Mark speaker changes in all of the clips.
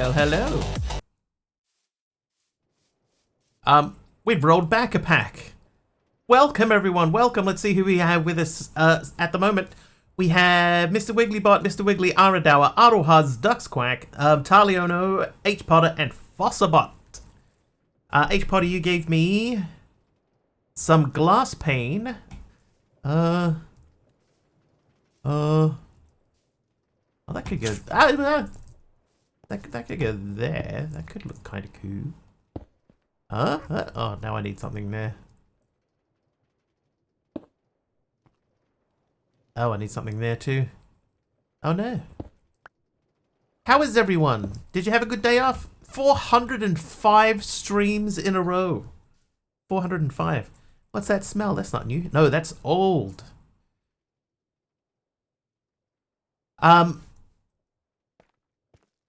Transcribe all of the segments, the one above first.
Speaker 1: Well, hello. We've rolled back a pack. Welcome, everyone. Welcome. Let's see who we have with us at the moment. We have Mr. Wigglybot, Mr. Wiggly, Aradawa, Arohaz, Duxquack, Taliono, H. Potter, and Fossabot. H. Potter, you gave me some glass pane. Oh, that could go. That could go there. That could look kind of cool. Oh, now I need something there. Oh, I need something there too. Oh no. How is everyone? Did you have a good day off? 405 streams in a row. 405. What's that smell? That's not new. No, that's old.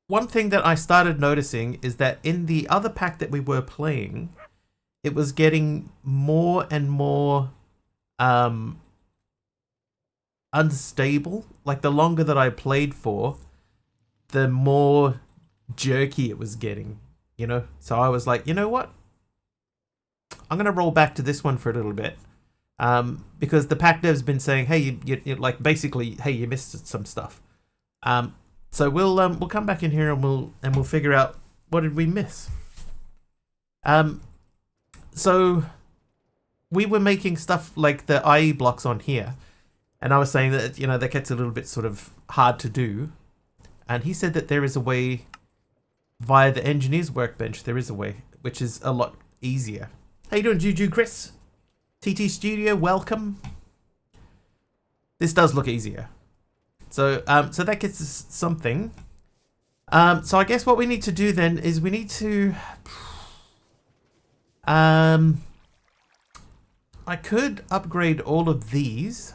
Speaker 1: One thing that I started noticing is that in the other pack that we were playing, it was getting more and more unstable. Like the longer that I played for, the more jerky it was getting, you know? So I was like, you know what? I'm going to roll back to this one for a little bit. Because the pack dev's been saying, hey, you like basically, hey, you missed some stuff. So we'll come back in here and we'll figure out what did we miss. So we were making stuff like the IE blocks on here, and I was saying that, you know, that gets a little bit sort of hard to do, and he said that there is a way via the engineer's workbench. There is a way which is a lot easier. How you doing, Juju Chris? TT Studio, welcome. This does look easier. So so that gets us something. So I guess what we need to do then is we need to I could upgrade all of these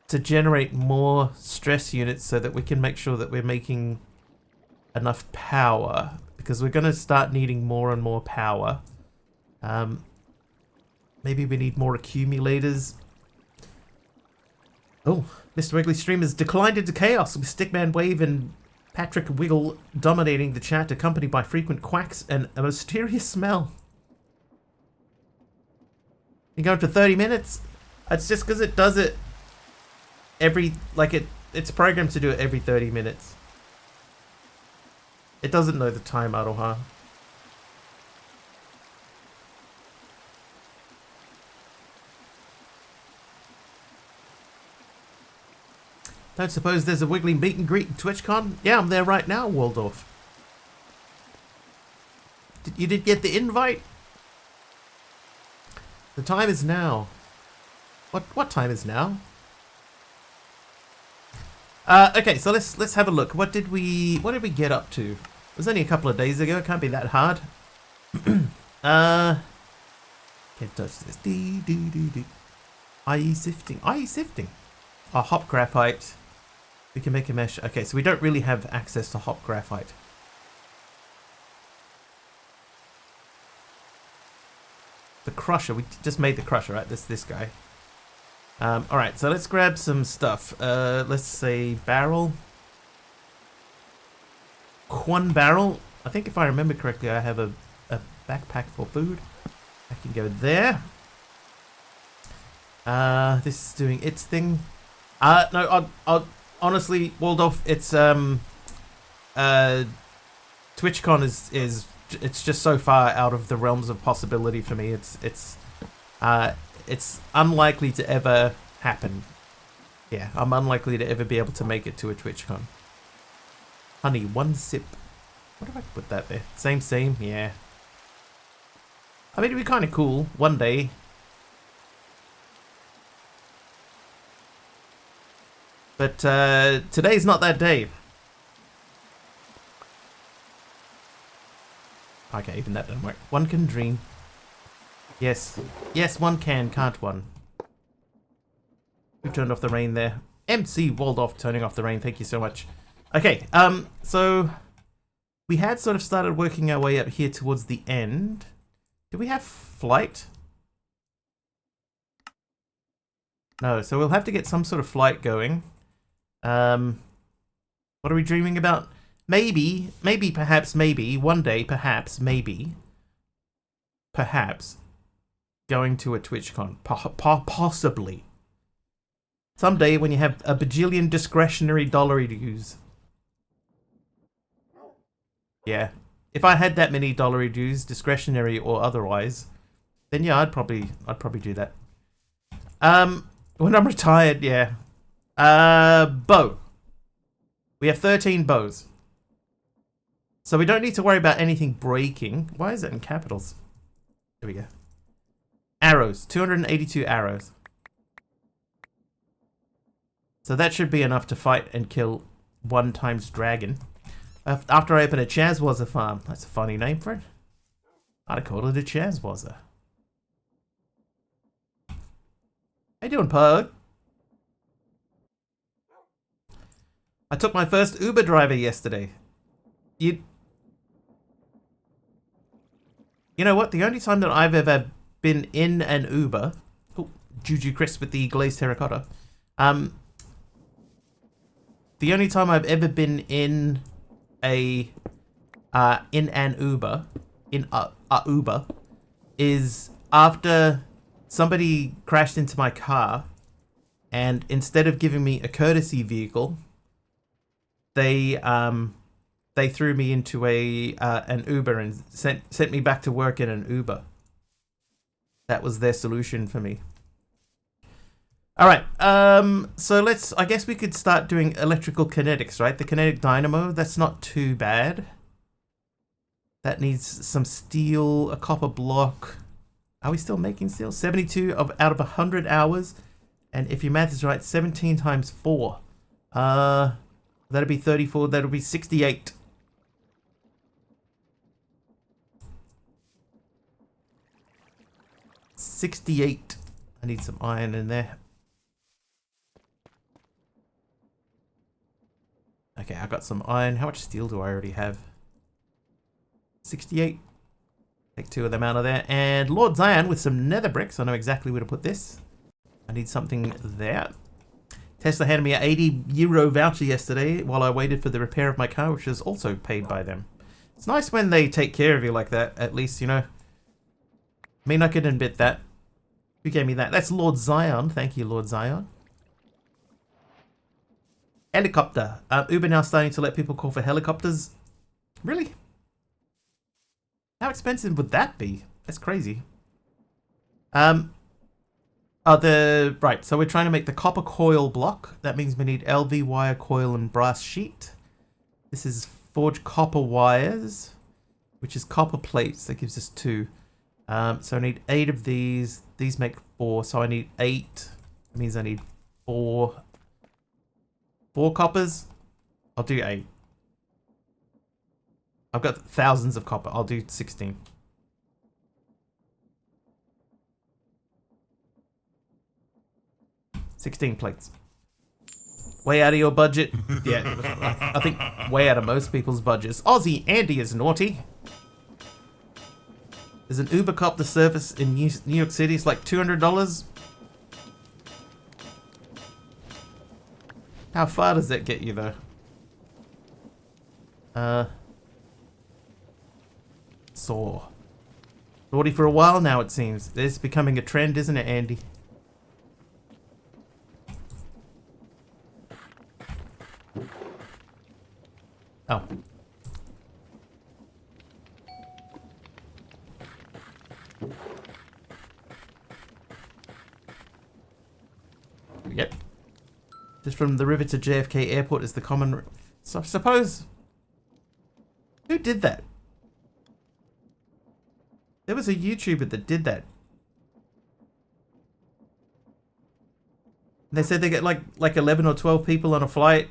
Speaker 1: to generate more stress units so that we can make sure that we're making enough power, because we're going to start needing more and more power. Maybe we need more accumulators. Oh, Mr. Wiggly's stream has declined into chaos, with Stickman Wave and Patrick Wiggle dominating the chat, accompanied by frequent quacks and a mysterious smell. You're going for 30 minutes? It's just because it does it every, like it's programmed to do it every 30 minutes. It doesn't know the time, Aroha. Don't suppose there's a Wiggly meet and greet in TwitchCon? Yeah, I'm there right now, Waldorf. You did get the invite? The time is now. What time is now? Okay, so let's have a look. What did we get up to? It was only a couple of days ago. It can't be that hard. Can't touch this. IE sifting. IE sifting. Oh, hop graphite. We can make a mesh. Okay, so we don't really have access to hop graphite. The crusher. We just made the crusher, right? This guy. Alright, so let's grab some stuff. Let's say barrel. One barrel. I think if I remember correctly, I have a backpack for food. I can go there. This is doing its thing. No, I'll honestly, Waldorf, it's TwitchCon is it's just so far out of the realms of possibility for me. It's unlikely to ever happen. Yeah, I'm unlikely to ever be able to make it to a TwitchCon. Honey, one sip. What if I put that there? Same, yeah. I mean, it'd be kind of cool one day. But today's not that day. Okay, even that doesn't work. One can dream. Yes. Yes, one can, can't one? Who turned off the rain there? MC Waldorf turning off the rain, thank you so much. Okay, so we had sort of started working our way up here towards the end. Do we have flight? No, so we'll have to get some sort of flight going. What What are we dreaming about? Maybe, perhaps, one day, perhaps, perhaps, going to a TwitchCon. Possibly. Someday when you have a bajillion discretionary dollary to use. Yeah. If I had that many dollary dues, discretionary or otherwise, then yeah, I'd probably do that. When I'm retired, yeah. Bow. We have 13 bows. So we don't need to worry about anything breaking. Why is it in capitals? There we go. Arrows. 282 arrows. So that should be enough to fight and kill 1 times dragon. After I open a Chazwazza farm. That's a funny name for it. I'd have called it a Chazwazza. How you doing, Pug? I took my first Uber driver yesterday. You know what? The only time that I've ever been in an Uber... Oh, Juju Chris with the glazed terracotta. The only time I've ever been in an Uber, Uber, is after somebody crashed into my car, and instead of giving me a courtesy vehicle, they threw me into an Uber and sent me back to work in an Uber. That was their solution for me. All right, so I guess we could start doing electrical kinetics, right? The kinetic dynamo, that's not too bad. That needs some steel, a copper block. Are we still making steel? 72 out of 100 hours. And if your math is right, 17 times 4. That'd be 34, that'll be 68. I need some iron in there. Okay, I got some iron. How much steel do I already have? 68. Take 2 of them out of there. And Lord Zion with some nether bricks. I know exactly where to put this. I need something there. Tesla handed me an €80 voucher yesterday while I waited for the repair of my car, which is also paid by them. It's nice when they take care of you like that, at least, you know. I mean, I could admit that. Who gave me that? That's Lord Zion. Thank you, Lord Zion. Helicopter. Uber now starting to let people call for helicopters. Really? How expensive would that be? That's crazy. Right, so we're trying to make the copper coil block. That means we need LV wire coil and brass sheet. This is forged copper wires, which is copper plates. That gives us 2. So I need 8 of these. These make 4, so I need 8. That means I need 4 coppers. I'll do 8. I've got thousands of copper. I'll do 16. Plates. Way out of your budget. Yeah, I think way out of most people's budgets. Aussie Andy is naughty. There's an Uber copter service in New York City. It's like $200. How far does that get you, though? Saw. Naughty for a while now, it seems. It's becoming a trend, isn't it, Andy? Oh. Yep. Just from the river to JFK Airport is the common... So I suppose... Who did that? There was a YouTuber that did that. They said they get like 11 or 12 people on a flight.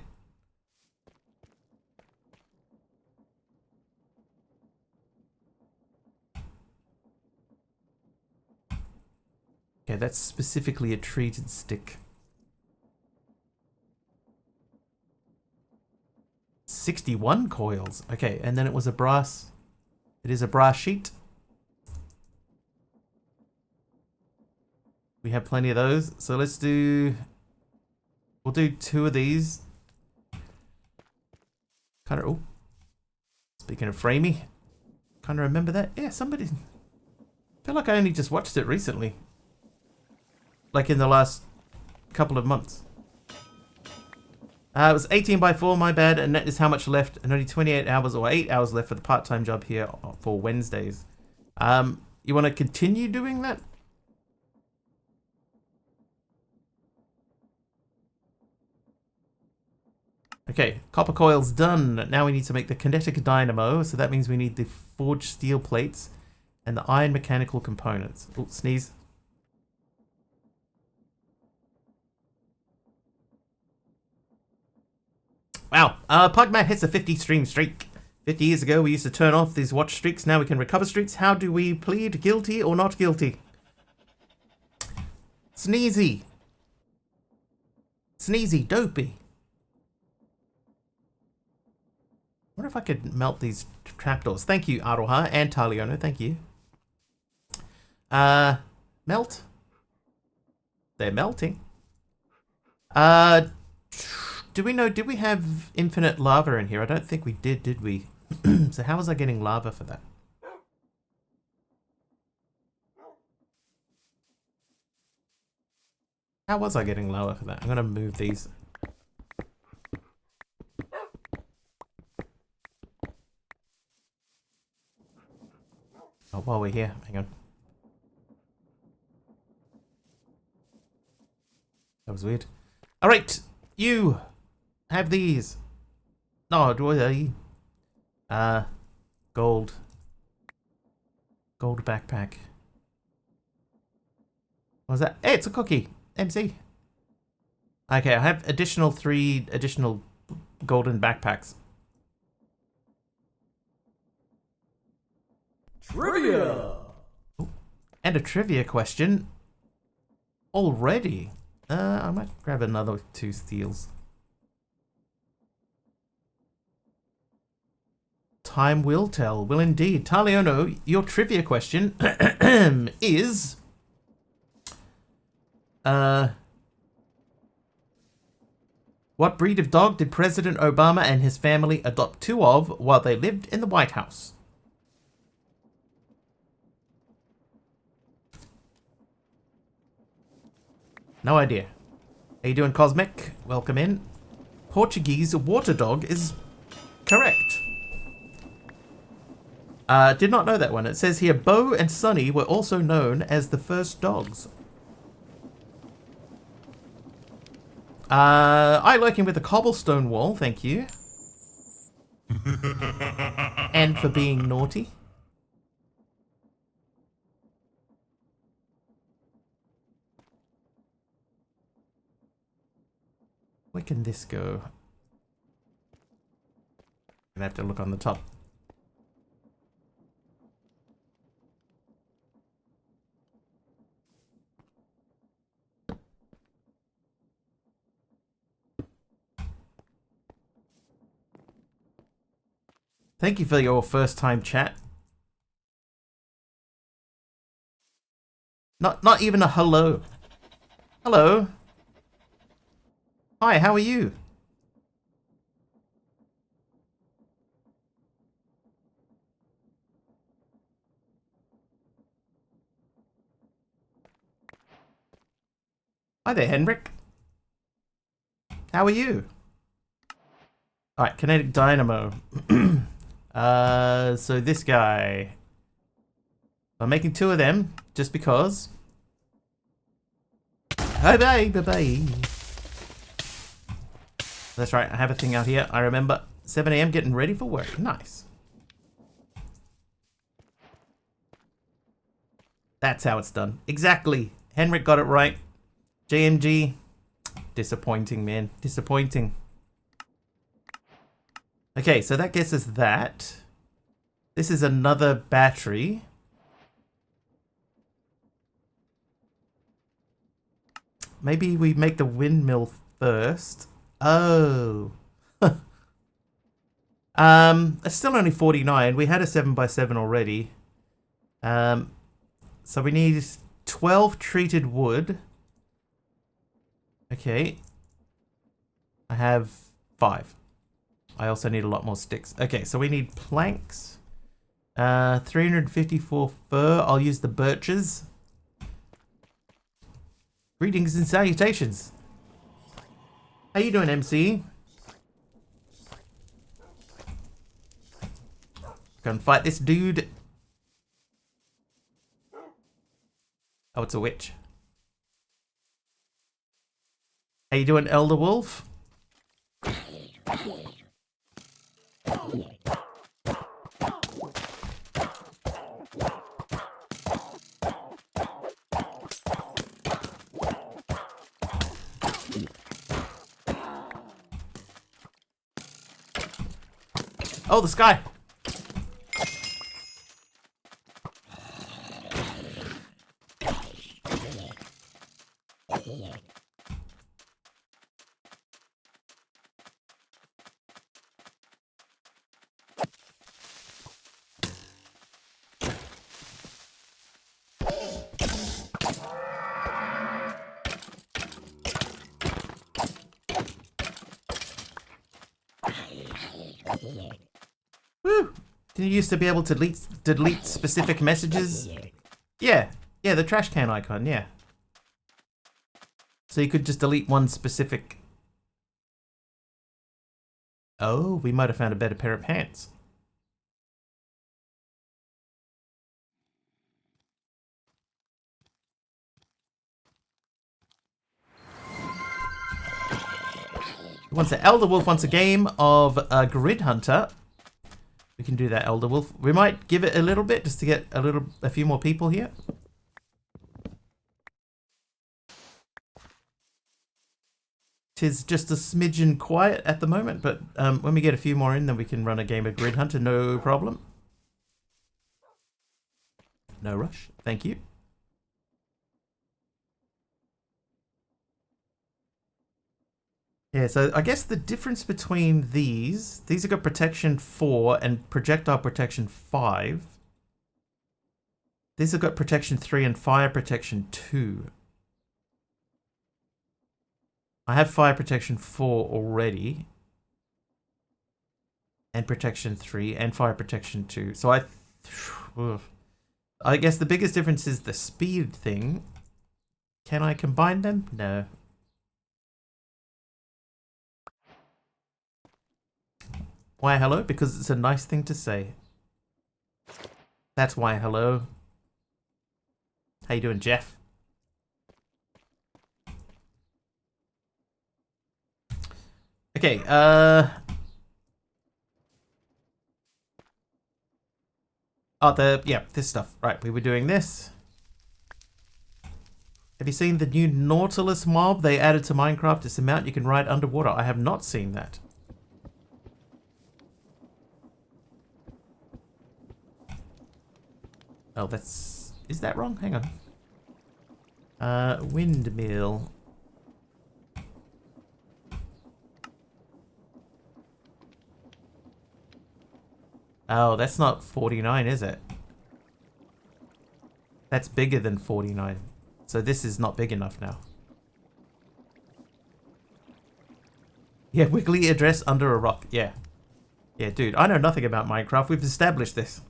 Speaker 1: Okay, that's specifically a treated stick. 61 coils. Okay, and then it was a brass... It is a brass sheet. We have plenty of those. So let's do... We'll do 2 of these. Kind of. Oh, speaking of framey, kind of remember that. Yeah, somebody. I feel like I only just watched it recently, like in the last couple of months. It was 18 by 4, my bad, and that is how much left, and only 28 hours or 8 hours left for the part-time job here for Wednesdays. You want to continue doing that? Okay, copper coil's done. Now we need to make the kinetic dynamo, so that means we need the forged steel plates and the iron mechanical components. Oh, sneeze. Wow, Pugmat hits a 50 stream streak. 50 years ago, we used to turn off these watch streaks. Now we can recover streaks. How do we plead? Guilty or not guilty? Sneezy. Sneezy, dopey. I wonder if I could melt these trapdoors. Thank you, Aroha and Taliono. Thank you. Melt. They're melting. Do we know, did we have infinite lava in here? I don't think we did we? So how was I getting lava for that? How was I getting lava for that? I'm going to move these. Oh, while we're here, hang on. That was weird. All right, you have these. No, do I? Gold. Gold backpack. What was that? Hey, it's a cookie. MC. Okay, I have 3 additional golden backpacks.
Speaker 2: Trivia!
Speaker 1: Ooh, and a trivia question. Already? I might grab another 2 steels. Time will tell. Will indeed. Taliono, your trivia question is... what breed of dog did President Obama and his family adopt 2 of while they lived in the White House? No idea. How you doing, Cosmic? Welcome in. Portuguese water dog is correct. Did not know that one. It says here, Bo and Sonny were also known as the first dogs. I like him with a cobblestone wall, thank you. And for being naughty. Where can this go? Gonna have to look on the top. Thank you for your first time chat. Not even a hello. Hello. Hi, how are you? Hi there, Henrik. How are you? Alright, kinetic dynamo. So this guy. I'm making 2 of them, just because. Bye-bye, bye-bye. That's right, I have a thing out here. I remember 7 AM getting ready for work. Nice. That's how it's done. Exactly. Henrik got it right. JMG. Disappointing, man. Disappointing. Okay, so that gets us that. This is another battery. Maybe we make the windmill first. Oh. It's still only 49. We had a 7x7 already. So we need 12 treated wood. Okay. I have 5. I also need a lot more sticks. Okay, so we need planks. 354 fur. I'll use the birches. Greetings and salutations. How you doing, MC? Gonna fight this dude. Oh, it's a witch. How you doing, Elder Wolf? Oh, the sky. Woo! Did you used to be able to delete specific messages? Yeah. Yeah, the trash can icon, yeah. So you could just delete one specific... Oh, we might have found a better pair of pants. Elder Wolf wants a game of Grid Hunter. We can do that, Elder Wolf. We might give it a little bit just to get a few more people here. Tis just a smidgen quiet at the moment, but when we get a few more in, then we can run a game of Grid Hunter, no problem. No rush, thank you. Yeah, so I guess the difference between these have got protection 4 and projectile protection 5. These have got protection 3 and fire protection 2. I have fire protection 4 already. And protection 3 and fire protection 2. So I guess the biggest difference is the speed thing. Can I combine them? No. Why hello? Because it's a nice thing to say. That's why hello. How you doing, Jeff? Okay, this stuff. Right, we were doing this. Have you seen the new Nautilus mob they added to Minecraft? It's a mount you can ride underwater. I have not seen that. Oh, that's... Is that wrong? Hang on. Windmill. Oh, that's not 49, is it? That's bigger than 49. So this is not big enough now. Yeah, wiggly address under a rock. Yeah. Yeah, dude, I know nothing about Minecraft. We've established this.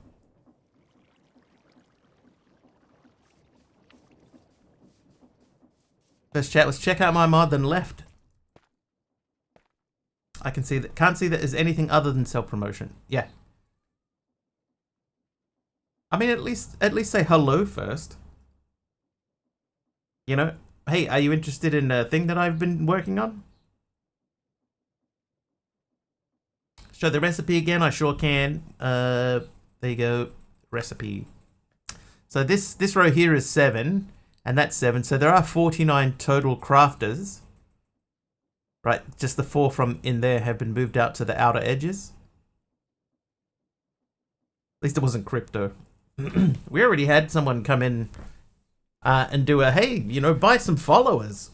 Speaker 1: First chat was check out my mod, then left. I can see that. Can't see that as anything other than self-promotion. Yeah. I mean, at least say hello first. You know, hey, are you interested in a thing that I've been working on? Show the recipe again. I sure can. There you go. Recipe. So this row here is 7. And that's 7. So there are 49 total crafters. Right, just the 4 from in there have been moved out to the outer edges. At least it wasn't crypto. We already had someone come in and do a, hey, you know, buy some followers.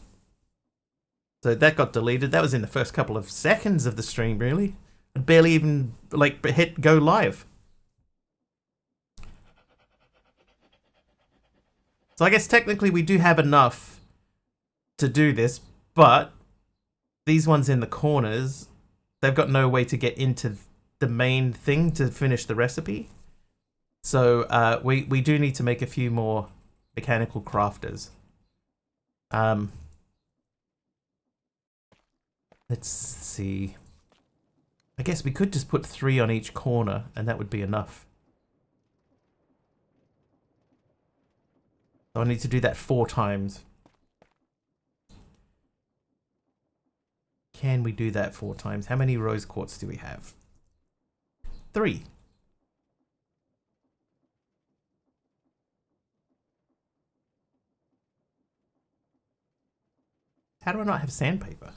Speaker 1: So that got deleted. That was in the first couple of seconds of the stream, really. It barely even, like, hit go live. So I guess technically we do have enough to do this, but these ones in the corners they've got no way to get into the main thing to finish the recipe. So we do need to make a few more mechanical crafters. Let's see. I guess we could just put 3 on each corner, and that would be enough. So I need to do that 4 times. Can we do that 4 times? How many rose quartz do we have? 3. How do I not have sandpaper?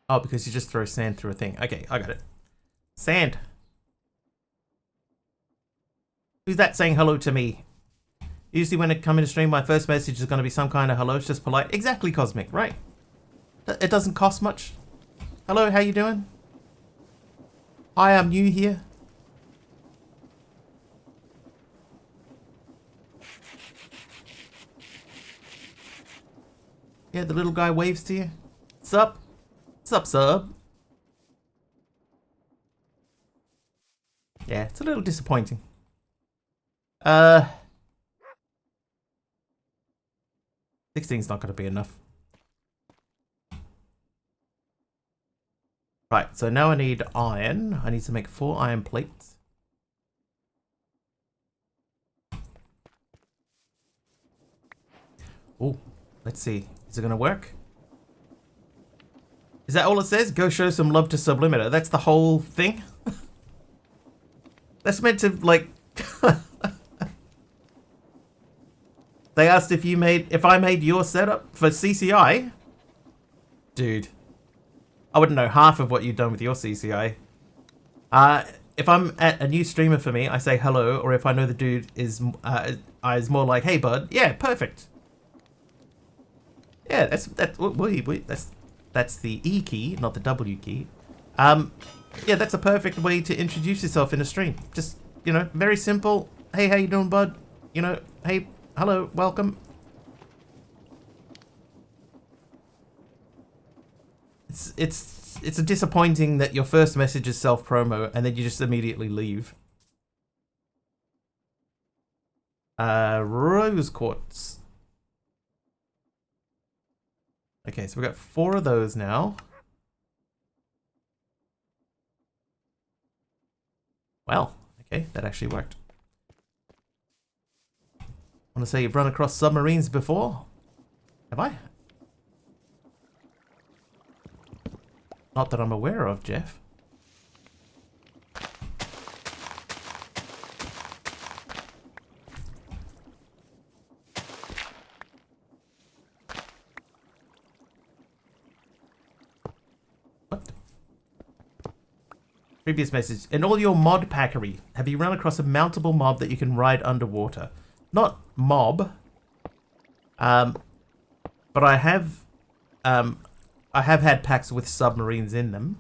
Speaker 1: Oh, because you just throw sand through a thing. Okay, I got it. Sand. Who's that saying hello to me? Usually when I come in a stream, my first message is going to be some kind of hello. It's just polite. Exactly, Cosmic. Right. It doesn't cost much. Hello, how you doing? Hi, I'm new here. Yeah, the little guy waves to you. Sup? Sup, sub? Yeah, it's a little disappointing. 16's not going to be enough. Right, so now I need iron. I need to make 4 iron plates. Oh, let's see. Is it going to work? Is that all it says? Go show some love to Sublimiter. That's the whole thing? That's meant to, like... They asked if I made your setup for CCI? Dude. I wouldn't know half of what you've done with your CCI. If I'm at a new streamer for me, I say hello, or if I know the dude is more like, hey bud, yeah, perfect. Yeah, that's the E key, not the W key. Yeah, that's a perfect way to introduce yourself in a stream. Just, you know, very simple. Hey, how you doing, bud? You know, hey, hello, welcome. It's a disappointing that your first message is self-promo and then you just immediately leave. Rose quartz. Okay, so we've got 4 of those now. Well, okay, that actually worked. I want to say you've run across submarines before? Have I? Not that I'm aware of, Jeff. What? Previous message. In all your mod packery, have you run across a mountable mob that you can ride underwater? Not mob. But I have had packs with submarines in them.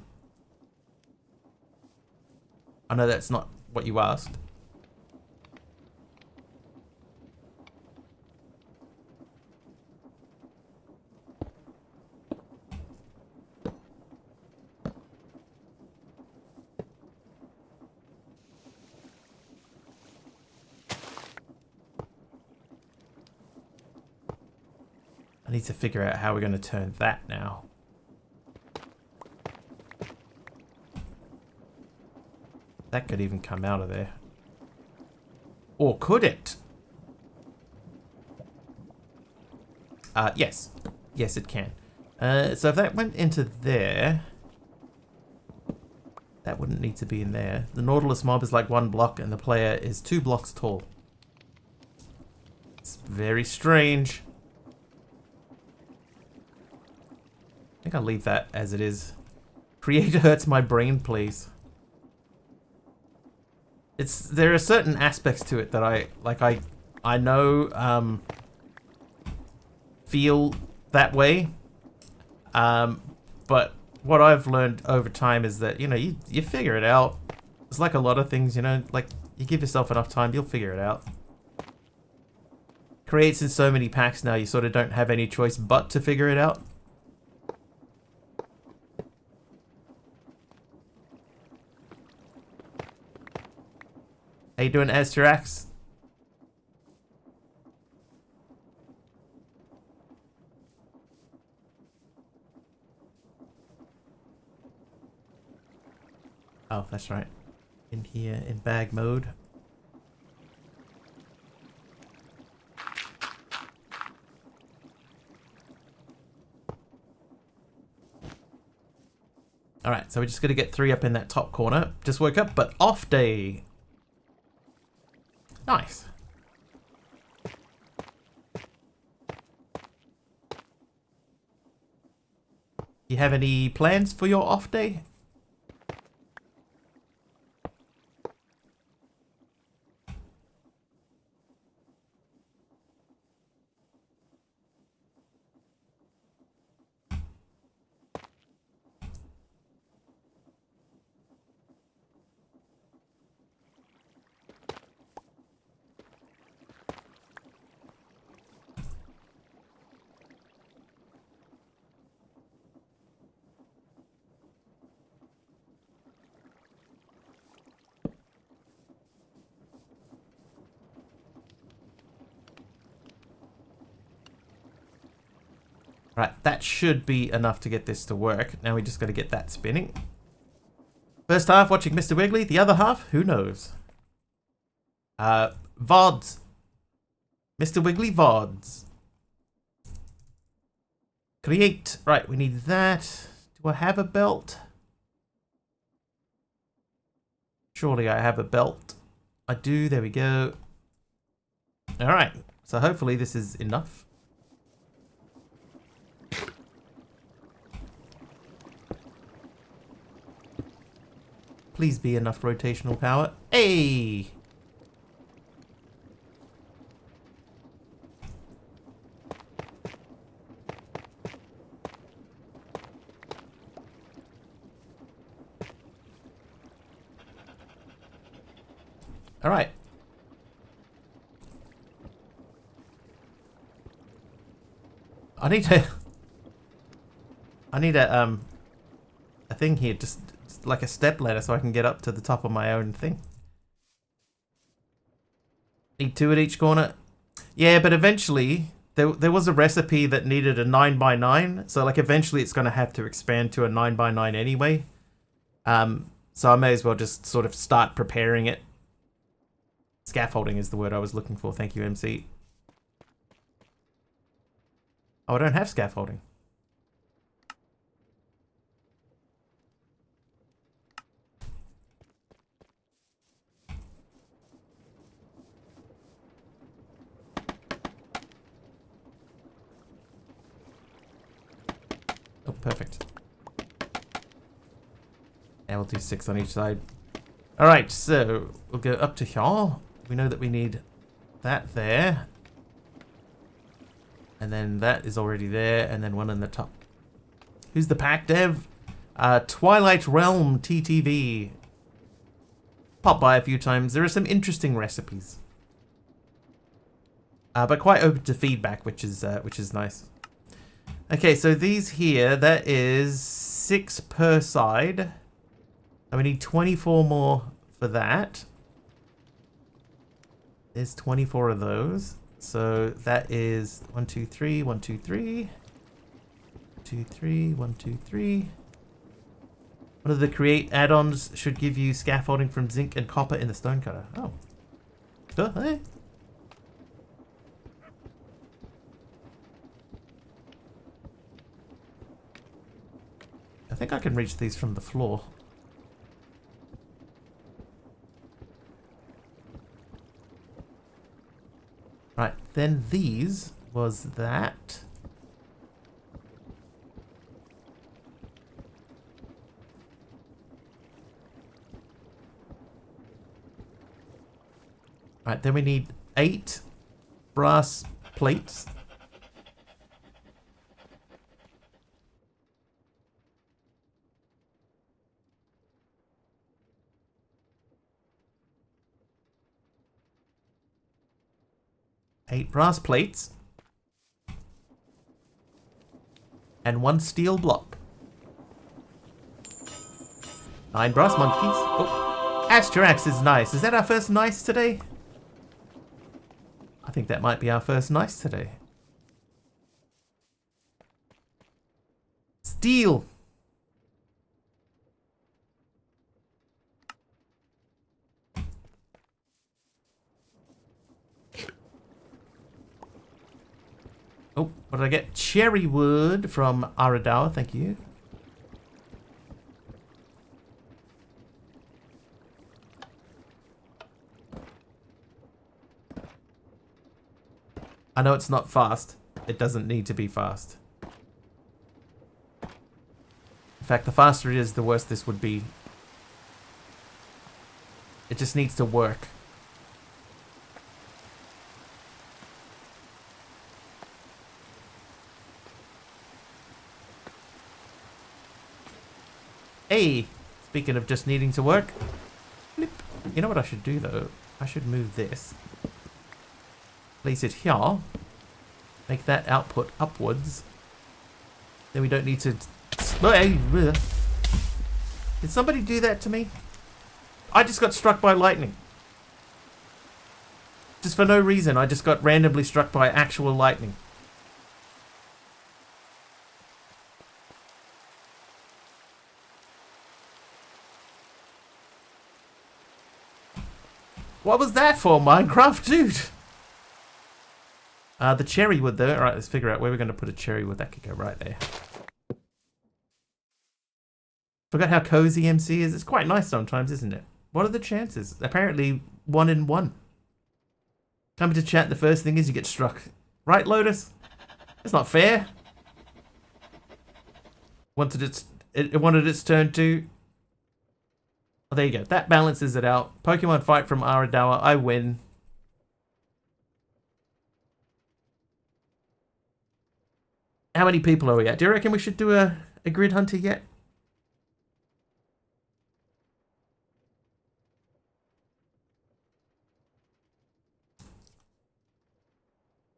Speaker 1: I know that's not what you asked. I need to figure out how we're going to turn that now. That could even come out of there. Or could it? Yes. Yes, it can. So if that went into there, that wouldn't need to be in there. The Nautilus mob is like 1 block and the player is 2 blocks tall. It's very strange. I think I'll leave that as it is. Creator hurts my brain, please. There are certain aspects to it that I know feel that way. But what I've learned over time is that, you know, you figure it out. It's like a lot of things, you know, like you give yourself enough time, you'll figure it out. creates in so many packs now, you sort of don't have any choice but to figure it out. How you doing, Asterax? Oh, that's right. In here, in bag mode. Alright, so we're just going to get 3 up in that top corner. Just woke up, but off day. Nice. You have any plans for your off day? Right, that should be enough to get this to work. Now we just got to get that spinning. First half watching Mr. Wiggly, the other half, who knows? VODs. Mr. Wiggly VODs. Create. Right, we need that. Do I have a belt? Surely I have a belt. I do, there we go. Alright, so hopefully this is enough. Please be enough rotational power. Hey! All right. I need a thing here, just like a step ladder so I can get up to the top of my own thing. Need 2 at each corner. Yeah, but eventually there was a recipe that needed a 9x9, so like eventually it's going to have to expand to a 9x9 anyway. So I may as well just sort of start preparing it. Scaffolding is the word I was looking for. Thank you, MC. Oh, I don't have scaffolding. Oh, perfect. Yeah, we'll do 6 on each side. Alright, so we'll go up to here. We know that we need that there. And then that is already there, and then one in the top. Who's the pack dev? Twilight Realm TTV. Pop by a few times. There are some interesting recipes. But quite open to feedback, which is nice. Okay, so these here, that is 6 per side. And we need 24 more for that. There's 24 of those. So that is 1, 2, 3, 1, 2, 3. 2, 3, 1, 2, 3. One of the create add-ons should give you scaffolding from zinc and copper in the stonecutter. Oh. Duh, hey. I think I can reach these from the floor. Right, then these was that. Right, then we need 8 brass plates. 8 brass plates. And 1 steel block. 9 brass monkeys. Oh, Astrax is nice. Is that our first nice today? I think that might be our first nice today. Steel. Oh, what did I get? Cherry wood from Aradawa, thank you. I know it's not fast. It doesn't need to be fast. In fact, the faster it is, the worse this would be. It just needs to work. Hey, speaking of just needing to work. Flip. You know what I should do though? I should move this. Place it here. Make that output upwards. Then we don't need to... Did somebody do that to me? I just got struck by lightning. Just for no reason, I just got randomly struck by actual lightning. What was that for, Minecraft, dude? The cherry wood though. Alright, let's figure out where we're going to put a cherry wood. That could go right there. Forgot how cozy MC is. It's quite nice sometimes, isn't it? What are the chances? Apparently 1 in 1. Coming to chat, the first thing is you get struck. Right, Lotus? It's not fair. It wanted its turn too. Oh, there you go. That balances it out. Pokemon fight from Aradawa. I win. How many people are we at? Do you reckon we should do a grid hunter yet?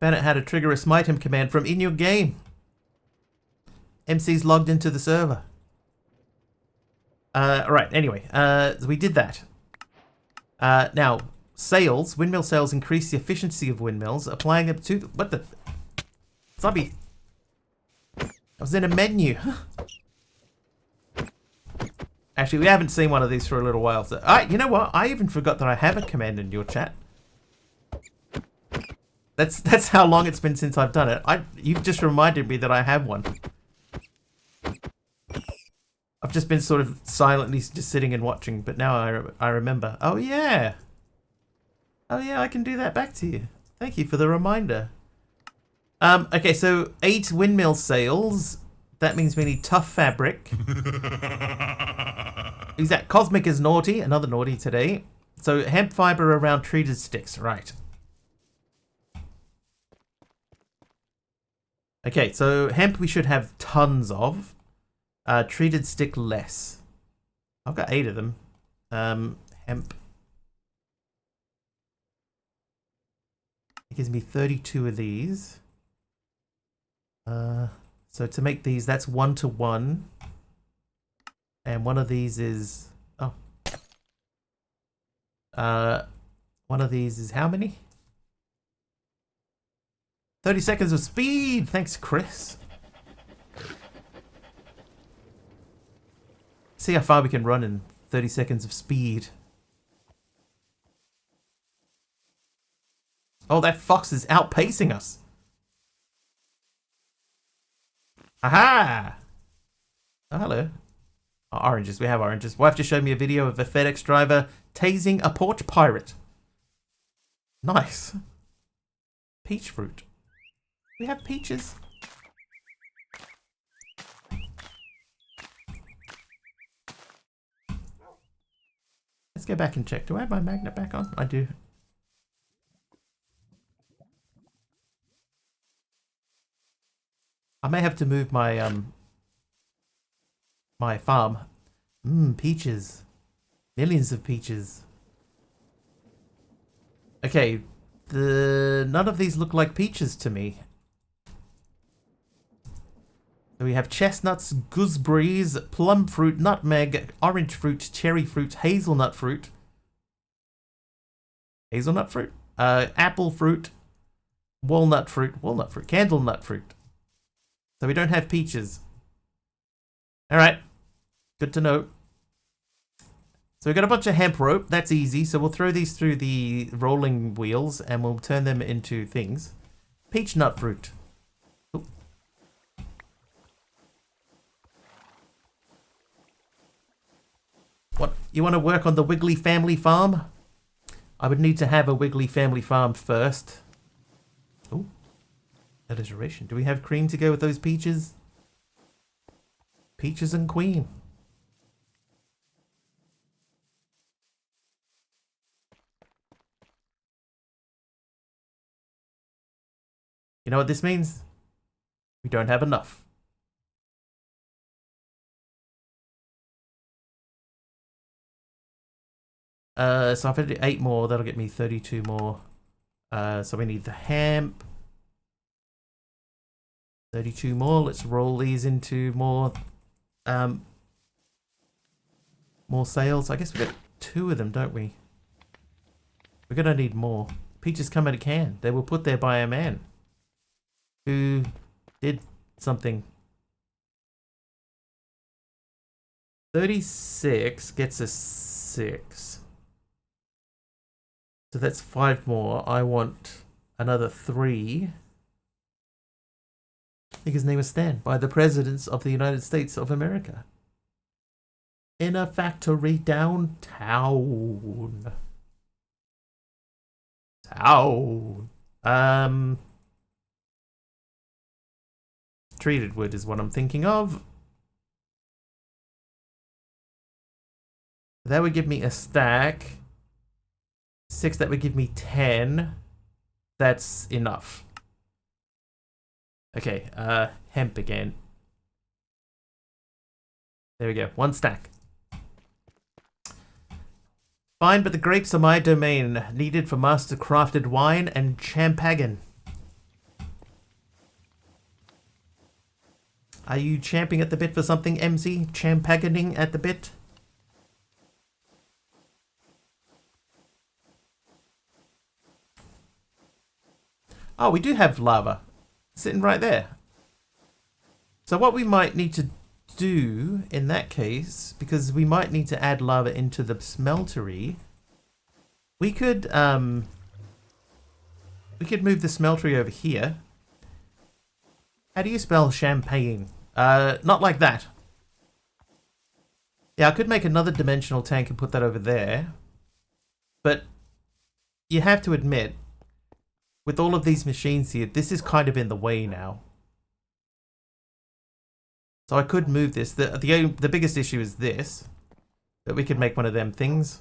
Speaker 1: Found out how to trigger a smite him command from in your game. MC's logged into the server. Right, anyway, we did that. Now, sails, windmill sails increase the efficiency of windmills, applying them to... What the... Subby. I was in a menu. Actually, we haven't seen one of these for a little while. So, you know what? I even forgot that I have a command in your chat. That's how long it's been since I've done it. You've just reminded me that I have one. I've just been sort of silently just sitting and watching, but now I remember. Oh yeah. Oh yeah, I can do that back to you. Thank you for the reminder. Okay, so 8 windmill sails. That means we need tough fabric. Who's that? Cosmic is naughty. Another naughty today. So hemp fiber around treated sticks. Right. Okay, so hemp we should have tons of. Treated stick less. I've got 8 of them. Hemp. It gives me 32 of these. So to make these, that's 1 to 1. And one of these is... Oh. One of these is how many? 30 seconds of speed! Thanks, Chris. See how far we can run in 30 seconds of speed. Oh, that fox is outpacing us. Aha! Oh, hello. Oh, oranges. We have oranges. Wife just showed me a video of a FedEx driver tasing a porch pirate. Nice. Peach fruit. We have peaches. Let's go back and check. Do I have my magnet back on? I do. I may have to move my my farm. Peaches. Millions of peaches. Okay, none of these look like peaches to me. So we have chestnuts, gooseberries, plum fruit, nutmeg, orange fruit, cherry fruit, hazelnut fruit. Hazelnut fruit? Apple fruit, walnut fruit, candle nut fruit. So we don't have peaches. Alright. Good to know. So we've got a bunch of hemp rope. That's easy. So we'll throw these through the rolling wheels and we'll turn them into things. Peach nut fruit. Ooh. What? You want to work on the Wiggly family farm? I would need to have a Wiggly family farm first. Oh. Alliteration. Do we have cream to go with those peaches? Peaches and queen. You know what this means? We don't have enough. So if I do 8 more, that'll get me 32 more. So we need the hemp. 32 more. Let's roll these into more sales. I guess we got 2 of them, don't we? We're gonna need more. Peaches come in a can. They were put there by a man who did something. 36 gets us 6. So that's 5 more. I want another 3. I think his name was Stan, by the presidents of the United States of America. In a factory downtown. Treated wood is what I'm thinking of. That would give me a stack. 6, that would give me 10. That's enough. Okay, hemp again. There we go, 1 stack. Fine, but the grapes are my domain, needed for master-crafted wine and champagne. Are you champing at the bit for something, MC? Champagning at the bit? Oh, we do have lava sitting right there. So what we might need to do in that case, because we might need to add lava into the smeltery, we could move the smeltery over here. How do you spell champagne? Not like that. Yeah, I could make another dimensional tank and put that over there. But you have to admit, with all of these machines here, this is kind of in the way now. So I could move this. The biggest issue is this. But we could make one of them things.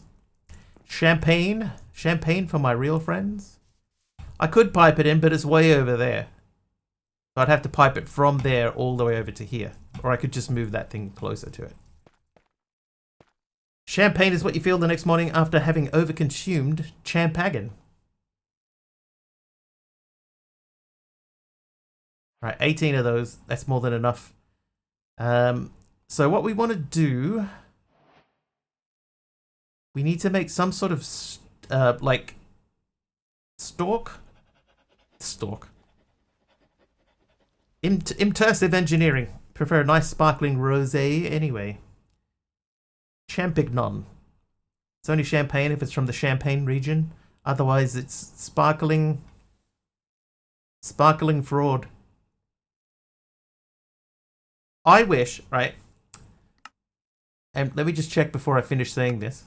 Speaker 1: Champagne. Champagne for my real friends. I could pipe it in, but it's way over there. So I'd have to pipe it from there all the way over to here. Or I could just move that thing closer to it. Champagne is what you feel the next morning after having overconsumed champagne. Right, 18 of those. That's more than enough. So what we want to do, we need to make some sort of like stalk. Immersive engineering. Prefer a nice sparkling rosé anyway. Champignon. It's only champagne if it's from the Champagne region. Otherwise, it's sparkling fraud. I wish, right? And let me just check before I finish saying this.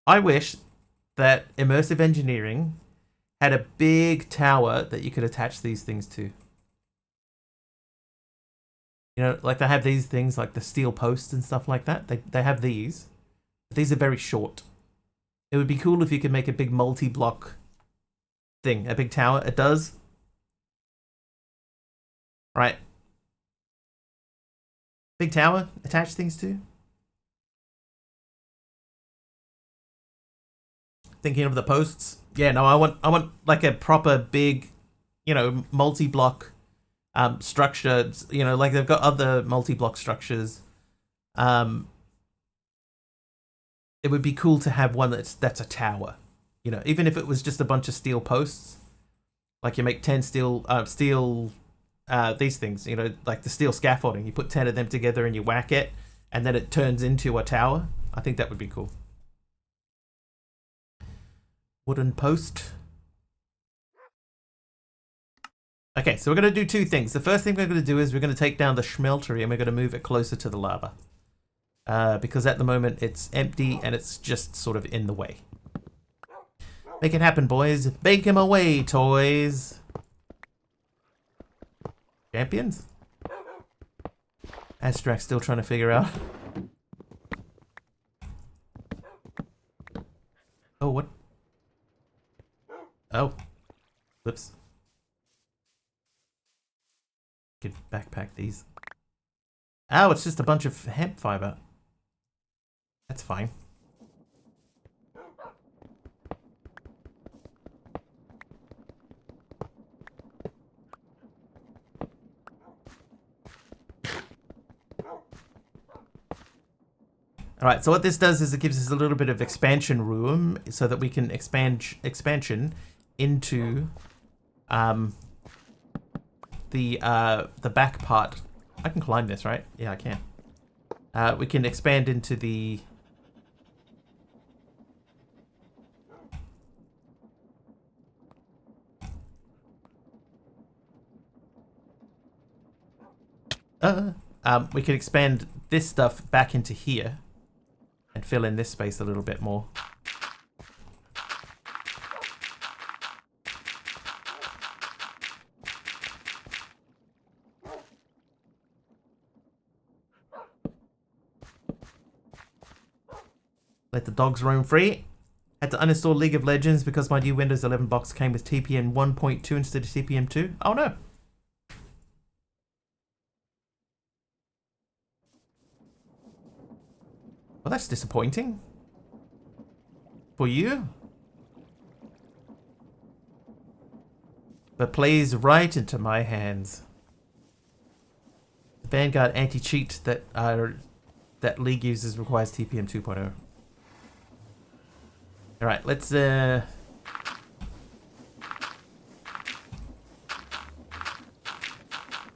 Speaker 1: I wish that immersive engineering had a big tower that you could attach these things to. You know, like they have these things like the steel posts and stuff like that. They have these. But these are very short. It would be cool if you could make a big multi-block thing. A big tower. It does. Right. Big tower, attach things to. Thinking of the posts. Yeah, no, I want like a proper big, you know, multi-block structure. You know, like they've got other multi-block structures. It would be cool to have one that's a tower. You know, even if it was just a bunch of steel posts. Like you make 10 steel these things, you know, like the steel scaffolding. You put 10 of them together and you whack it, and then it turns into a tower. I think that would be cool. Wooden post. Okay, so we're going to do two things. The first thing we're going to do is we're going to take down the schmeltery and we're going to move it closer to the lava. Because at the moment it's empty and it's just sort of in the way. Make it happen, boys. Bake him away, toys. Champions? Astrak's still trying to figure out. Oh, what? Oh. Whoops. Could backpack these. Oh, it's just a bunch of hemp fiber. That's fine. Alright, so what this does is it gives us a little bit of expansion room so that we can expansion into the back part. I can climb this, right? Yeah, I can. We can expand into the we can expand this stuff back into here and fill in this space a little bit more. Let the dogs roam free. Had to uninstall League of Legends because my new Windows 11 box came with TPM 1.2 instead of TPM 2. Oh no. Well, that's disappointing. For you. But plays right into my hands. The Vanguard anti-cheat that League uses requires TPM 2.0. Alright, let's oh,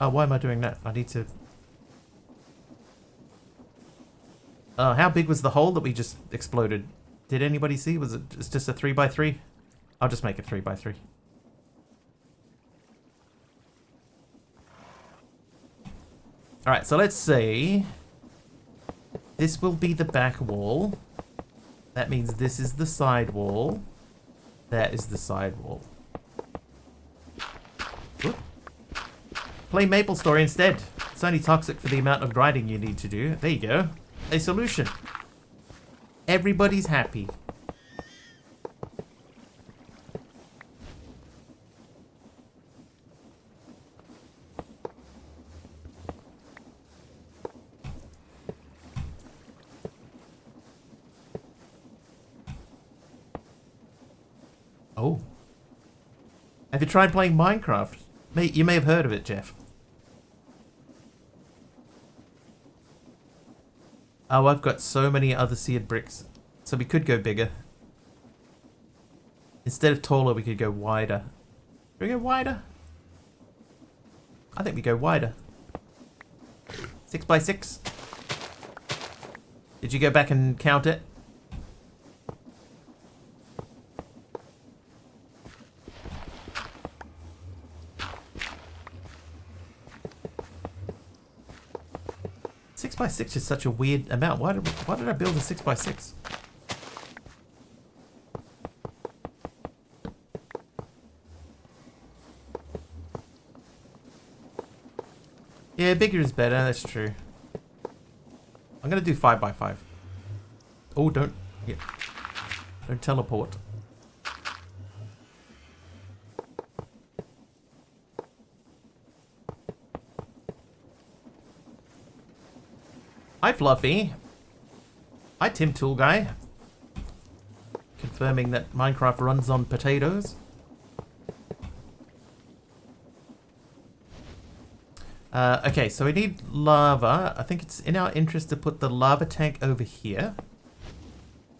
Speaker 1: why am I doing that? I need to... Oh, how big was the hole that we just exploded? Did anybody see? Was it just a 3x3? I'll just make it 3x3. Alright, so let's say this will be the back wall. That means this is the side wall. That is the side wall. Whoop. Play MapleStory instead. It's only toxic for the amount of grinding you need to do. There you go. A solution. Everybody's happy. Oh. Have you tried playing Minecraft? You may have heard of it, Jeff. Oh, I've got so many other seared bricks. So we could go bigger. Instead of taller, we could go wider. Should we go wider? I think we go wider. 6x6. Did you go back and count it? Six by six is such a weird amount. Why did I build a 6x6? Yeah, bigger is better. That's true. I'm gonna do 5x5. Oh, don't teleport. Hi, Fluffy. Hi, Tim Tool Guy. confirming that Minecraft runs on potatoes. Okay, so we need lava. I think it's in our interest to put the lava tank over here.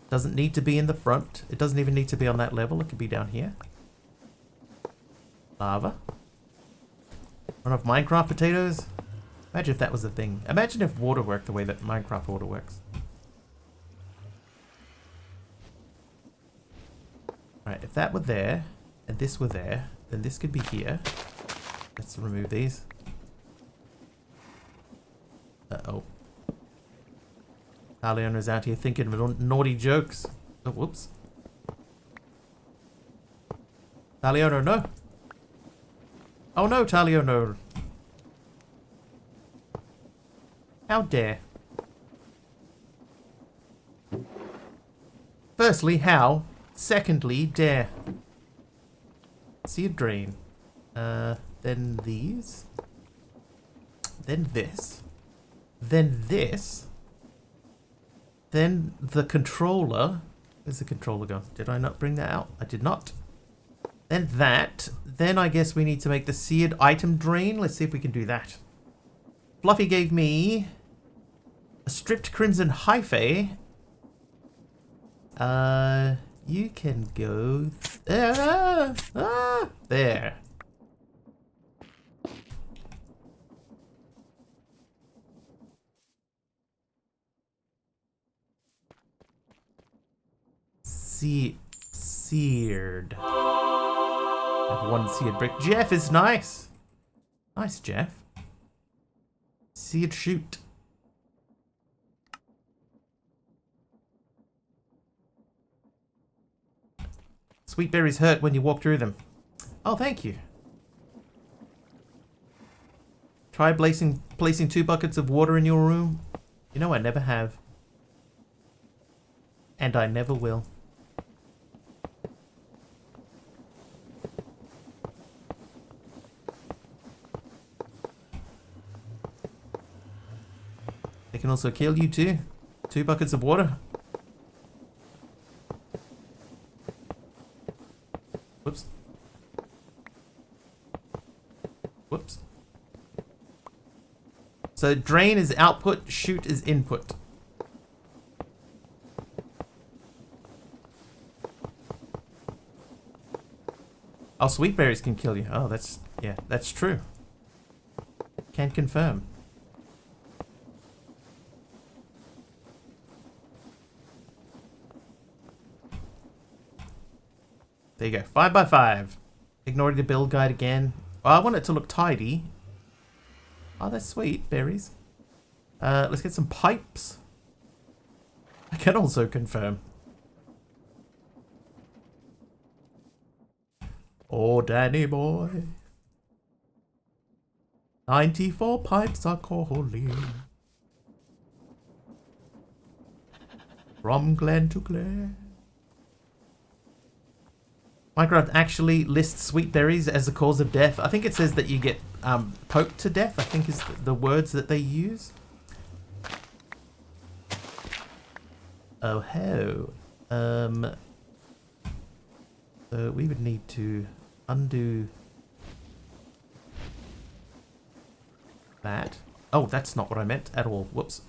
Speaker 1: Doesn't need to be in the front. It doesn't even need to be on that level. It could be down here. Lava. Run off Minecraft potatoes. Imagine if that was a thing. Imagine if water worked the way that Minecraft water works. Alright, if that were there, and this were there, then this could be here. Let's remove these. Uh-oh. Leona's out here thinking of naughty jokes. Oh, whoops. Leona, no. Oh no, Leona. How dare. Firstly, how? Secondly, dare. See a drain. Then these. Then this. Then this. Then the controller. Where's the controller gone? Did I not bring that out? I did not. Then that. Then I guess we need to make the seared item drain. Let's see if we can do that. Fluffy gave me a stripped crimson hyphae. You can go there. There. Seared. I have one seared brick. Jeff is nice. Nice, Jeff. Seared shoot. Sweet berries hurt when you walk through them. Oh, thank you. Try placing 2 buckets of water in your room. You know I never have. And I never will. They can also kill you too. 2 buckets of water. Whoops. Whoops. So drain is output, shoot is input. Oh, sweet berries can kill you. Oh, that's, yeah, that's true. Can confirm. There you go. 5 by 5. Ignoring the build guide again. Oh, I want it to look tidy. Oh, that's sweet. Berries. Let's get some pipes. I can also confirm. Oh, Danny boy. 94 pipes are calling. From glen to glen. Minecraft actually lists sweet berries as the cause of death. I think it says that you get poked to death, I think is the words that they use. Oh ho. So we would need to undo that. Oh, that's not what I meant at all. Whoops.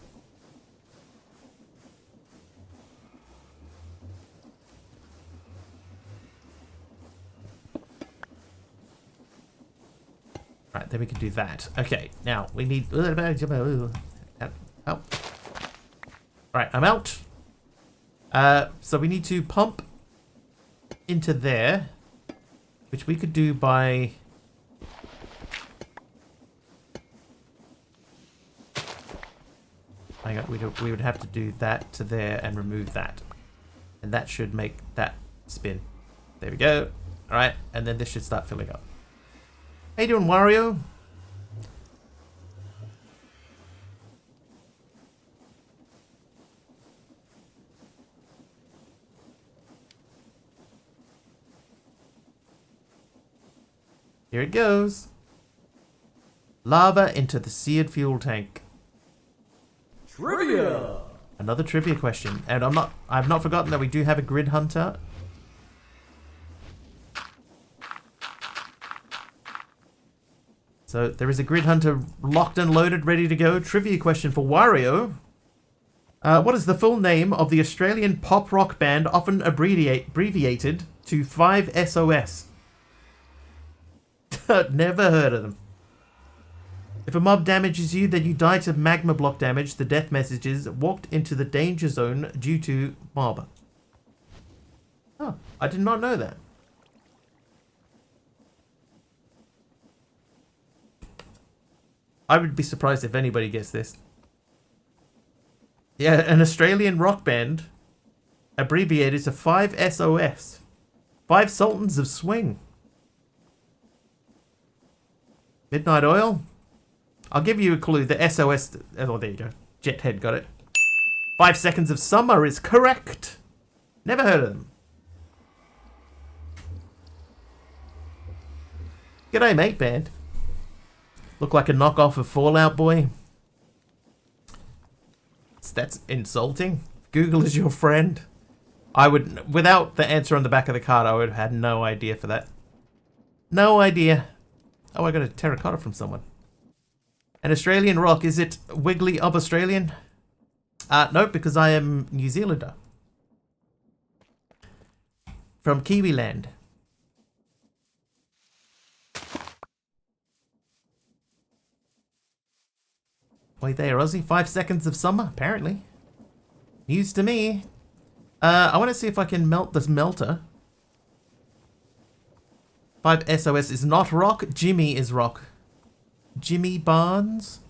Speaker 1: Right, then we can do that. Okay, now we need... Oh. Right, I'm out. So we need to pump into there, which we could do by... Hang on, we would have to do that to there and remove that. And that should make that spin. There we go. Alright, and then this should start filling up. How you doing, Wario? Here it goes. Lava into the seared fuel tank.
Speaker 2: Trivia!
Speaker 1: Another trivia question. And I've not forgotten that we do have a grid hunter. So there is a Grid Hunter locked and loaded, ready to go. Trivia question for Wario. What is the full name of the Australian pop rock band often abbreviated to 5SOS? Never heard of them. If a mob damages you, then you die to magma block damage. The death message is walked into the danger zone due to mob. Oh, I did not know that. I would be surprised if anybody gets this. Yeah, an Australian rock band abbreviated to 5SOS. 5 Sultans of Swing. Midnight Oil? I'll give you a clue. The SOS... Oh, there you go. Jethead got it. 5 Seconds of Summer is correct. Never heard of them. G'day, mate, band. Look like a knockoff of Fallout Boy. That's insulting. Google is your friend. I would... Without the answer on the back of the card, I would have had no idea for that. No idea. Oh, I got a terracotta from someone. An Australian rock. Is it Wiggly of Australian? No, because I am New Zealander. From Kiwiland. Wait there, Aussie. 5 Seconds of Summer, apparently. News to me. I want to see if I can melt this melter. 5SOS is not rock. Jimmy is rock. Jimmy Barnes.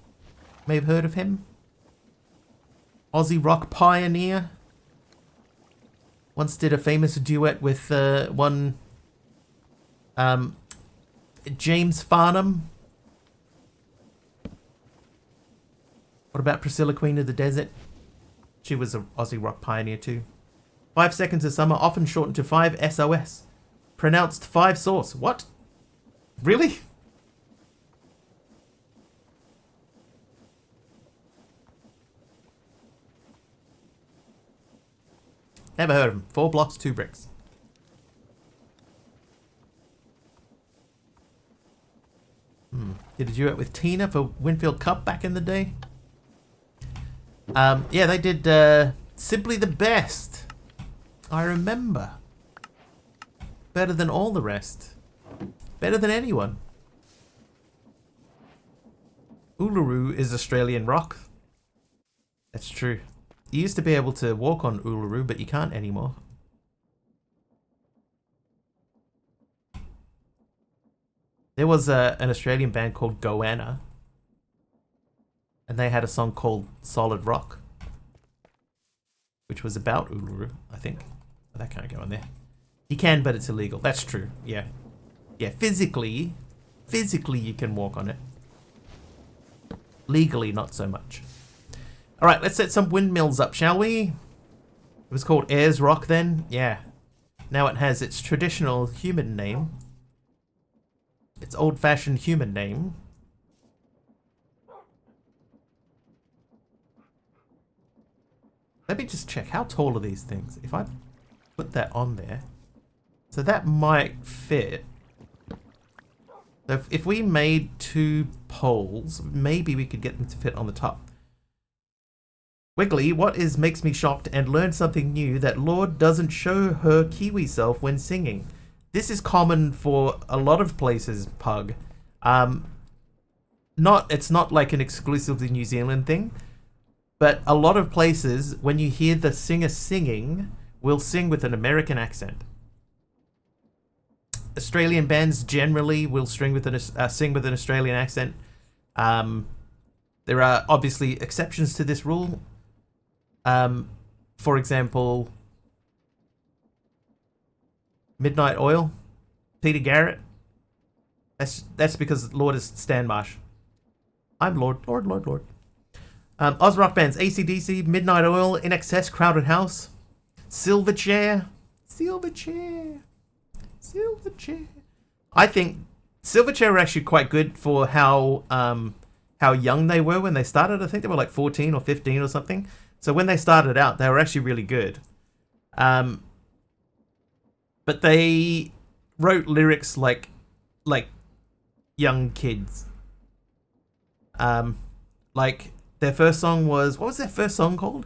Speaker 1: May have heard of him. Aussie rock pioneer. Once did a famous duet with one James Farnham. What about Priscilla, Queen of the Desert? She was an Aussie rock pioneer too. 5 Seconds of Summer, often shortened to 5SOS. Pronounced 5 Sauce. What? Really? Never heard of him. 4 blocks, 2 bricks. Did a duet with Tina for Winfield Cup back in the day? Yeah, they did Simply the Best. I remember. Better than all the rest. Better than anyone. Uluru is Australian rock. That's true. You used to be able to walk on Uluru, but you can't anymore. There was an Australian band called Goanna. And they had a song called Solid Rock. Which was about Uluru, I think. But that can't go on there. You can, but it's illegal. That's true, yeah. Yeah, physically you can walk on it. Legally, not so much. Alright, let's set some windmills up, shall we? It was called Ayers Rock then? Yeah. Now it has its traditional human name. Its old-fashioned human name. Let me just check. How tall are these things? If I put that on there. So that might fit. So if we made 2 poles, maybe we could get them to fit on the top. Wiggly, what makes me shocked and learn something new that Lord doesn't show her Kiwi self when singing? This is common for a lot of places, Pug. It's not like an exclusively New Zealand thing, but a lot of places, when you hear the singer singing, will sing with an American accent. Australian bands generally will sing with an Australian accent. There are obviously exceptions to this rule. For example, Midnight Oil, Peter Garrett. That's because Lord is Stan Marsh. I'm Lord. Oz rock bands: AC/DC, Midnight Oil, In Excess, Crowded House, Silverchair. I think Silverchair were actually quite good for how young they were when they started. I think they were like 14 or 15 or something. So when they started out, they were actually really good. But they wrote lyrics like young kids. Like their first song was, what was their first song called?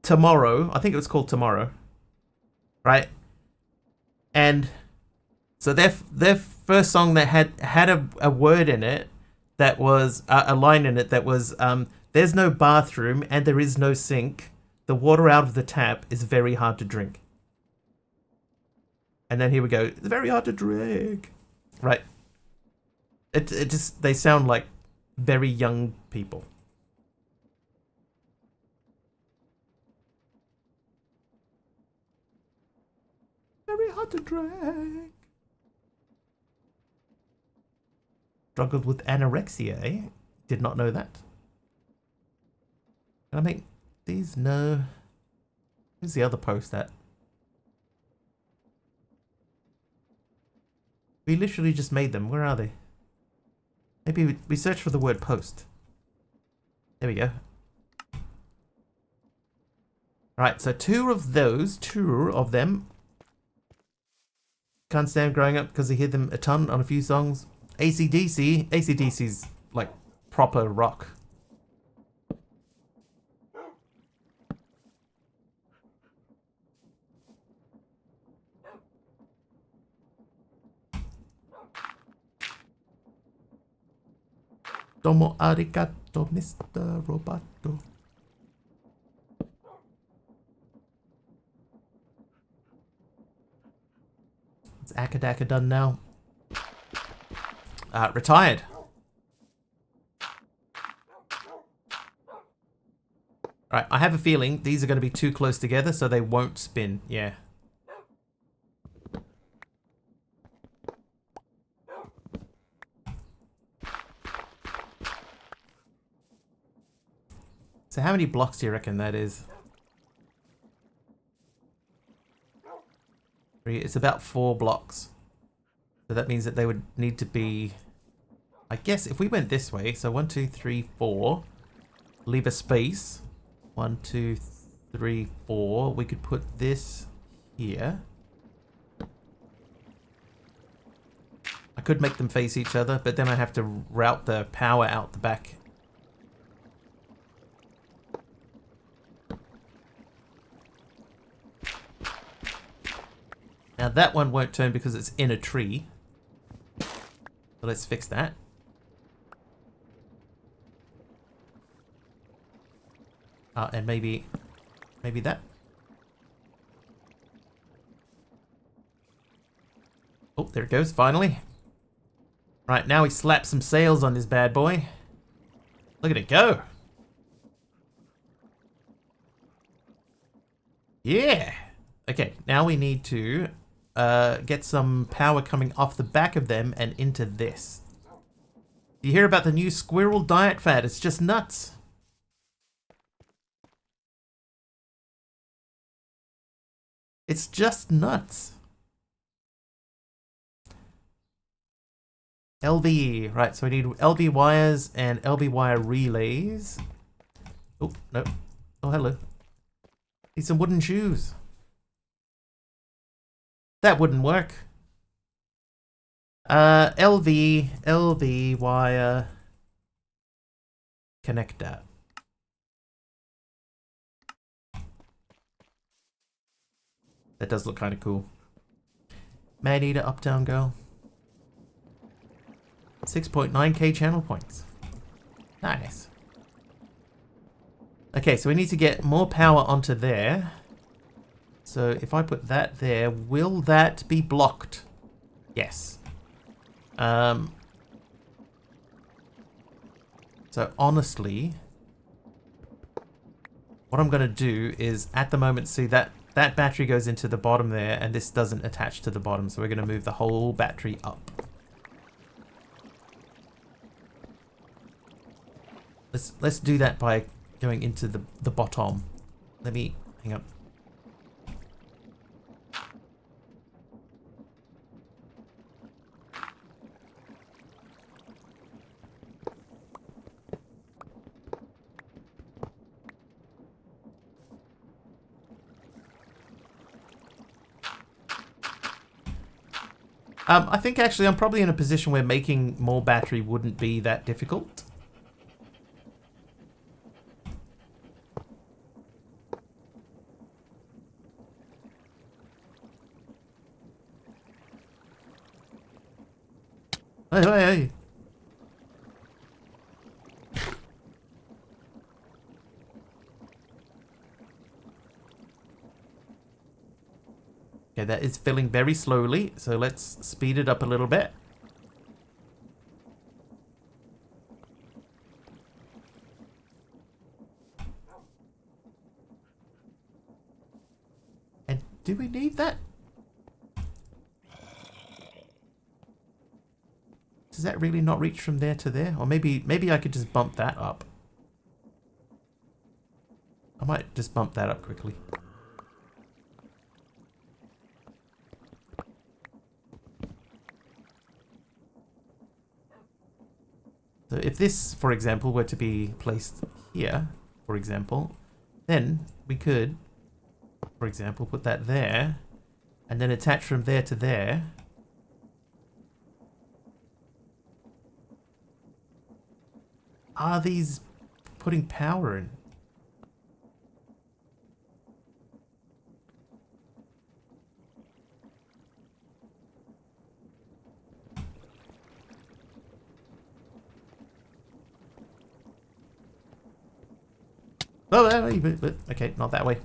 Speaker 1: Tomorrow. I think it was called Tomorrow. Right? And so their first song that had a word in it that was a line in it that was there's no bathroom and there is no sink. The water out of the tap is very hard to drink. And then here we go. It's very hard to drink. Right. It just, they sound like very young people. Very hard to drink. Struggled with anorexia, eh? Did not know that. Can I make these? No. Where's the other post at? We literally just made them. Where are they? Maybe we search for the word post. There we go. Right, so two of them. Can't stand growing up because I hear them a ton on a few songs. AC/DC's like proper rock. Domo arigato, Mr. Roboto. It's Akadaka done now. Retired. Right, I have a feeling these are going to be too close together, so they won't spin. Yeah. So how many blocks do you reckon that is? It's about 4 blocks. So that means that they would need to be... I guess if we went this way, so 1, 2, 3, 4, leave a space. 1, 2, 3, 4. We could put this here. I could make them face each other, but then I have to route the power out the back. Now that one won't turn because it's in a tree. So let's fix that. And maybe that. Oh, there it goes, finally. Right, now we slap some sails on this bad boy. Look at it go. Yeah. Okay, now we need to get some power coming off the back of them and into this. You hear about the new squirrel diet fad? It's just nuts. It's just nuts. LV, right, so we need LV wires and LV wire relays. Oh, no. Oh, hello. Need some wooden shoes. That wouldn't work. LV wire connector. That does look kind of cool. Man Eater, Uptown Girl. 6.9k channel points. Nice. Okay, so we need to get more power onto there. So if I put that there, will that be blocked? Yes. So honestly, what I'm going to do is at the moment, see that battery goes into the bottom there and this doesn't attach to the bottom. So we're going to move the whole battery up. Let's do that by going into the bottom. Let me hang up. I think actually I'm probably in a position where making more battery wouldn't be that difficult. Hey, hey, hey. Okay, that is filling very slowly, so let's speed it up a little bit. And do we need that? Does that really not reach from there to there? Or maybe I could just bump that up. I might just bump that up quickly. So if this, for example, were to be placed here, for example, then we could, for example, put that there, and then attach from there to there. Are these putting power in? Oh, okay, not that way.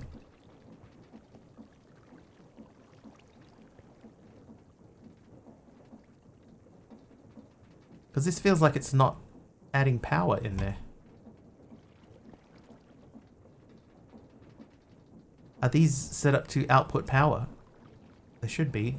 Speaker 1: Because this feels like it's not adding power in there. Are these set up to output power? They should be.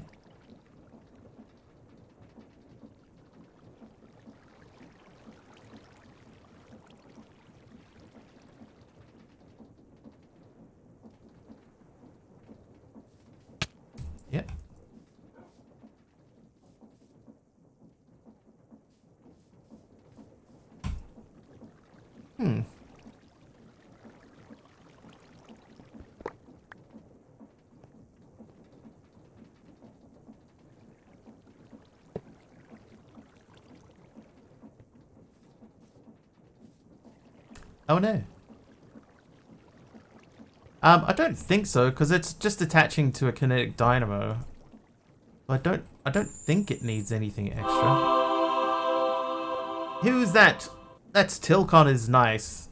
Speaker 1: Yep. Oh no. I don't think so, because it's just attaching to a kinetic dynamo. I don't think it needs anything extra. Who's that? That's Tilcon is nice.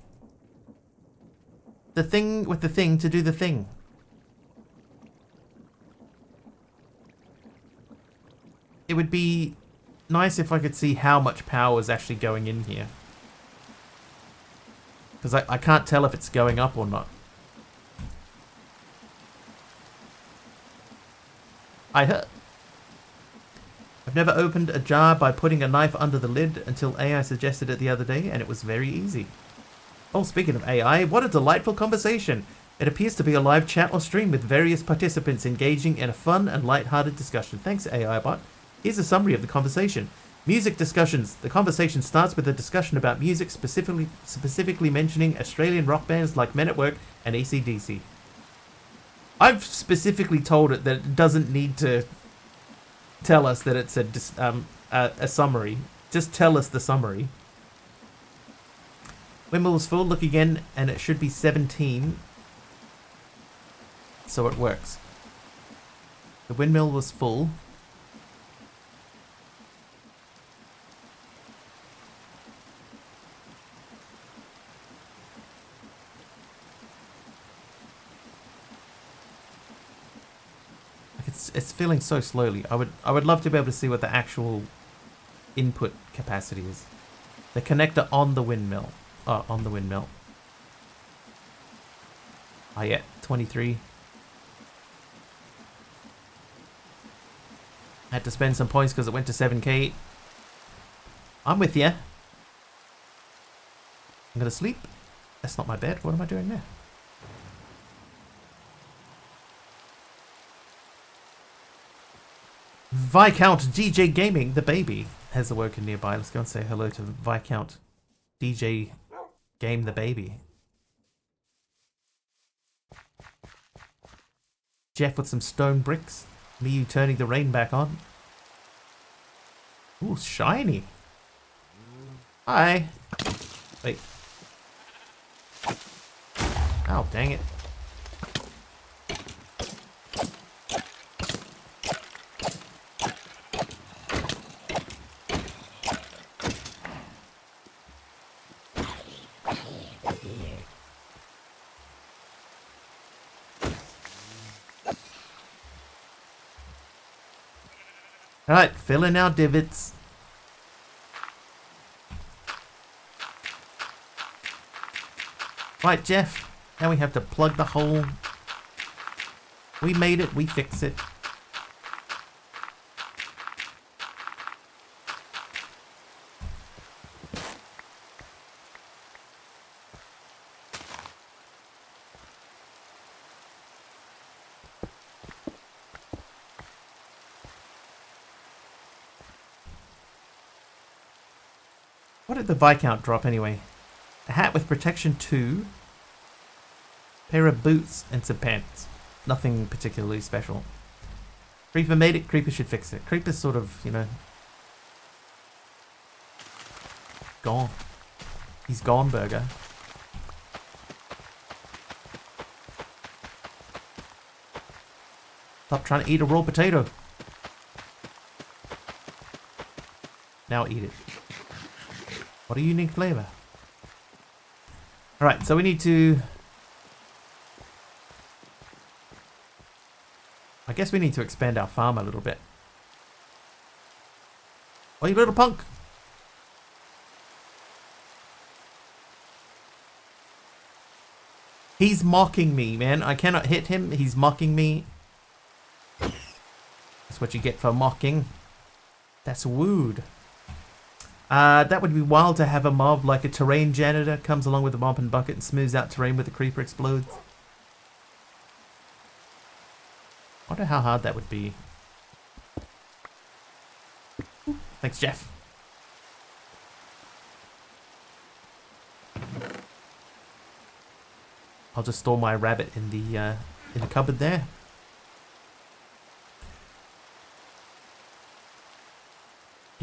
Speaker 1: The thing with the thing to do the thing. It would be nice if I could see how much power is actually going in here. Because I can't tell if it's going up or not. I've never opened a jar by putting a knife under the lid until AI suggested it the other day, and it was very easy. Oh, speaking of AI, what a delightful conversation. It appears to be a live chat or stream with various participants engaging in a fun and light-hearted discussion. Thanks, AI bot. Here's a summary of the conversation. Music discussions. The conversation starts with a discussion about music, specifically mentioning Australian rock bands like Men at Work and AC/DC. I've specifically told it that it doesn't need to tell us that it's a summary. Just tell us the summary. Windmill is full. Look again, and it should be 17. So it works. The windmill was full. It's filling so slowly. I would love to be able to see what the actual input capacity is. The connector on the windmill. Oh, on the windmill. Oh yeah, 23. I had to spend some points because it went to 7k. I'm with you. I'm gonna sleep. That's not my bed. What am I doing there? Viscount DJ Gaming, the baby, has awoken nearby. Let's go and say hello to Viscount DJ Game the baby. Jeff with some stone bricks. Me turning the rain back on. Ooh, shiny. Hi. Wait. Oh, dang it. Alright, fill in our divots. Right, Jeff. Now we have to plug the hole. We made it, we fix it. What did the Viscount drop anyway? A hat with protection 2. Pair of boots and some pants. Nothing particularly special. Creeper made it, Creeper should fix it. Creeper's sort of, you know, gone. He's gone, Burger. Stop trying to eat a raw potato. Now eat it. What a unique flavor. Alright, so we need to... I guess we need to expand our farm a little bit. Oh, you little punk! He's mocking me, man. I cannot hit him. He's mocking me. That's what you get for mocking. That's wooed. That would be wild to have a mob like a terrain janitor comes along with a mop and bucket and smooths out terrain where the creeper explodes. I wonder how hard that would be. Thanks, Jeff. I'll just store my rabbit in the cupboard there.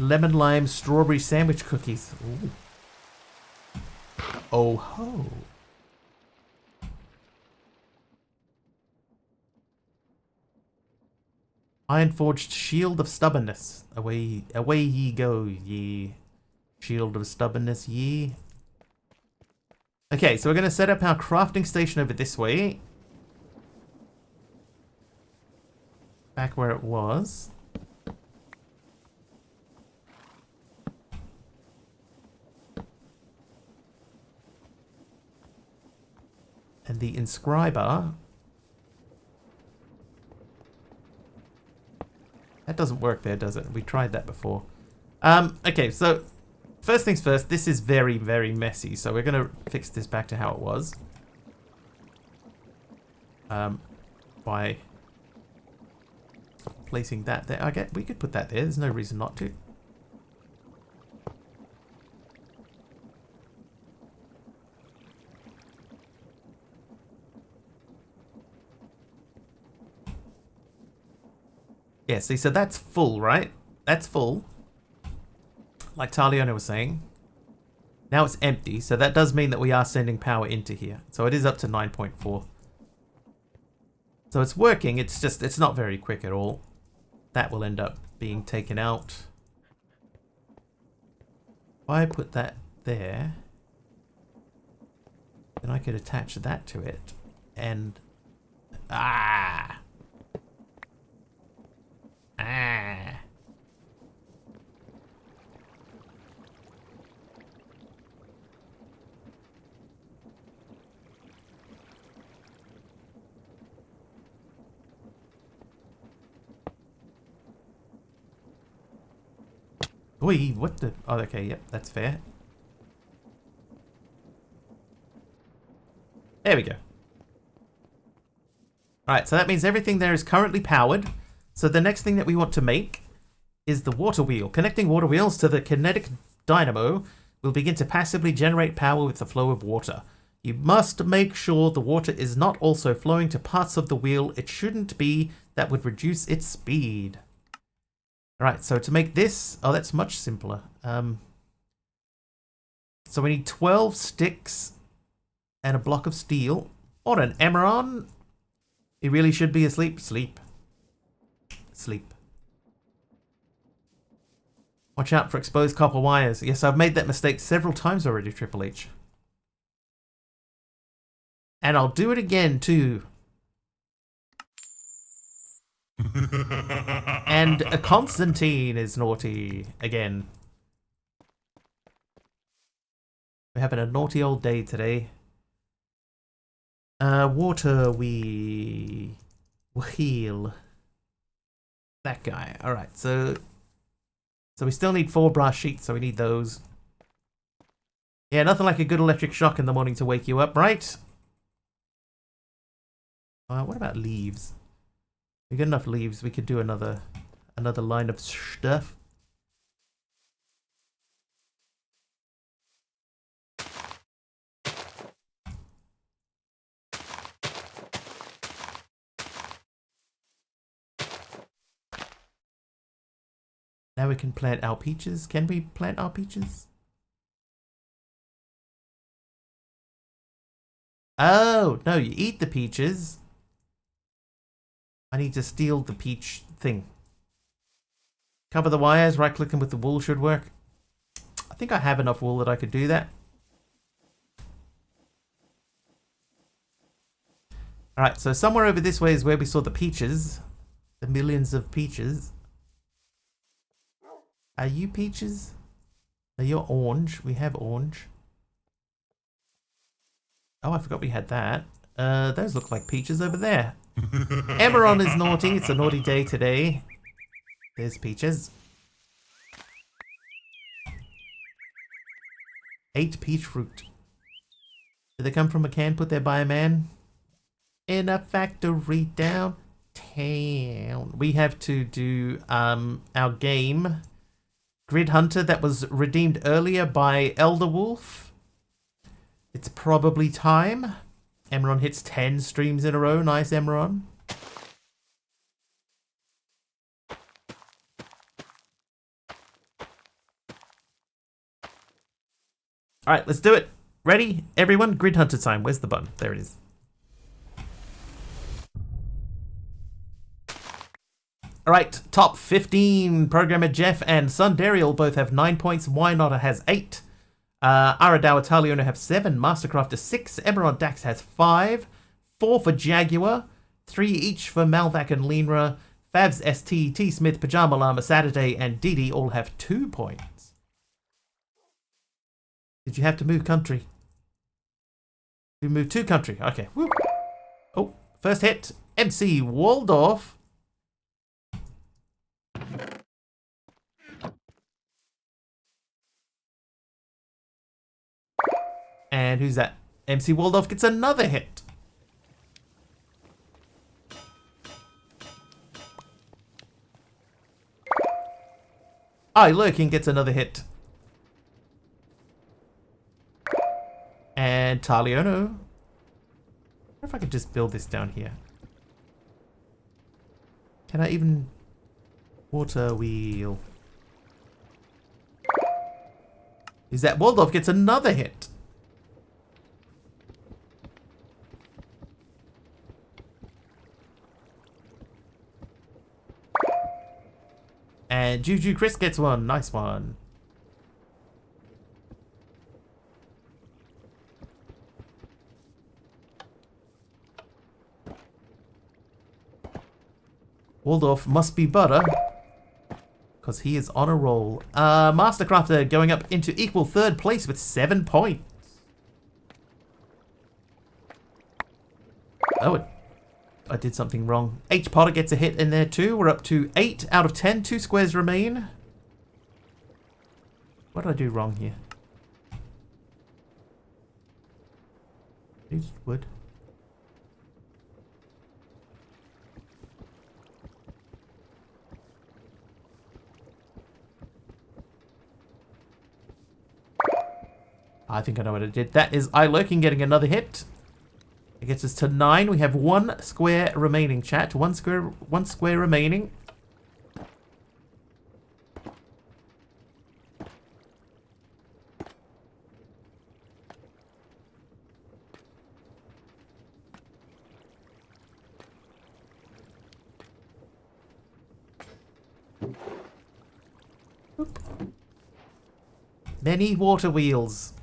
Speaker 1: Lemon lime strawberry sandwich cookies. Ooh. Oh ho. Iron forged shield of stubbornness. Away ye go, ye shield of stubbornness, ye. Okay, so we're gonna set up our crafting station over this way. Back where it was. And the inscriber. That doesn't work there, does it? We tried that before. Okay, so first things first, this is very, very messy. So we're going to fix this back to how it was. By placing that there. Okay, we could put that there. There's no reason not to. Yeah, see, so that's full, right? That's full. Like Taliona was saying. Now it's empty, so that does mean that we are sending power into here. So it is up to 9.4. So it's working, it's just, it's not very quick at all. That will end up being taken out. If I put that there, then I could attach that to it. And... Ah! Ah. Oi, what the... Oh, okay, yep, that's fair. There we go. Alright, so that means everything there is currently powered. So the next thing that we want to make is the water wheel. Connecting water wheels to the kinetic dynamo will begin to passively generate power with the flow of water. You must make sure the water is not also flowing to parts of the wheel it shouldn't be that would reduce its speed. Alright, so to make this... Oh, that's much simpler. So we need 12 sticks and a block of steel. Or an emerald. He really should be asleep. Sleep. Sleep. Watch out for exposed copper wires. Yes, I've made that mistake several times already, Triple H. And I'll do it again, too. And Constantine is naughty again. We're having a naughty old day today. Water wheel. That guy. Alright, so we still need 4 brass sheets, so we need those. Yeah, nothing like a good electric shock in the morning to wake you up, right? What about leaves? We got enough leaves, we could do another line of stuff. Now we can plant our peaches. Can we plant our peaches? Oh, no, you eat the peaches. I need to steal the peach thing. Cover the wires, right clicking with the wool should work. I think I have enough wool that I could do that. Alright, so somewhere over this way is where we saw the peaches. The millions of peaches. Are you peaches? No, you're orange. We have orange. Oh, I forgot we had that. Those look like peaches over there. Emerald is naughty. It's a naughty day today. There's peaches. 8 peach fruit. Do they come from a can put there by a man? In a factory downtown. We have to do our game. Grid Hunter that was redeemed earlier by Elder Wolf. It's probably time. Emerald hits 10 streams in a row. Nice, Emerald. Alright, let's do it. Ready? Everyone? Grid Hunter time. Where's the button? There it is. Alright, top 15. Programmer Jeff and Sundariel both have 9 points. Why Not has 8. Aradawa Taliona have 7, Mastercrafter 6, Emerald Dax has 5, 4 for Jaguar, 3 each for Malvac and Linra, Fabs ST, T Smith, Pajama Llama, Saturday, and Didi all have 2 points. Did you have to move country? You moved to country, okay. Woo. Oh, first hit, MC Waldorf. And who's that? MC Waldorf gets another hit. Lurking gets another hit. And Taliono. I wonder if I could just build this down here. Can I even... Water wheel. Is that Waldorf gets another hit. And Juju Chris gets one. Nice one. Waldorf must be butter. Because he is on a roll. Mastercrafter going up into equal 3rd place with 7 points. Oh, I did something wrong. H. Potter gets a hit in there too. We're up to 8 out of 10. 2 squares remain. What did I do wrong here? Used wood. I think I know what I did. That is Lurking getting another hit. It gets us to 9. We have 1 square remaining, chat. One square remaining. Many water wheels.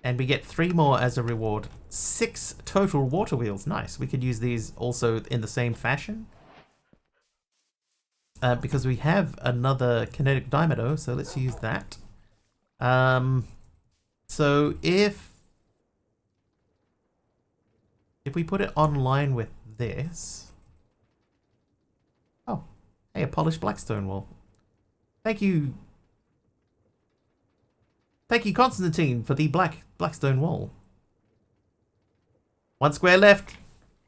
Speaker 1: And we get 3 more as a reward. 6 total water wheels. Nice. We could use these also in the same fashion. Because we have another kinetic dynamo, so let's use that. So if we put it online with this... Oh, hey, a polished blackstone wall. Thank you. Thank you, Constantine, for the blackstone wall. 1 square left.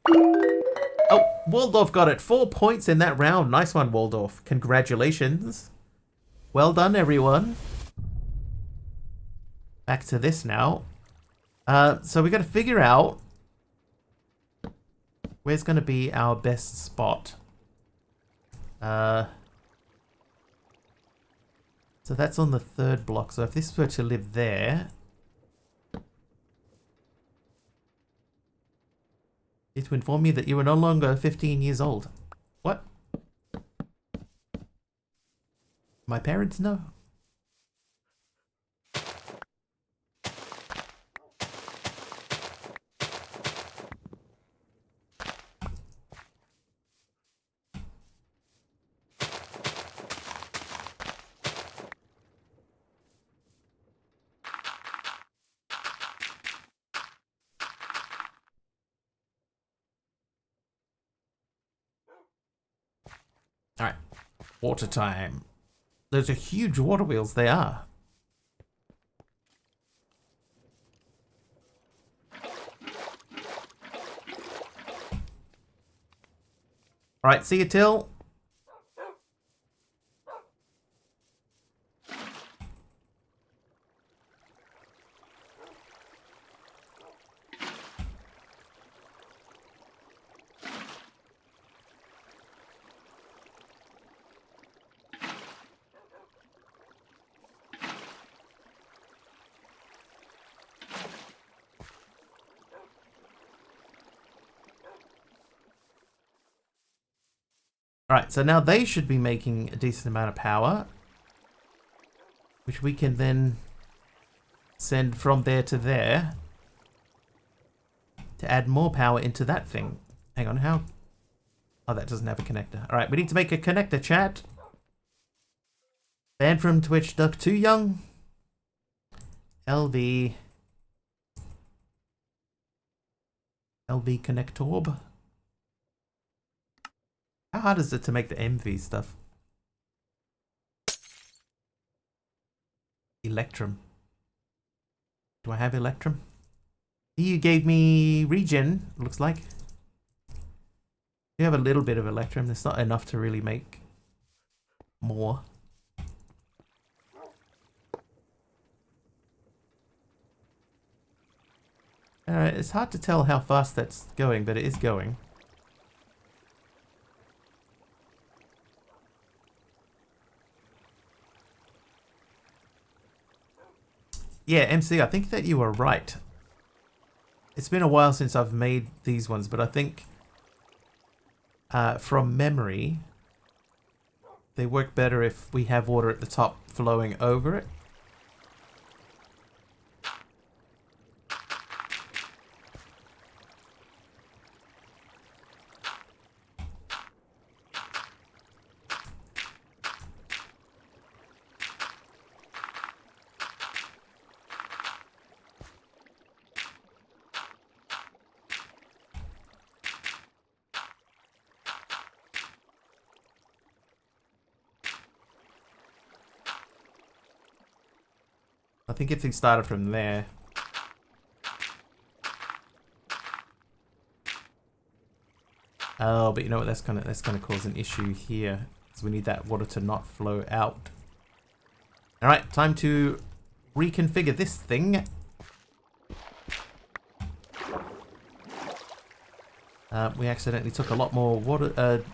Speaker 1: Oh, Waldorf got it. 4 points in that round. Nice one, Waldorf. Congratulations. Well done, everyone. Back to this now. So we got to figure out where's going to be our best spot. So that's on the 3rd block. So if this were to live there... It to inform you that you are no longer 15 years old. What? My parents know. Alright, water time. Those are huge water wheels, they are. Alright, see you, Till. Alright, so now they should be making a decent amount of power, which we can then send from there to there to add more power into that thing. Hang on, how? Oh, that doesn't have a connector. Alright, we need to make a connector, chat. Banned from Twitch, Duck Too Young. LV connectorb. How hard is it to make the MV stuff? Electrum. Do I have Electrum? You gave me regen, looks like. You have a little bit of Electrum. It's not enough to really make more. It's hard to tell how fast that's going, but it is going. Yeah, MC, I think that you were right. It's been a while since I've made these ones, but I think from memory, they work better if we have water at the top flowing over it. I think if they started from there. Oh, but you know what? That's gonna cause an issue here, because we need that water to not flow out. All right, time to reconfigure this thing. We accidentally took a lot more water,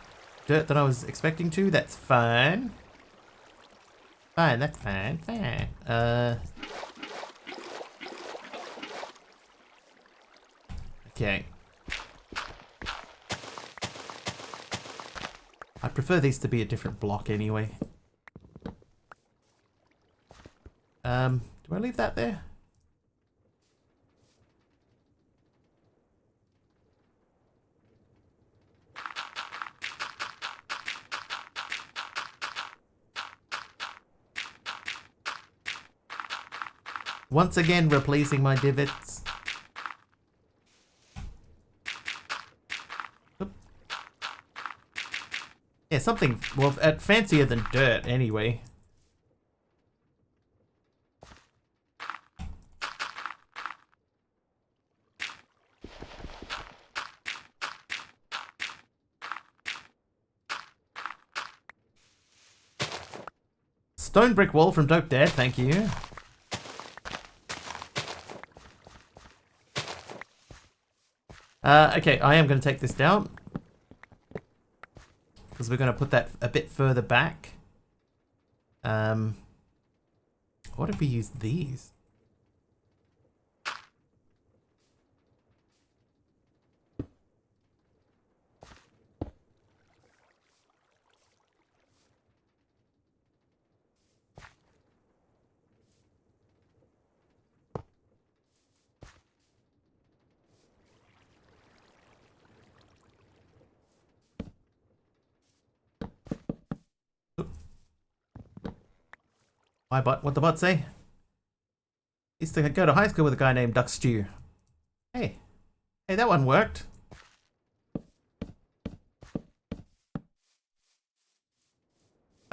Speaker 1: dirt than I was expecting to. That's fine. Fine, that's fine. Fine. Okay. I prefer these to be a different block anyway. Do I leave that there? Once again, replacing my divots. Oop. Yeah, something, well, fancier than dirt, anyway. Stone brick wall from Dope Dad, thank you. Okay, I am going to take this down. Because we're going to put that a bit further back. What if we use these? My bot, what the bot say? Used to go to high school with a guy named Duck Stew. Hey, that one worked.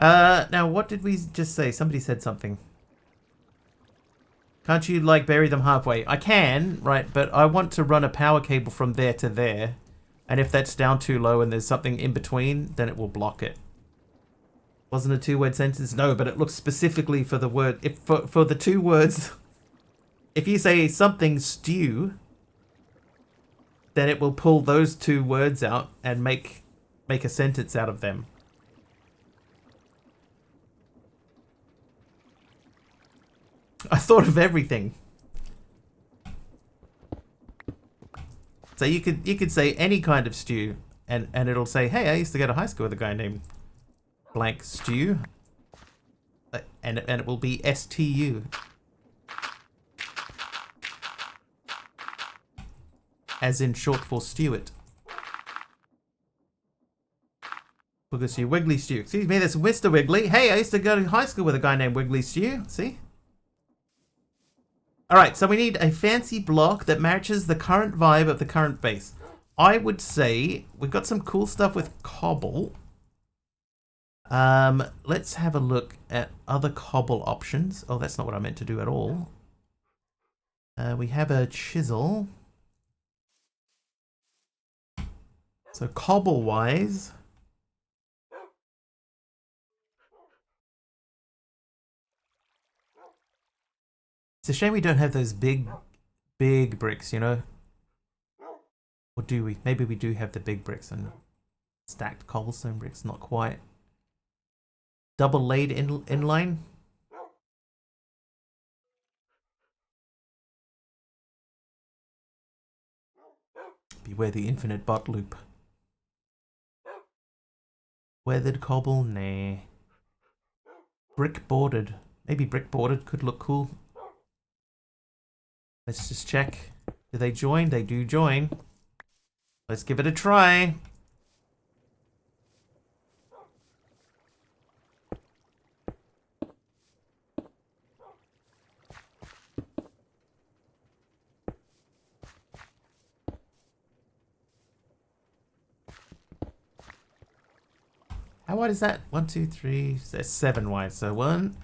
Speaker 1: Now what did we just say? Somebody said something. Can't you, like, bury them halfway? I can, right, but I want to run a power cable from there to there. And if that's down too low and there's something in between, then it will block it. Wasn't a two-word sentence? No, but it looks specifically for the word... If for the two words... If you say something stew, then it will pull those two words out and make a sentence out of them. I thought of everything. So you could say any kind of stew, and it'll say, hey, I used to go to high school with a guy named blank stew, and it will be STU. As in short for Stewart. Wiggly Stew, Wiggly Stew. Excuse me, that's Mr. Wiggly. Hey, I used to go to high school with a guy named Wiggly Stew. See? Alright, so we need a fancy block that matches the current vibe of the current base. I would say we've got some cool stuff with cobble. Let's have a look at other cobble options. Oh, that's not what I meant to do at all. We have a chisel. So cobble-wise... It's a shame we don't have those big bricks, you know? Or do we? Maybe we do have the big bricks and stacked cobblestone bricks, not quite. Double laid inline. Beware the infinite bot loop. Weathered cobble? Nah. Brick bordered. Maybe brick bordered could look cool. Let's just check. Do they join? They do join. Let's give it a try. How wide is that? 1, 2, 3, that's 7 wide. So 1,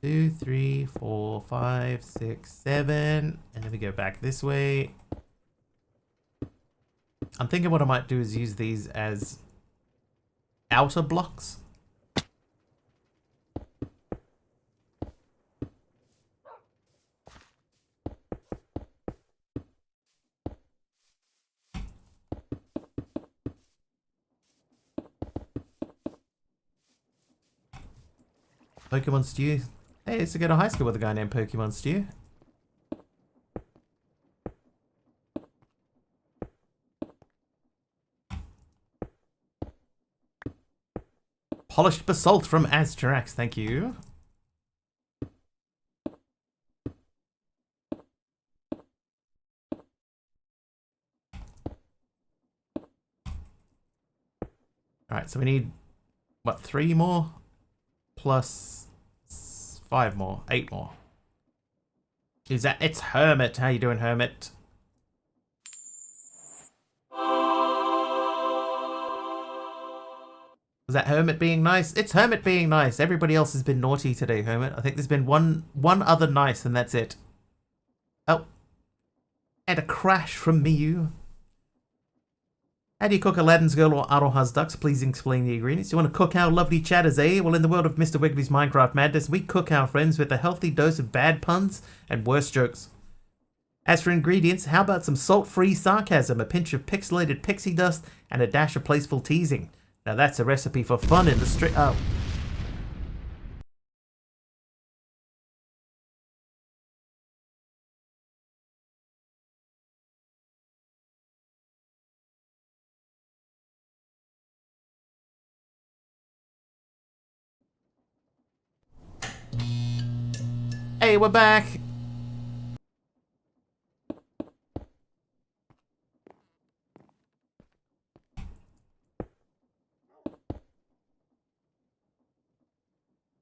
Speaker 1: 2, 3, 4, 5, 6, 7. And then we go back this way. I'm thinking what I might do is use these as outer blocks. Pokemon Stew. Hey, I used to go to high school with a guy named Pokemon Stew. Polished basalt from Aztarax, thank you. Alright, so we need, what, 3 more? Plus 5 more. 8 more. Is that... It's Hermit. How you doing, Hermit? Was that Hermit being nice? It's Hermit being nice. Everybody else has been naughty today, Hermit. I think there's been one other nice, and that's it. Oh. And a crash from Miyu. How do you cook Aladdin's girl or Aroha's ducks? Please explain the ingredients. You want to cook our lovely chatters, eh? Well, in the world of Mr. Wiggley's Minecraft Madness, we cook our friends with a healthy dose of bad puns and worse jokes. As for ingredients, how about some salt-free sarcasm, a pinch of pixelated pixie dust, and a dash of playful teasing? Now that's a recipe for fun in the street. Oh. Hey, we're back.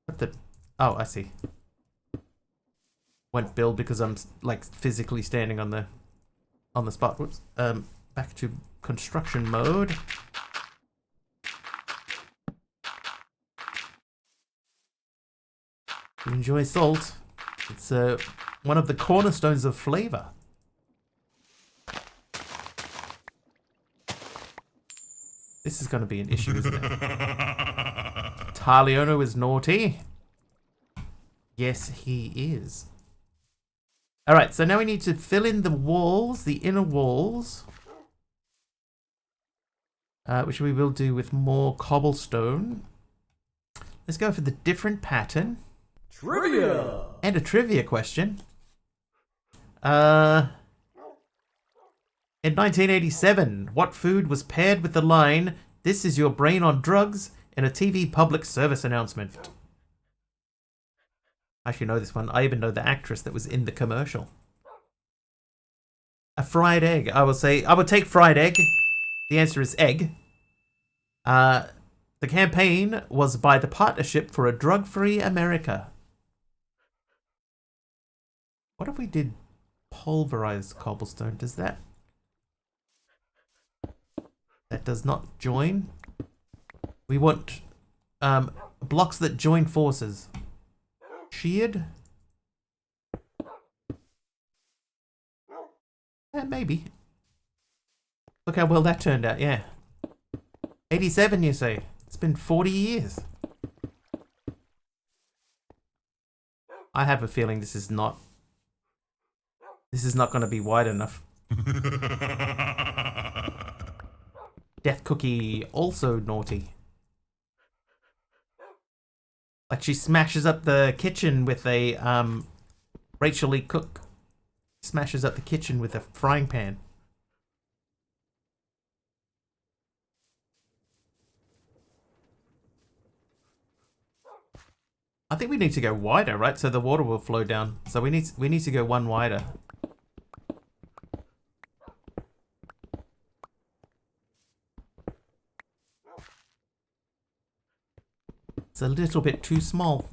Speaker 1: What the... Oh, I see. Went build because I'm like physically standing on the spot. Whoops. Back to construction mode. You enjoy salt. It's one of the cornerstones of flavor. This is going to be an issue, isn't it? Tarleono is naughty. Yes, he is. Alright, so now we need to fill in the walls, the inner walls. Which we will do with more cobblestone. Let's go for the different pattern.
Speaker 2: Trivia!
Speaker 1: And a trivia question. In 1987, what food was paired with the line, "This is your brain on drugs," in a TV public service announcement? I actually know this one. I even know the actress that was in the commercial. A fried egg. I would take fried egg. The answer is egg. The campaign was by the Partnership for a Drug-Free America. What if we did pulverized cobblestone? Does that... That does not join. We want blocks that join forces. Sheared? Maybe. Look how well that turned out, yeah. 87, you say? It's been 40 years. I have a feeling this is not going to be wide enough. Death Cookie, also naughty. Like she smashes up the kitchen with a, Rachel Lee Cook smashes up the kitchen with a frying pan. I think we need to go wider, right? So the water will flow down. So we need to go one wider. It's a little bit too small.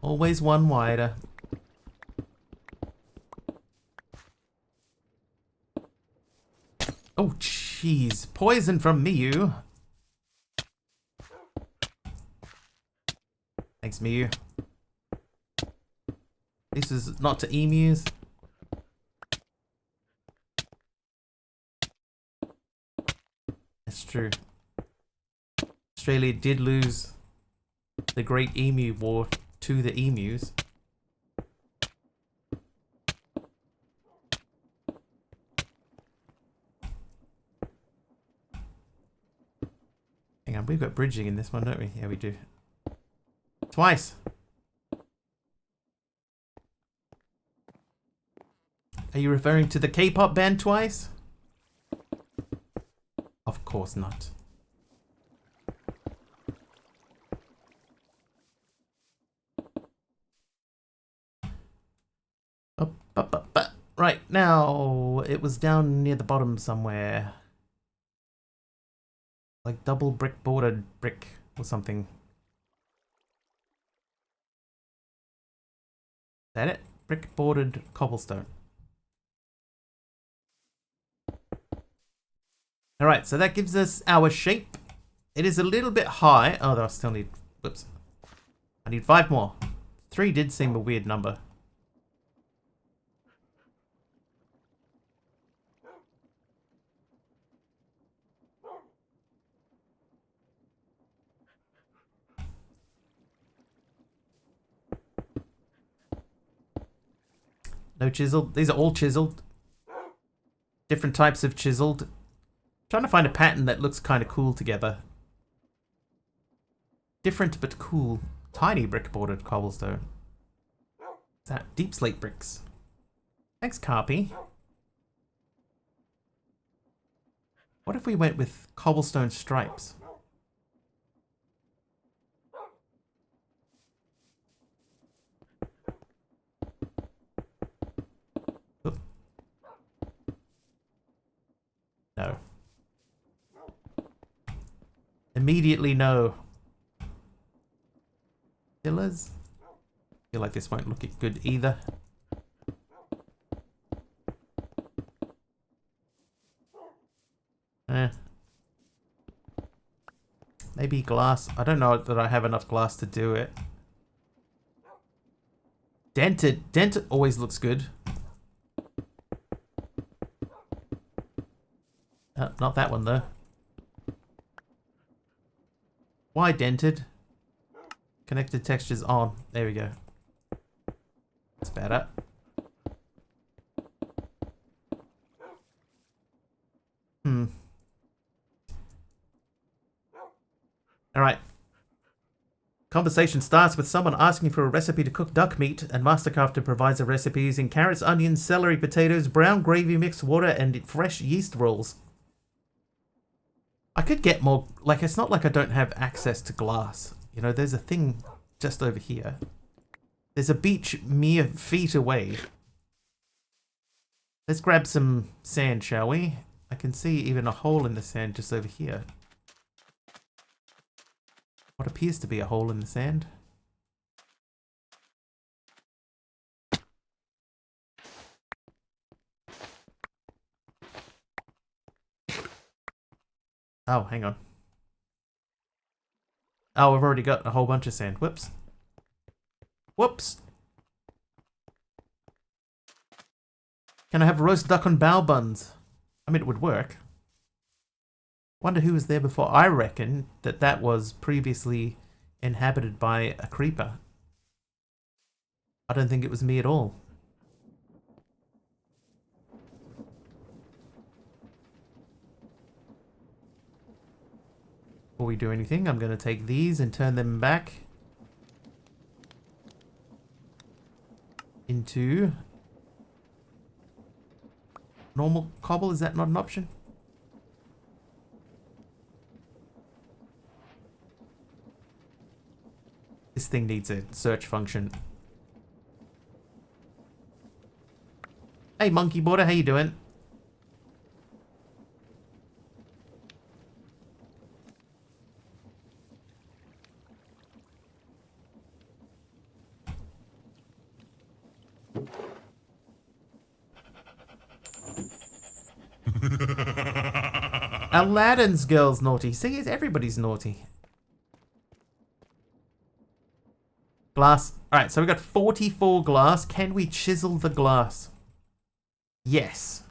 Speaker 1: Always one wider. Oh, jeez. Poison from Miyu. Thanks, Miyu. This is not to emus. That's true. Australia did lose the Great Emu War to the emus. Hang on, we've got bridging in this one, don't we? Yeah, we do. Twice. Are you referring to the K-pop band Twice? Of course not. Up. Right, now it was down near the bottom somewhere. Like double brick bordered brick or something. Is that it? Brick bordered cobblestone. Alright, so that gives us our shape. It is a little bit high. Oh, I still need... Whoops. I need 5 more. 3 did seem a weird number. No chiseled. These are all chiseled. Different types of chiseled. Trying to find a pattern that looks kind of cool together. Different but cool. Tiny brick bordered cobblestone. What's that? Deep slate bricks. Thanks, Carpy. What if we went with cobblestone stripes? Oop. No. Immediately no. Pillars? Feel like this won't look good either. Maybe glass. I don't know that I have enough glass to do it. Dented. Dented always looks good. Not that one though. Why dented? Connected textures on. There we go. That's better. Alright. Conversation starts with someone asking for a recipe to cook duck meat, and Mastercrafter provides a recipe using carrots, onions, celery, potatoes, brown gravy mix, water, and fresh yeast rolls. I could get more... Like, it's not like I don't have access to glass. You know, there's a thing just over here. There's a beach mere feet away. Let's grab some sand, shall we? I can see even a hole in the sand just over here. What appears to be a hole in the sand. Oh, hang on. Oh, I've already got a whole bunch of sand. Whoops. Whoops. Can I have roast duck on bao buns? I mean, it would work. Wonder who was there before. I reckon that that was previously inhabited by a creeper. I don't think it was me at all. Before we do anything, I'm going to take these and turn them back into normal cobble. Is that not an option? This thing needs a search function. Hey, monkey border, how you doing? Aladdin's girl's naughty. See, everybody's naughty. Glass. Alright, so we got 44 glass. Can we chisel the glass? Yes.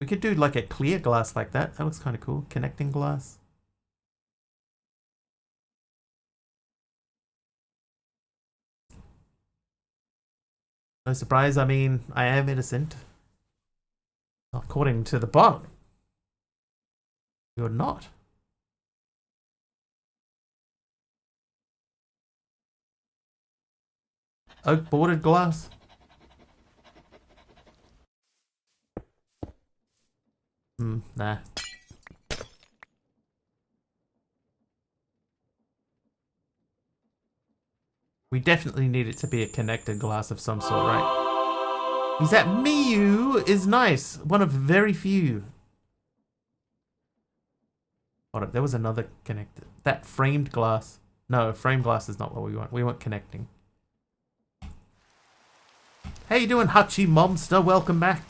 Speaker 1: We could do like a clear glass like that. That looks kind of cool. Connecting glass. No surprise, I mean, I am innocent. According to the bot. You're not. Oak bordered glass. Nah. We definitely need it to be a connected glass of some sort, right? Is that Miyu is nice. One of very few. Hold up, there was another connected. That framed glass. No, framed glass is not what we want. We want connecting. How you doing, Hachi Momster? Welcome back.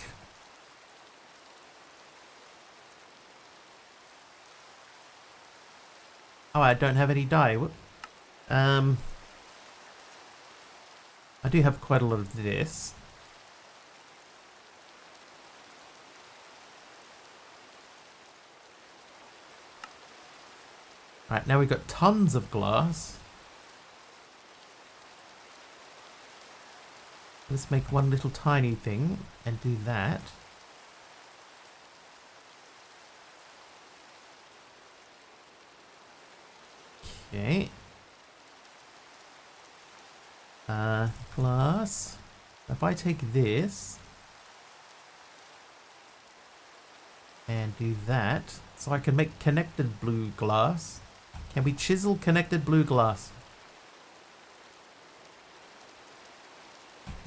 Speaker 1: Oh, I don't have any dye. Whoop. I do have quite a lot of this. Right, now we've got tons of glass. Let's make one little tiny thing and do that. Okay. Glass. If I take this and do that, so I can make connected blue glass. Can we chisel connected blue glass?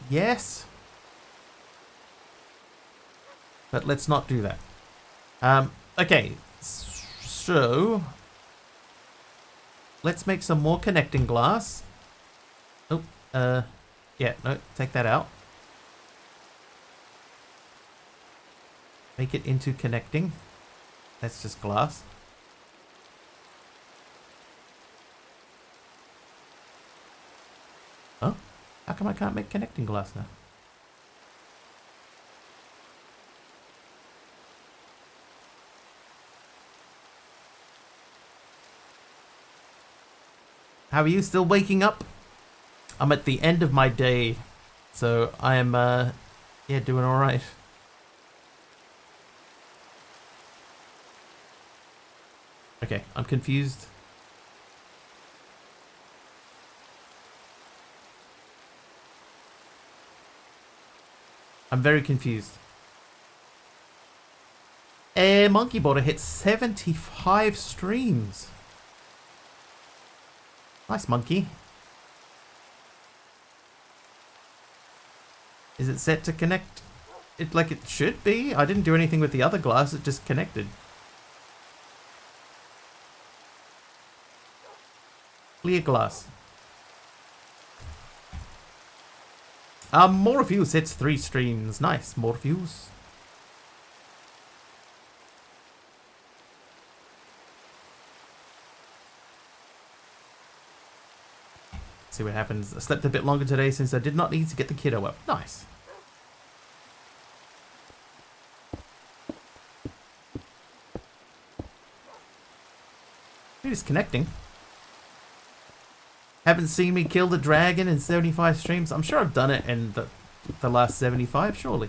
Speaker 1: Yes. But let's not do that. Okay. So let's make some more connecting glass. Oh, yeah, no, take that out. Make it into connecting. That's just glass. Oh, how come I can't make connecting glass now? How are you? Still waking up? I'm at the end of my day, so I am, yeah, doing all right. Okay, I'm confused. I'm very confused. Monkey Border hit 75 streams. Nice, monkey. Is it set to connect it like it should be? I didn't do anything with the other glass, it just connected. Clear glass. Morpheus hits 3 streams. Nice, Morpheus. See what happens. I slept a bit longer today since I did not need to get the kiddo up. Nice. We're just connecting. Haven't seen me kill the dragon in 75 streams. I'm sure I've done it in the last 75, surely.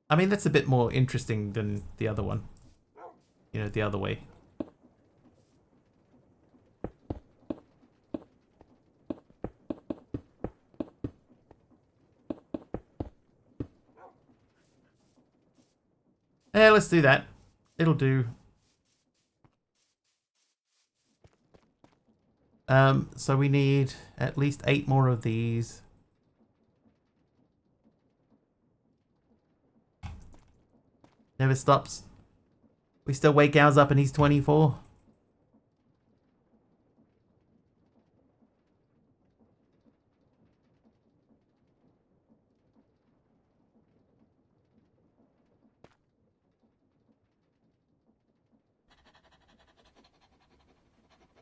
Speaker 1: I mean, that's a bit more interesting than the other one. You know, the other way. Yeah, let's do that. It'll do. So we need at least 8 more of these. Never stops. We still wake ours up and he's 24.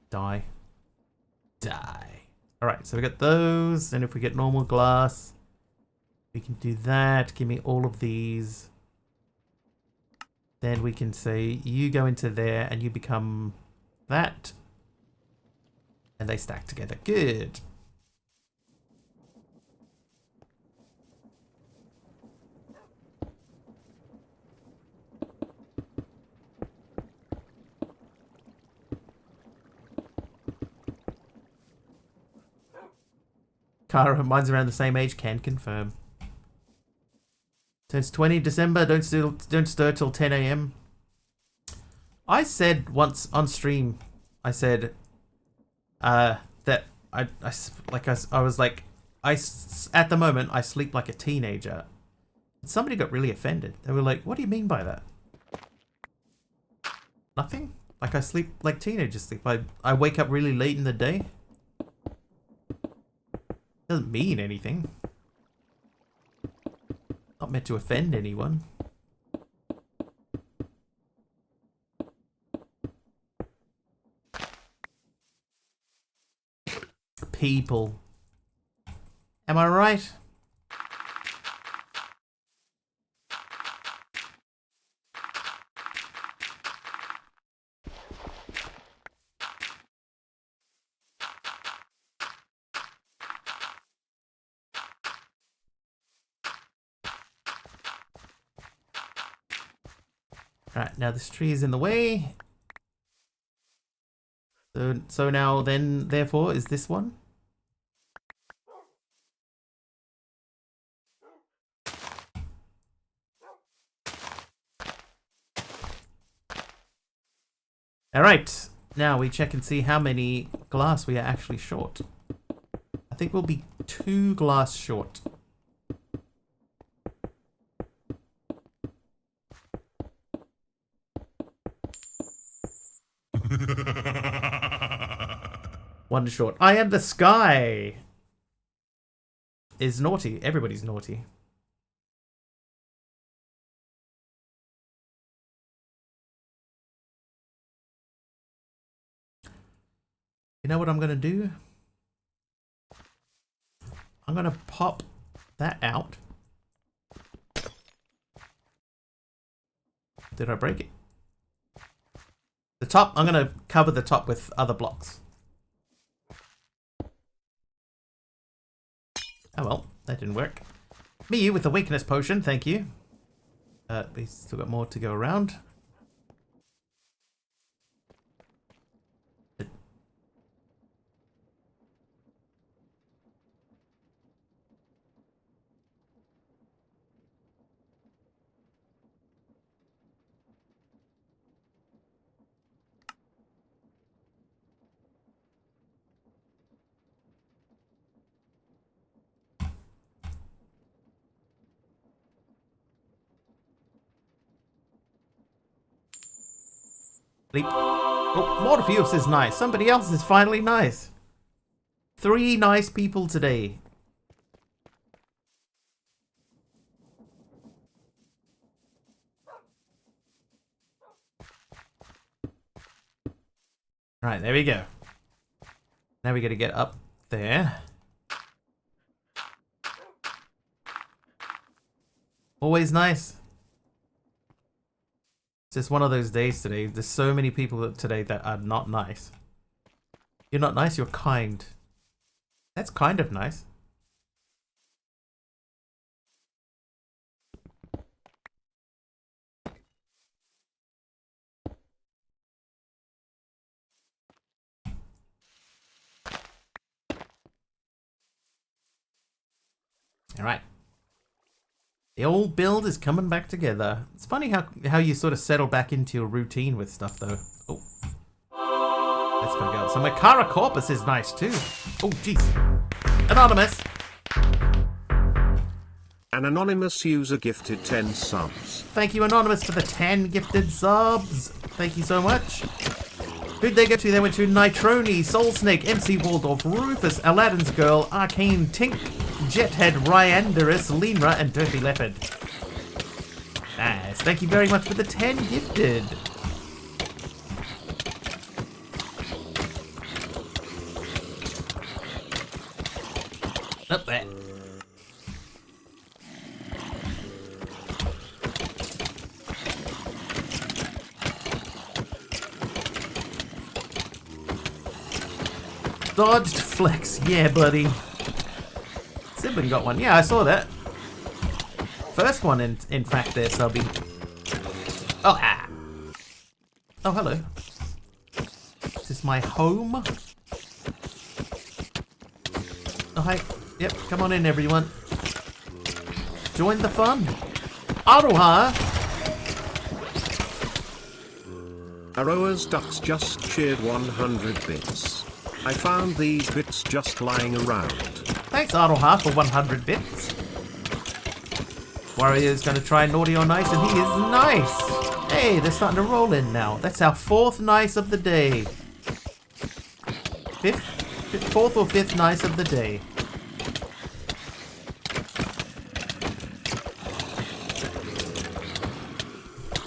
Speaker 1: Die. Die. Alright, so we got those. And if we get normal glass, we can do that. Give me all of these. Then we can say you go into there and you become that. And they stack together. Good. Kara, mine's around the same age. Can confirm. Turns 20 December. Don't stir till 10 a.m. I said once on stream, I said that I was like, at the moment I sleep like a teenager. Somebody got really offended. They were like, "What do you mean by that?" Nothing. Like I sleep like teenagers sleep. I wake up really late in the day. Doesn't mean anything. Not meant to offend anyone. People. Am I right? Right, now this tree is in the way. So now then, therefore, is this one? Alright, now we check and see how many glass we are actually short. I think we'll be 2 glass short. One short. I am the sky! Is naughty. Everybody's naughty. You know what I'm gonna do? I'm gonna pop that out. Did I break it? The top, I'm gonna cover the top with other blocks. Oh well, that didn't work. Me with the weakness potion, thank you. We still got more to go around. Oh, Morpheus is nice. Somebody else is finally nice. 3 nice people today. Right, there we go. Now we gotta get up there. Always nice. It's just one of those days today. There's so many people today that are not nice. You're not nice, you're kind. That's kind of nice. Alright. The old build is coming back together. It's funny how you sort of settle back into your routine with stuff, though. Oh. Let's go. So my Kara Corpus is nice, too. Oh, jeez. Anonymous.
Speaker 3: An anonymous user gifted 10 subs.
Speaker 1: Thank you, Anonymous, for the 10 gifted subs. Thank you so much. Who'd they go to? They went to Nitroni, Soul Snake, MC Waldorf, Rufus, Aladdin's Girl, Arcane Tink, Jethead, Ryanderus, Lemra, and Dirty Leopard. Nice. Thank you very much for the 10 gifted. Up there. Dodged flex. Yeah, buddy. Sibling got one. Yeah, I saw that. First one, in fact, there, Subby. Oh, ah. Oh, hello. Is this my home? Oh, hi. Yep, come on in, everyone. Join the fun. Aroha!
Speaker 3: Aroa's ducks just cheered 100 bits. I found these bits just lying around.
Speaker 1: Thanks, Aroha, for 100 bits. Warrior's going to try naughty or nice, and he is nice. Hey, they're starting to roll in now. That's our 4th nice of the day. 4th or 5th nice of the day.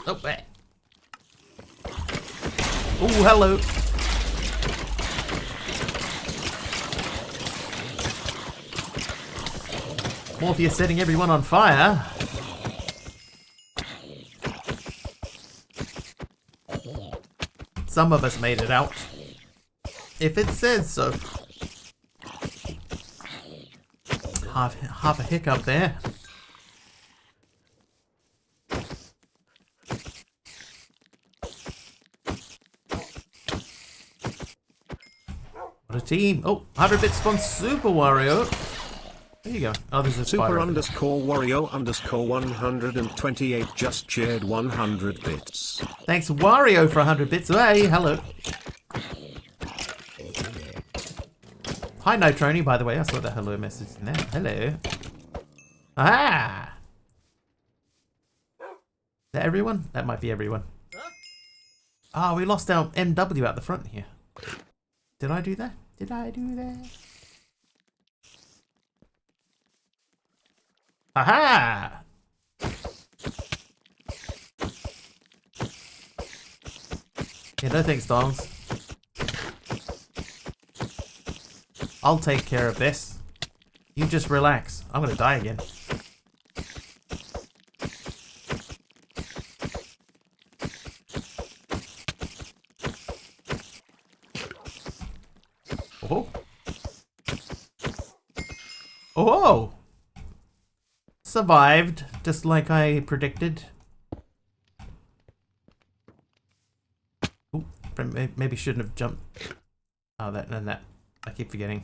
Speaker 1: Oh, eh. Oh, hello. Morpheus setting everyone on fire. Some of us made it out. If it says so. Half a hiccup there. What a team. Oh, 100 bits from Super Wario. There you go. Oh, there's a
Speaker 3: Super underscore Wario underscore 128 just cheered 100 bits.
Speaker 1: Thanks, Wario, for 100 bits. Hey, hello. Hi, Nitroni, by the way. I saw the hello message in there. Hello. Ah! Is that everyone? That might be everyone. Ah, we lost our MW out the front here. Did I do that? Did I do that? Aha! Yeah, no thanks, Dongs. I'll take care of this. You just relax. I'm gonna die again. Oh! Oh! Survived, just like I predicted. Ooh, maybe shouldn't have jumped. Oh, that and that. I keep forgetting.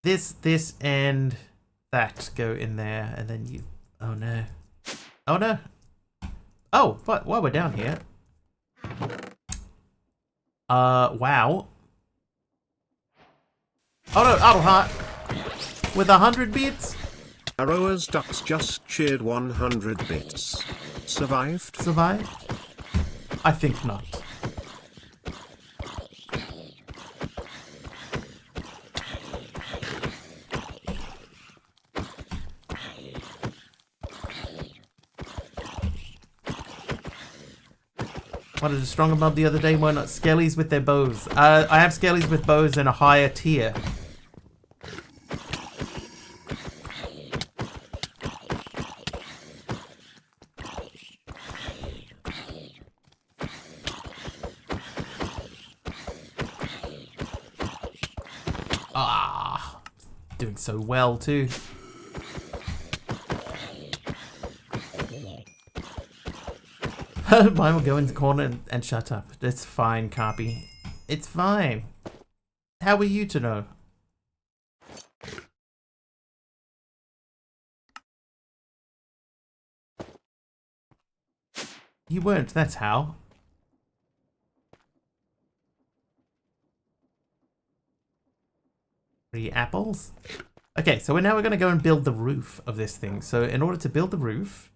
Speaker 1: This, and that go in there, and then you... Oh, no. Oh, no. Oh, but while we're down here... wow. Oh, no, Aroha! With 100 bits?
Speaker 3: Aroa's ducks just cheered 100 bits. Survived?
Speaker 1: Survived? I think not. Wanted a stronger mob the other day. Why not? Skellies with their bows. I have skellies with bows in a higher tier. Ah, doing so well too. Mine will go in the corner and shut up. It's fine, Carpy. It's fine. How were you to know? You weren't, that's how. 3 apples. Okay, so now we're going to go and build the roof of this thing. So in order to build the roof...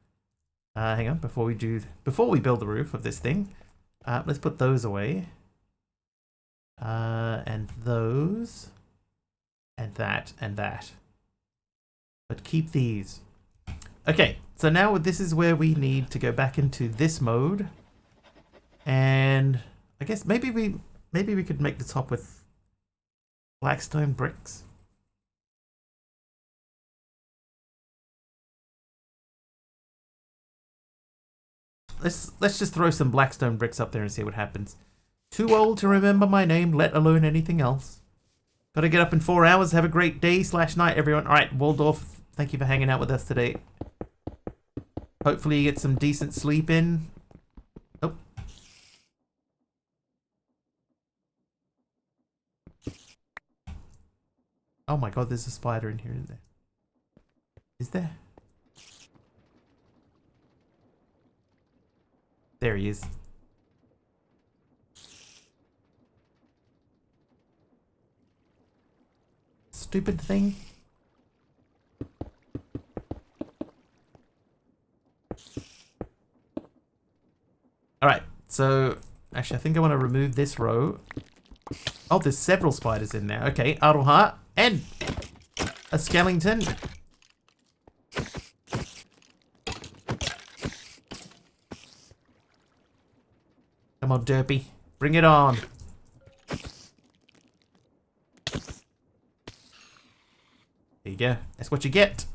Speaker 1: hang on, before we build the roof of this thing, let's put those away. And those. And that, and that. But keep these. Okay, so now this is where we need to go back into this mode. And I guess maybe we could make the top with blackstone bricks. Let's just throw some blackstone bricks up there and see what happens. Too old to remember my name, let alone anything else. Gotta get up in 4 hours. Have a great day/night, everyone. Alright, Waldorf, thank you for hanging out with us today. Hopefully you get some decent sleep in. Oh. Oh my god, there's a spider in here, isn't there? Is there? There he is. Stupid thing. Alright, so actually I think I want to remove this row. Oh, there's several spiders in there. Okay, Aroha and a skeleton. Come on, Derpy. Bring it on. There you go. That's what you get.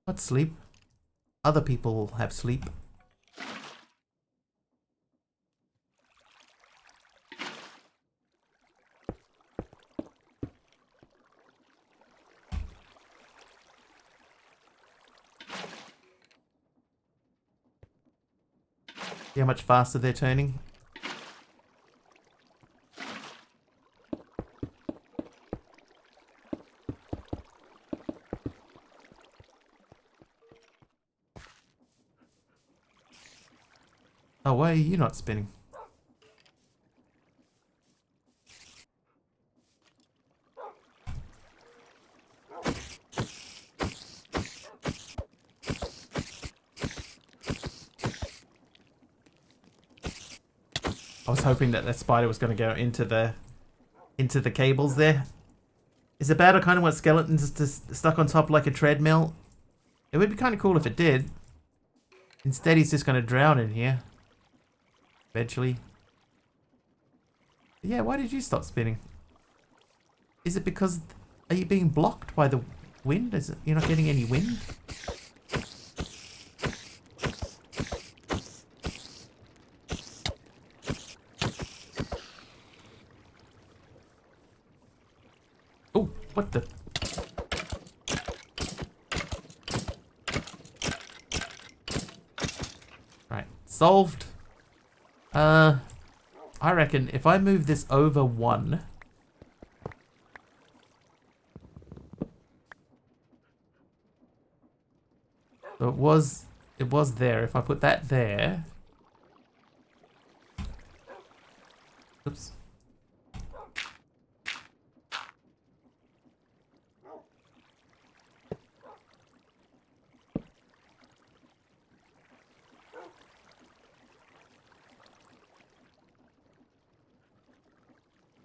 Speaker 1: What sleep? Other people have sleep. See how much faster they're turning? Oh, why are you not spinning? I was hoping that spider was going to go into the cables there. Is it bad? I kind of want skeletons just stuck on top like a treadmill. It would be kind of cool if it did. Instead, he's just going to drown in here. Eventually. Yeah, why did you stop spinning? Is it because... Are you being blocked by the wind? Is it you're not getting any wind? Oh, what the... Right, solved. I reckon if I move this over one... So it was there. If I put that there... Oops.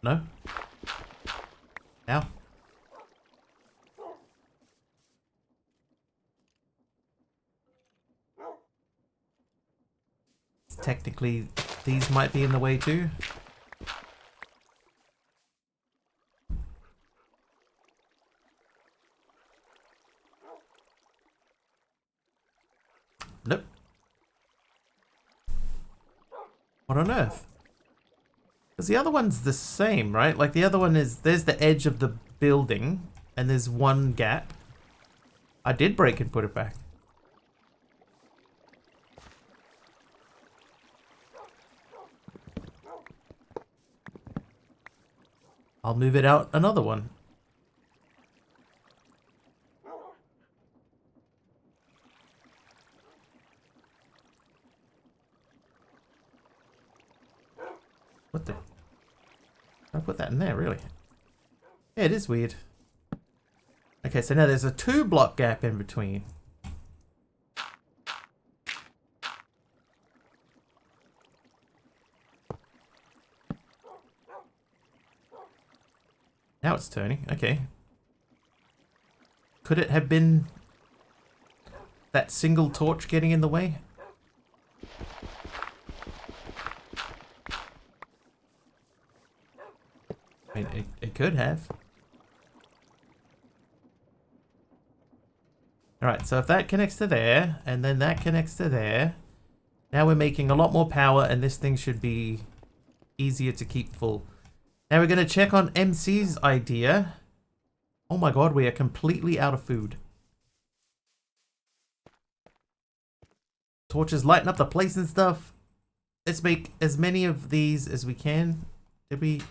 Speaker 1: No? Now? Technically, these might be in the way too. Nope. What on earth? Because the other one's the same, right? Like the other one is, there's the edge of the building and there's one gap. I did break and put it back. I'll move it out another one. What the? I put that in there, really? Yeah, it is weird. Okay, so now there's a 2-block gap in between. Now it's turning. Okay. Could it have been that single torch getting in the way? I mean, it could have. Alright, so if that connects to there, and then that connects to there, now we're making a lot more power, and this thing should be easier to keep full. Now we're going to check on MC's idea. Oh my god, we are completely out of food. Torches lighten up the place and stuff. Let's make as many of these as we can. Did we...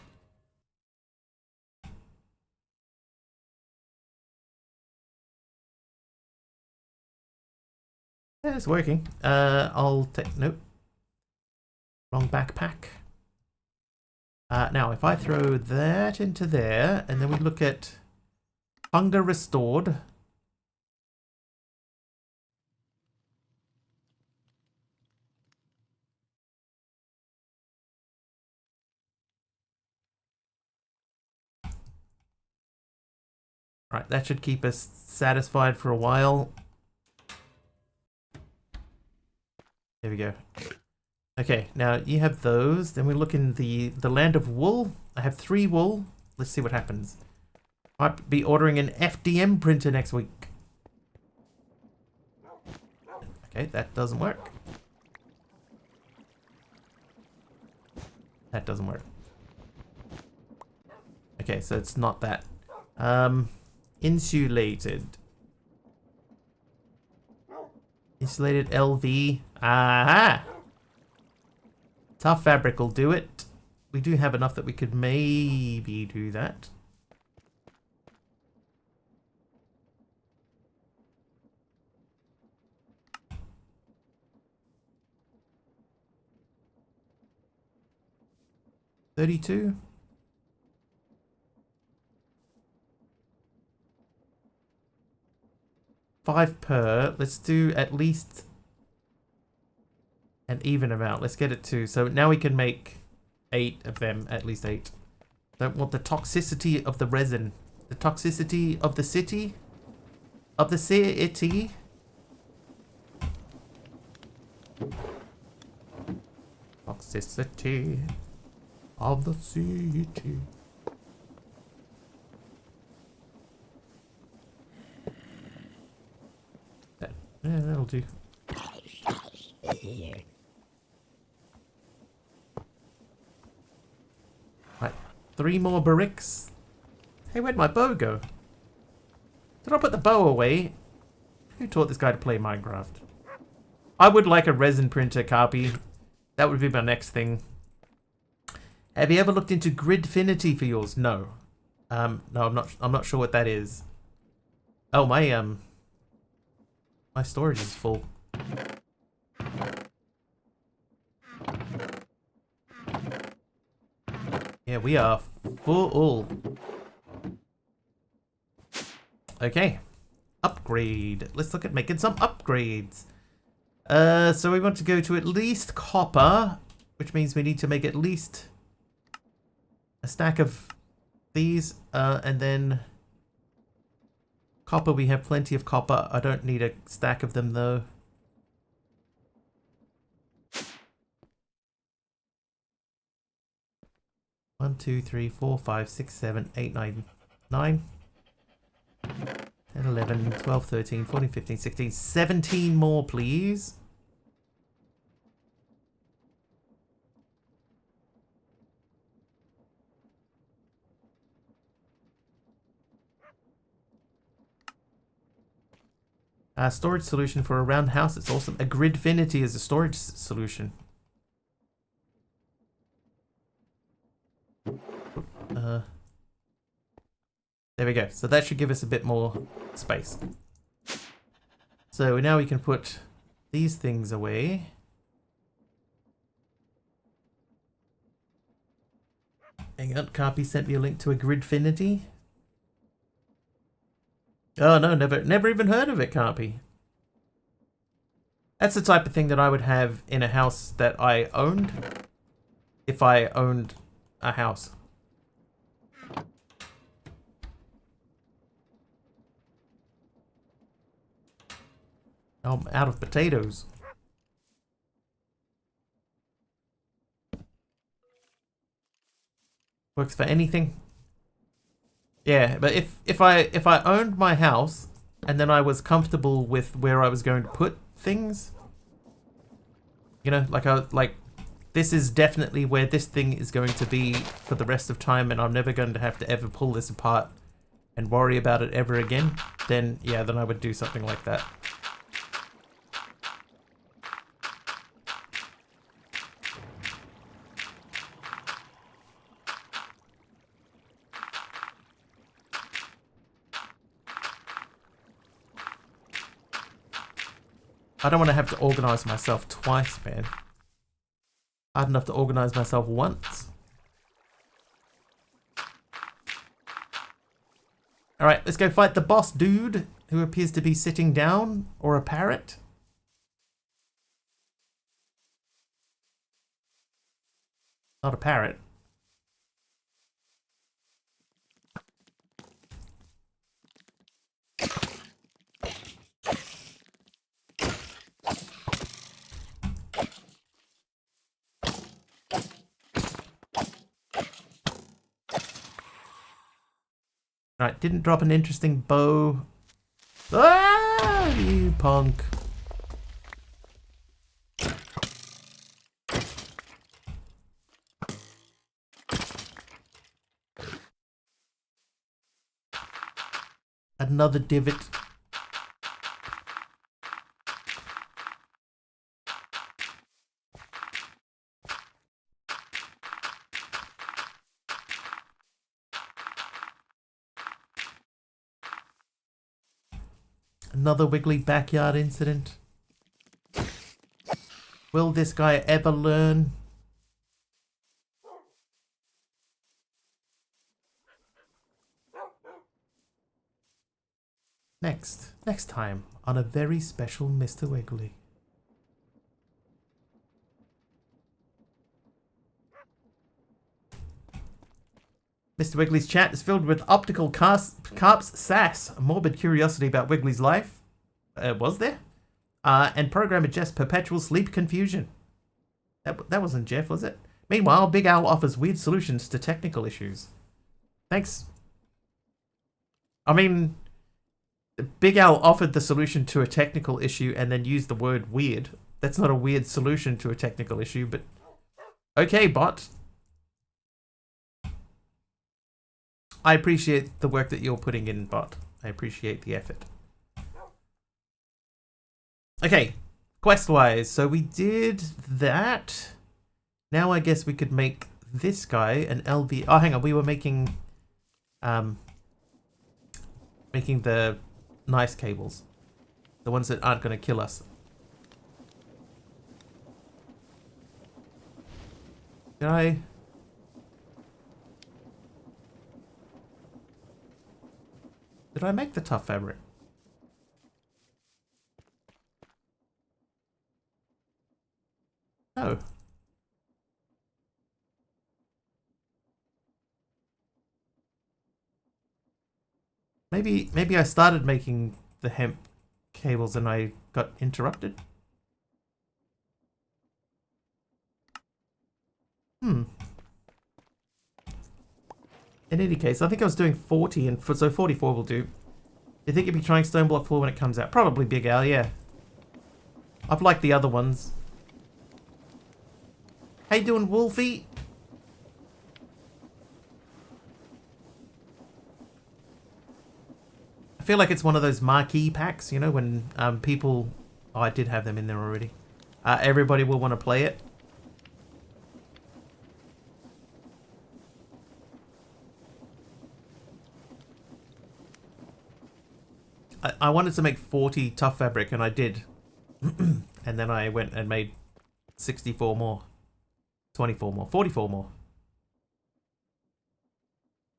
Speaker 1: Yeah, it's working. I'll take... Nope. Wrong backpack. Now, if I throw that into there, and then we look at hunger restored. Right, that should keep us satisfied for a while. There we go. Okay, now you have those. Then we look in the land of wool. I have 3 wool. Let's see what happens. Might be ordering an FDM printer next week. Okay, that doesn't work. That doesn't work. Okay, so it's not that. Insulated. Insulated LV. Aha! Tough fabric will do it. We do have enough that we could maybe do that. $32. $5 per. Let's do at least an even amount. Let's get it to. So now we can make 8 of them. At least 8. Don't want the toxicity of the resin. The toxicity of the city. Of the city. Toxicity of the city. Yeah, that'll do. Right, 3 more barracks. Hey, where'd my bow go? Did I put the bow away? Who taught this guy to play Minecraft? I would like a resin printer, Carpy. That would be my next thing. Have you ever looked into Gridfinity for yours? No. No, I'm not sure what that is. Oh, my storage is full. Yeah, we are full. Okay. Upgrade. Let's look at making some upgrades. So we want to go to at least copper, which means we need to make at least a stack of these, and then copper. We have plenty of copper. I don't need a stack of them though. One, 2, 3, 4, 5, 6, 7, 8, 9, 9, 10, 11, 12, 13, 14, 15, 16, 17 more, please. Storage solution for a round house. It's awesome. A Gridfinity is a storage solution. There we go. So that should give us a bit more space. So now we can put these things away. Hang on, Carpy sent me a link to a Gridfinity. Oh no, never even heard of it, Carpy. That's the type of thing that I would have in a house that I owned. If I owned a house. I'm out of potatoes. Works for anything. Yeah, but if I owned my house and then I was comfortable with where I was going to put things, you know, like this is definitely where this thing is going to be for the rest of time, and I'm never going to have to ever pull this apart and worry about it ever again, then yeah, then I would do something like that. I don't want to have to organize myself twice, man. Hard enough to organize myself once. Alright, let's go fight the boss dude, who appears to be sitting down, or a parrot. Not a parrot. Alright, didn't drop an interesting bow. Ah, you punk. Another divot. Another wiggly backyard incident. Will this guy ever learn? Next time on a very special Mr. Wiggly. Mr. Wiggly's chat is filled with optical carp's sass, morbid curiosity about Wiggly's life. Was there? And programmer Jeff's perpetual sleep confusion. That wasn't Jeff, was it? Meanwhile, Big Al offers weird solutions to technical issues. Thanks. I mean, Big Al offered the solution to a technical issue and then used the word weird. That's not a weird solution to a technical issue, but... Okay, bot. I appreciate the work that you're putting in, bot. I appreciate the effort. Okay, quest-wise, so we did that. Now I guess we could make this guy an LV... Oh, hang on, we were making... making the nice cables. The ones that aren't going to kill us. Did I... Did I make the tough fabric? No. Maybe I started making the hemp cables and I got interrupted. In any case, I think I was doing 40, and so 44 will do. You think you'd be trying Stone Block 4 when it comes out? Probably Big Al, yeah. I've liked the other ones. How you doing, Wolfie? I feel like it's one of those marquee packs, you know, when people... Oh, I did have them in there already. Everybody will want to play it. I wanted to make 40 tough fabric, and I did. And then I went and made 64 more. 24 more. 44 more.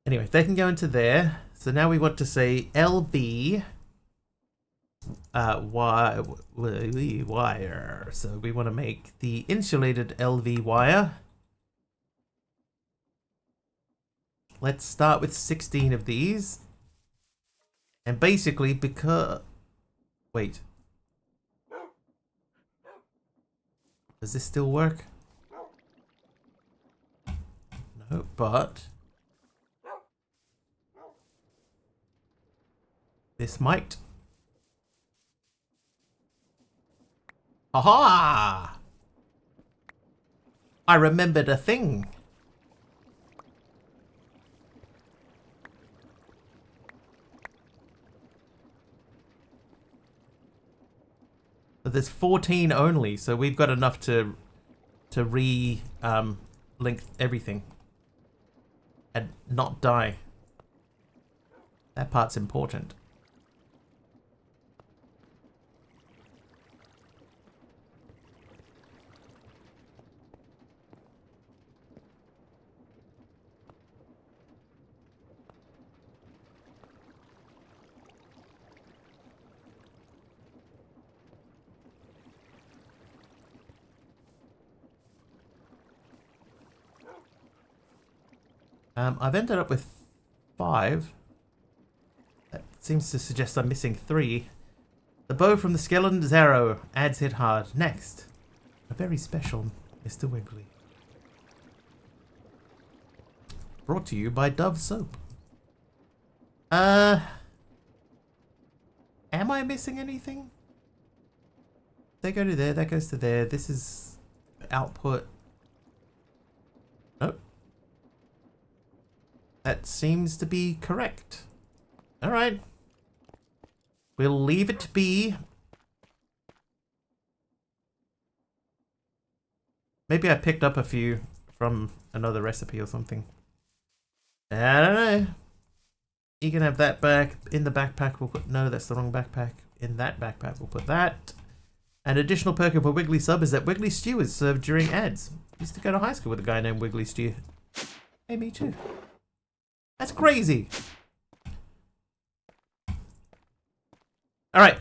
Speaker 1: Anyway, they can go into there. So now we want to say LV wire. So we want to make the insulated LV wire. Let's start with 16 of these. And basically, because... Wait. Does this still work? No, but... This might. Aha! I remembered a thing. But there's 14 only, so we've got enough to link everything and not die. That part's important. I've ended up with 5. That seems to suggest I'm missing 3. The bow from the skeleton's arrow adds hit hard. Next, a very special Mr. Wiggly. Brought to you by Dove Soap. Am I missing anything? They go to there, that goes to there. This is output. Nope. That seems to be correct. Alright. We'll leave it be. Maybe I picked up a few from another recipe or something. I don't know. You can have that back. In the backpack we'll put... No, that's the wrong backpack. In that backpack we'll put that. An additional perk of a Wiggly sub is that Wiggly Stew is served during ads. Used to go to high school with a guy named Wiggly Stew. Hey, me too. That's crazy. Alright.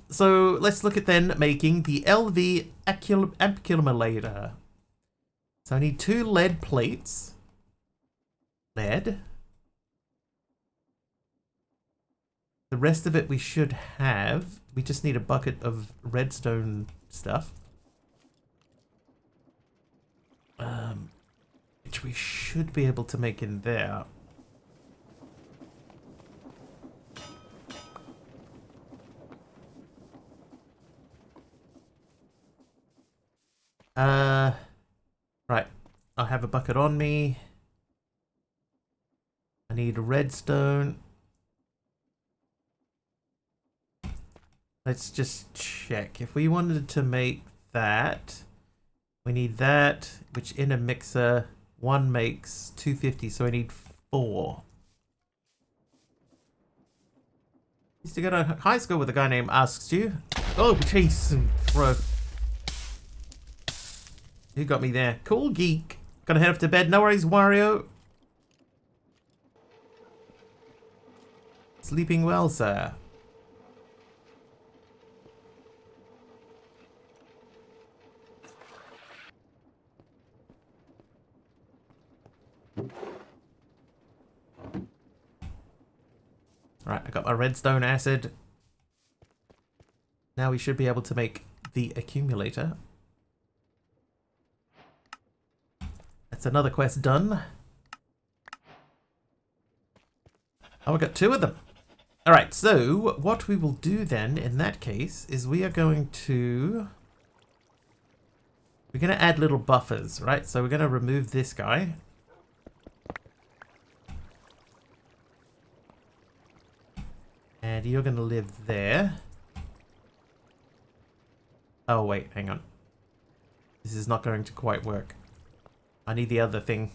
Speaker 1: So let's look at then making the LV accumulator. So I need 2 lead plates. Lead. The rest of it we should have. We just need a bucket of redstone stuff. Which we should be able to make in there. Right. I have a bucket on me. I need redstone. Let's just check. If we wanted to make that, we need that, which in a mixer, 1 makes 250, so I need 4. Used to go to high school with a guy named Asks You. Oh, jeez, bro. You got me there. Cool geek. Gonna head off to bed. No worries, Wario. Sleeping well, sir. Right, I got my redstone acid. Now we should be able to make the accumulator. That's another quest done. Oh, we got 2 of them. Alright, so what we will do then in that case is we are going to... We're going to add little buffers, right? So we're going to remove this guy. And you're going to live there. Oh, wait, hang on. This is not going to quite work. I need the other thing.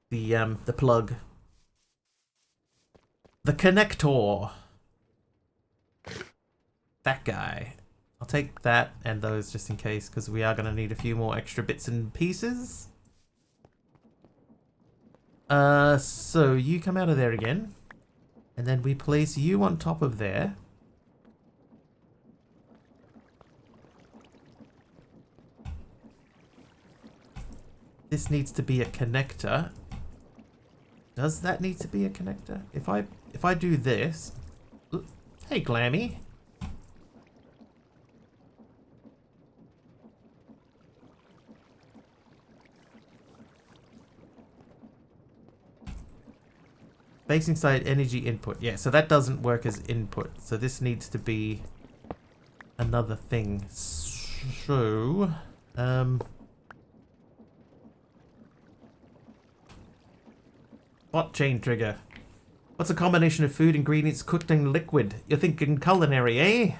Speaker 1: The plug. The connector. That guy. I'll take that and those just in case, because we are going to need a few more extra bits and pieces. So you come out of there again. And then we place you on top of there. This needs to be a connector. Does that need to be a connector? If I do this... Hey, Glammy. Facing side energy input. Yeah, so that doesn't work as input. So this needs to be another thing. So, what chain trigger? What's a combination of food ingredients cooked in liquid? You're thinking culinary, eh?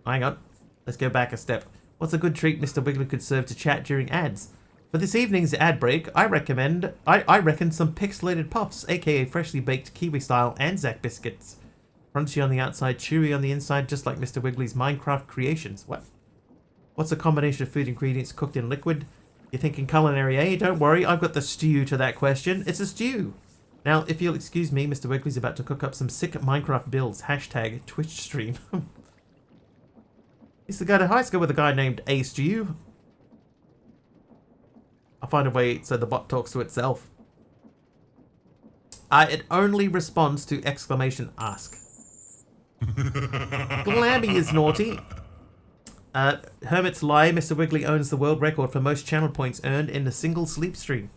Speaker 1: Hang on. Let's go back a step. What's a good treat Mr. Wiggly could serve to chat during ads? For this evening's ad break, I reckon some pixelated puffs, aka freshly baked Kiwi-style Anzac biscuits. Crunchy on the outside, chewy on the inside, just like Mr. Wiggly's Minecraft creations. What? What's a combination of food ingredients cooked in liquid? You're thinking culinary, eh? Don't worry, I've got the stew to that question. It's a stew. Now, if you'll excuse me, Mr. Wiggly's about to cook up some sick Minecraft builds. Hashtag Twitch stream. Used to go to high school with a guy named A Stew. I'll find a way so the bot talks to itself. It only responds to exclamation ask. Glammy is naughty. Hermit's lie, Mr. Wiggly owns the world record for most channel points earned in a single sleep stream.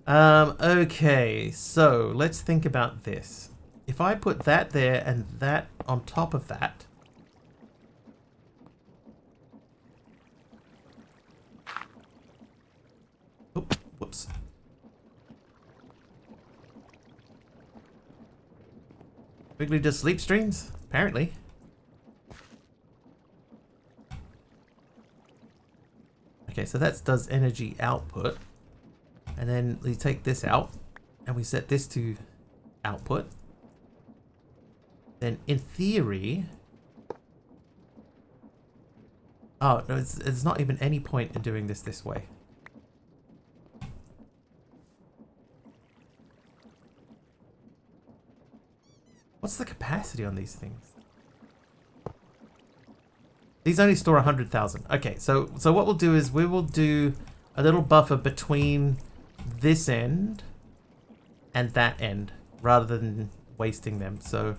Speaker 1: Okay, so let's think about this. If I put that there and that on top of that. Oop, whoops. Wiggly does sleep streams? Apparently. Okay, so that does energy output. And then we take this out and we set this to output. Then in theory... Oh, no, it's not even any point in doing this way. What's the capacity on these things? These only store 100,000. Okay, so what we'll do is we will do a little buffer between this end and that end rather than wasting them. So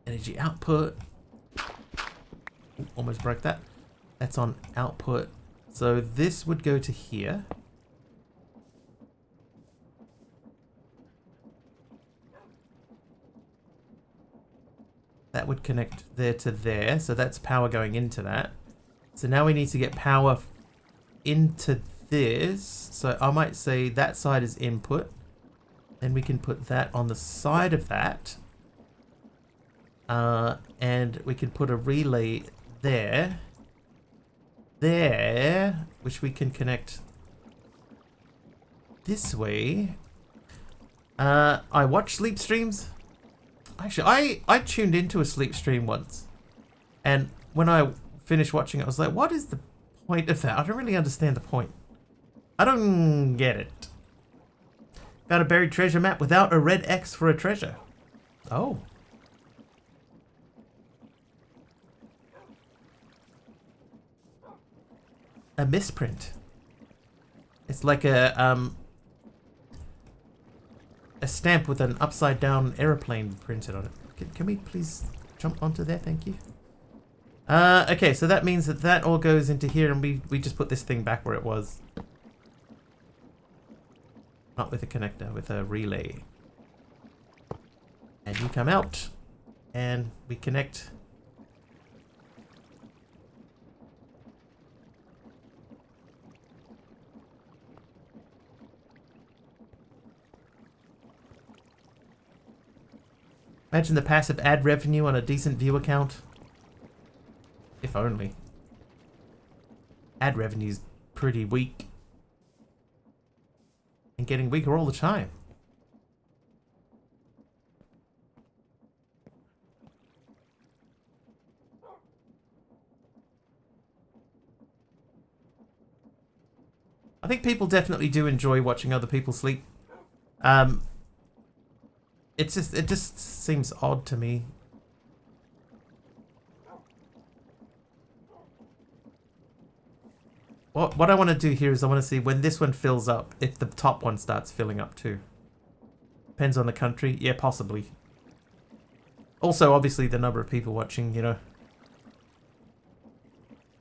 Speaker 1: energy output. Almost broke that. That's on output. So this would go to here. That would connect there to there. So that's power going into that. So now we need to get power into this. So I might say that side is input. Then we can put that on the side of that. And we can put a relay there. There. Which we can connect this way. I watch sleep streams. Actually, I tuned into a sleep stream once. And when I finished watching it, I was like, what is the point of that? I don't really understand the point. I don't get it. Got a buried treasure map without a red X for a treasure. Oh. A misprint. It's like a stamp with an upside down aeroplane printed on it. Can we please jump onto there? Thank you. Okay, so that means that all goes into here and we just put this thing back where it was. Not with a connector, with a relay. And you come out and we connect. Imagine the passive ad revenue on a decent viewer count. If only. Ad revenue's pretty weak. And getting weaker all the time. I think people definitely do enjoy watching other people sleep. It just seems odd to me. What I want to do here is I want to see when this one fills up, if the top one starts filling up too. Depends on the country. Yeah, possibly. Also, obviously, the number of people watching, you know.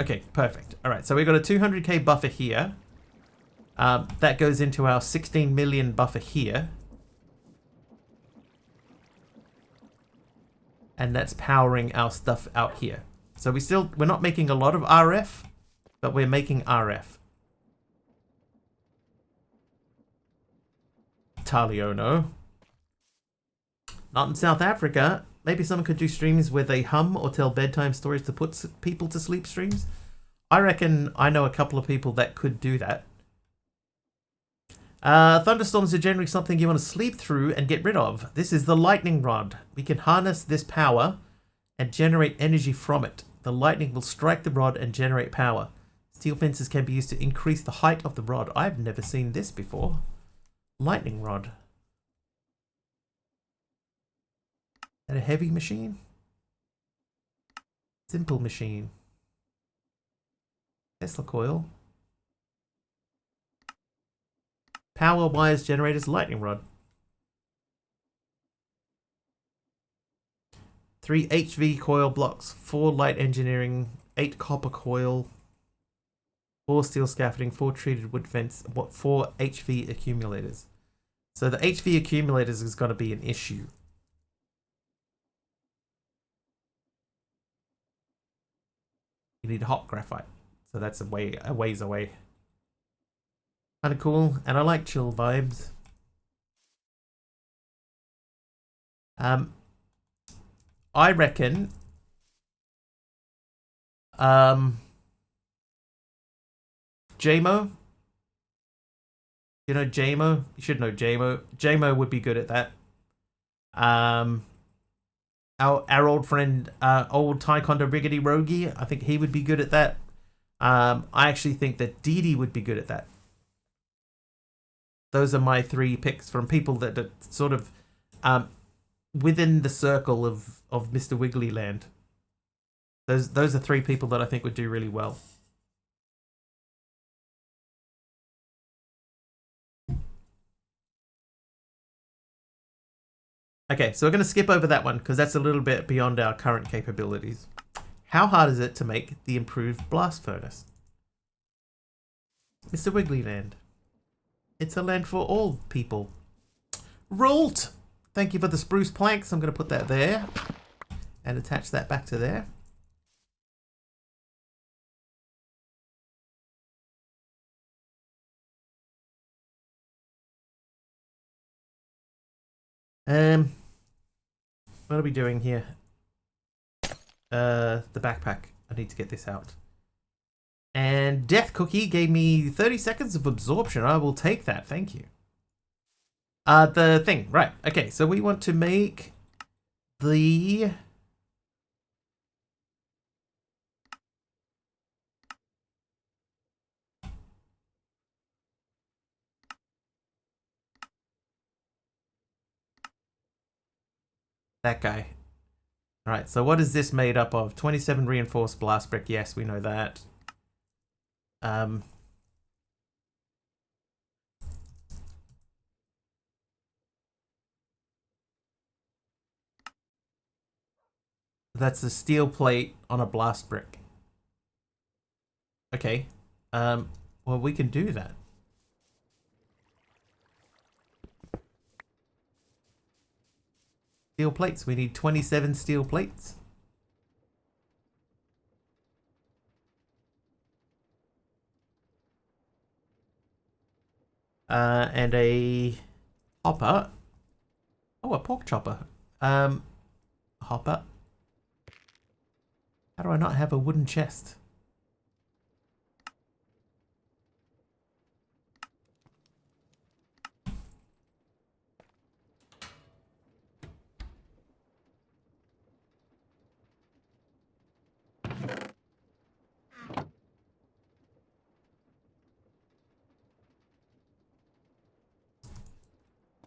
Speaker 1: Okay, perfect. All right, so we've got a 200k buffer here. That goes into our 16 million buffer here. and that's powering our stuff out here. So we're not making a lot of RF, but we're making RF. Taliono. Not in South Africa. Maybe someone could do streams where they hum or tell bedtime stories to put people to sleep streams. I reckon I know a couple of people that could do that. Thunderstorms are generally something you want to sleep through and get rid of. This is the lightning rod. We can harness this power and generate energy from it. The lightning will strike the rod and generate power. Steel fences can be used to increase the height of the rod. I've never seen this before. Lightning rod. Is that a heavy machine? Simple machine. Tesla coil. Power wires generators lightning rod. 3 HV coil blocks, 4 light engineering, 8 copper coil, 4 steel scaffolding, 4 treated wood fence, 4 HV accumulators. So the HV accumulators is going to be an issue. You need hot graphite, so that's a ways away. Kind of cool, and I like chill vibes. I reckon JMO. You know JMO? You should know JMO. JMO would be good at that. Our old friend, old Taekwondo Briggity Rogi, I think he would be good at that. I actually think that Dee would be good at that. Those are my 3 picks from people that are sort of within the circle of Mr. Wiggly Land. Those are 3 people that I think would do really well. Okay, so we're going to skip over that one because that's a little bit beyond our current capabilities. How hard is it to make the improved blast furnace? Mr. Wiggly Land. It's a land for all people. Rult! Thank you for the spruce planks. I'm going to put that there and attach that back to there. What are we doing here? The backpack. I need to get this out. And Death Cookie gave me 30 seconds of absorption. I will take that. Thank you. The thing. Right. Okay. So we want to make the... that guy. Alright, so what is this made up of? 27 reinforced blast brick. Yes, we know that. That's a steel plate on a blast brick. Okay. Well, we can do that. Steel plates. We need 27 steel plates. And a hopper. Oh, a pork chopper. Hopper. How do I not have a wooden chest?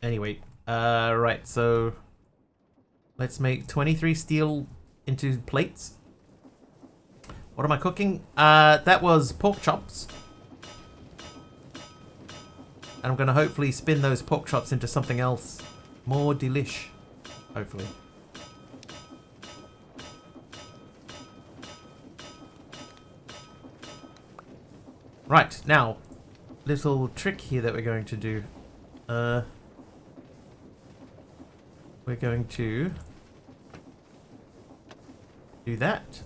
Speaker 1: Anyway, right, so let's make 23 steel into plates. What am I cooking? That was pork chops. And I'm going to hopefully spin those pork chops into something else more delish, hopefully. Right, now, little trick here that we're going to do. We're going to Do that.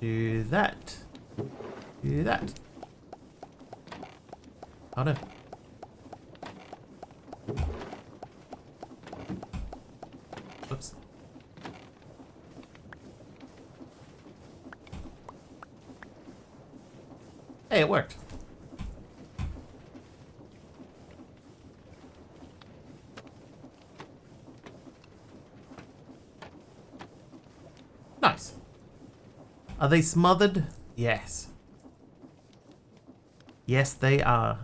Speaker 1: Do that. Do that. Oh no. Oops. Hey, it worked. Nice. Are they smothered? Yes. Yes, they are.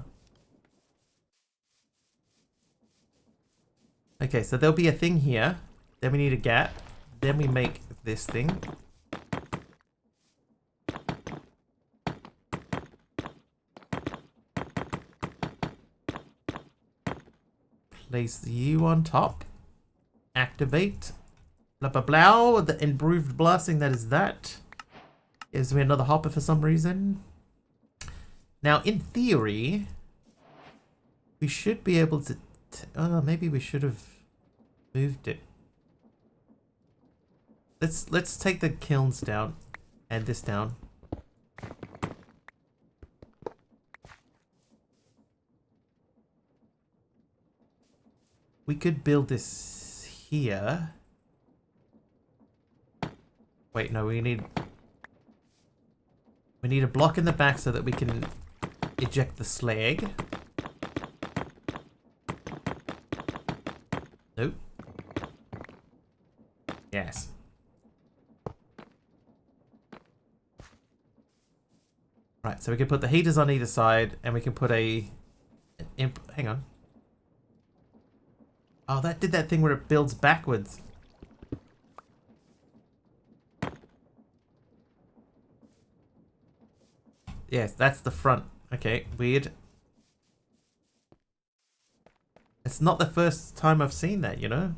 Speaker 1: Okay, so there'll be a thing here. Then we need a gap. Then we make this thing. Place you on top. Activate. Blah blah blah. The improved blasting, that is that. Gives me another hopper for some reason. Now, in theory, we should be able to... maybe we should have moved it. Let's take the kilns down and this down. We could build this here. Wait, no, we need a block in the back so that we can eject the slag. Nope. Yes. Right, so we can put the heaters on either side, and we can put hang on. Oh, that did that thing where it builds backwards. Yes, that's the front. Okay, weird. It's not the first time I've seen that, you know?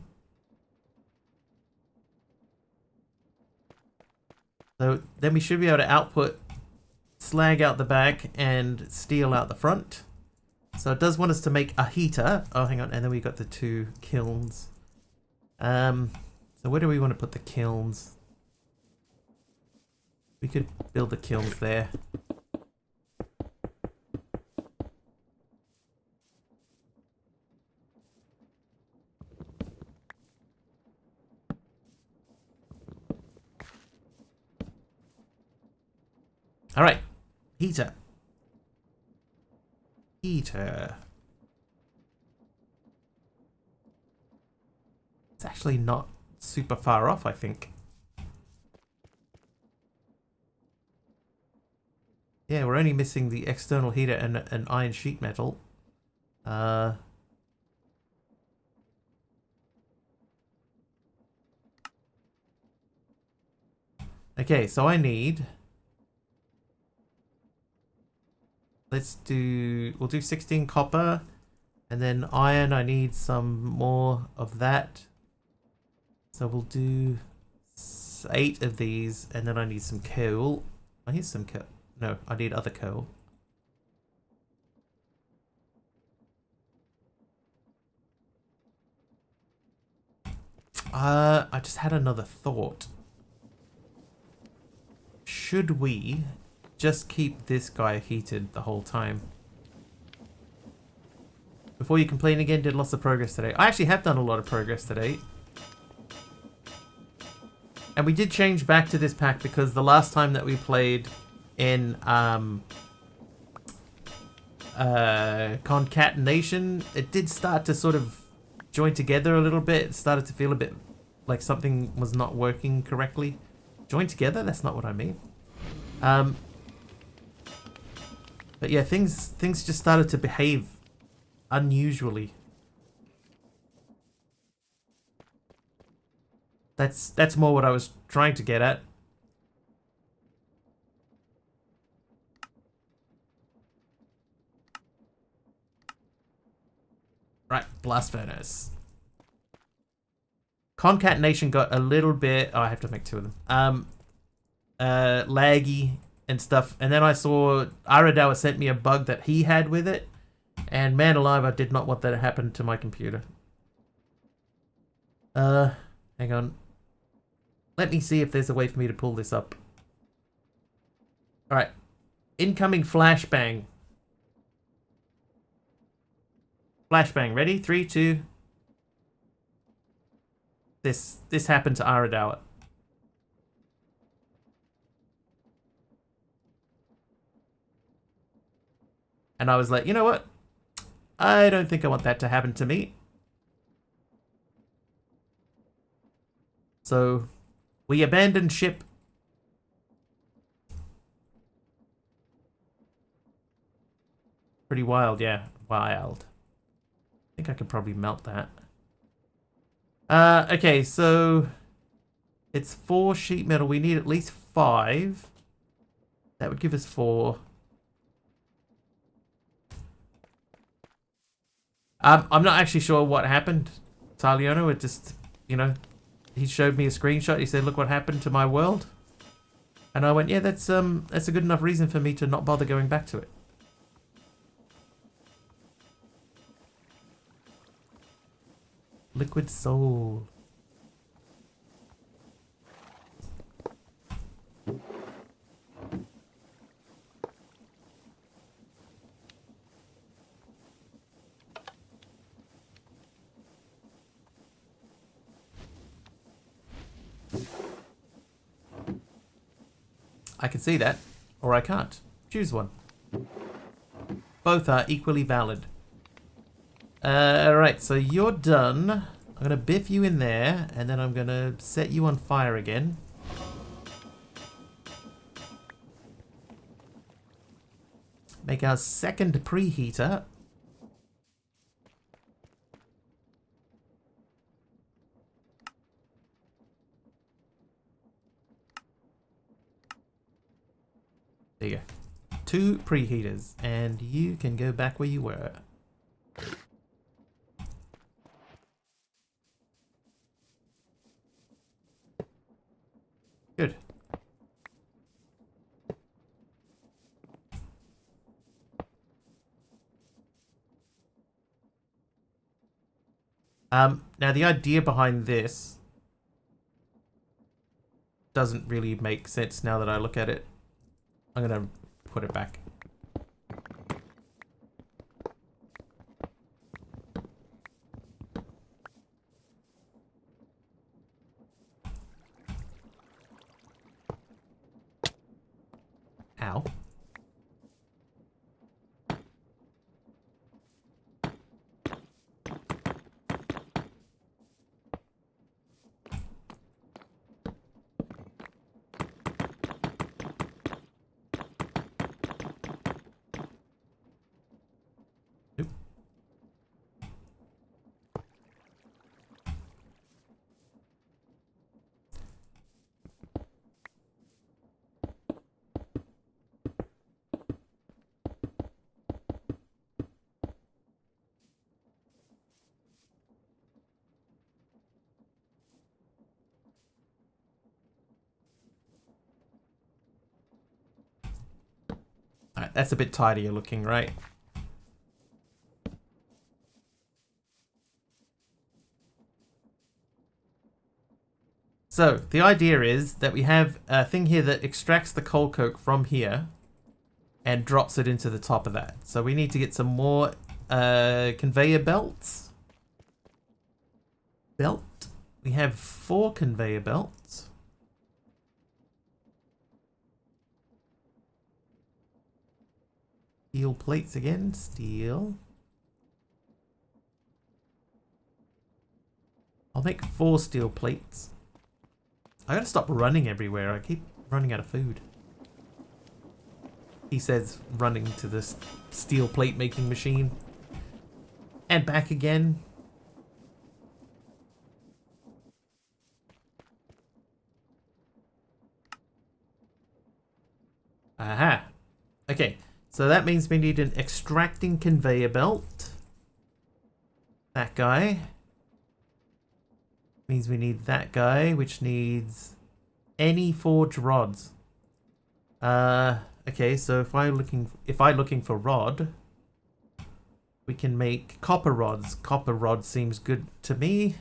Speaker 1: So then we should be able to output slag out the back and steel out the front. So it does want us to make a heater. Oh, hang on. And then we got the 2 kilns. So where do we want to put the kilns? We could build the kilns there. All right, heater. Heater. It's actually not super far off, I think. Yeah, we're only missing the external heater and an iron sheet metal. Okay, so I need... we'll do 16 copper, and then iron, I need some more of that. So we'll do 8 of these, and then I need some coal. I need some coal. No, I need other coal. I just had another thought. Should we just keep this guy heated the whole time? Before you complain again, did lots of progress today. I actually have done a lot of progress today. And we did change back to this pack because the last time that we played in concatenation, it did start to sort of join together a little bit. It started to feel a bit like something was not working correctly. Join together? That's not what I mean. But yeah, things just started to behave unusually. That's more what I was trying to get at. Right, blast furnace. Concatenation got a little bit... Oh, I have to make 2 of them. Laggy and stuff. And then I saw Aradawa sent me a bug that he had with it. And man alive, I did not want that to happen to my computer. Hang on. Let me see if there's a way for me to pull this up. Alright. Incoming flashbang. Flashbang. Ready? 3, 2. This happened to Aradawa. And I was like, you know what? I don't think I want that to happen to me. So, we abandoned ship. Pretty wild, yeah. Wild. I think I could probably melt that. Okay, so it's 4 sheet metal. We need at least 5. That would give us 4. I'm not actually sure what happened, Taliono. It just, you know, he showed me a screenshot. He said, "Look what happened to my world," and I went, "Yeah, that's a good enough reason for me to not bother going back to it." Liquid soul. I can see that, or I can't. Choose one. Both are equally valid. Alright, so you're done. I'm going to biff you in there, and then I'm going to set you on fire again. Make our second preheater. There you go. 2 preheaters, and you can go back where you were. Good. Now the idea behind this doesn't really make sense now that I look at it. I'm gonna put it back. Ow. Alright, that's a bit tidier looking, right? So, the idea is that we have a thing here that extracts the coal coke from here and drops it into the top of that. So we need to get some more conveyor belts. We have 4 conveyor belts. Steel plates again. Steel. I'll make 4 steel plates. I gotta stop running everywhere. I keep running out of food. He says running to this steel plate making machine. And back again. Aha. Okay. So that means we need an extracting conveyor belt. That guy. Means we need that guy, which needs any forged rods. Okay, so if I'm looking for rod, we can make copper rods. Copper rod seems good to me.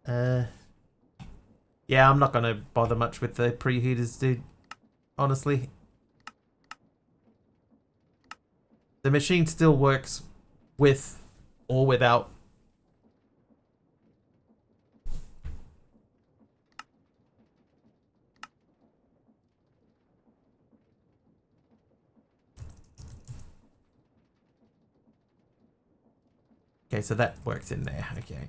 Speaker 1: Yeah, I'm not going to bother much with the preheaters, dude. Honestly. The machine still works with or without. Okay, so that works in there. Okay.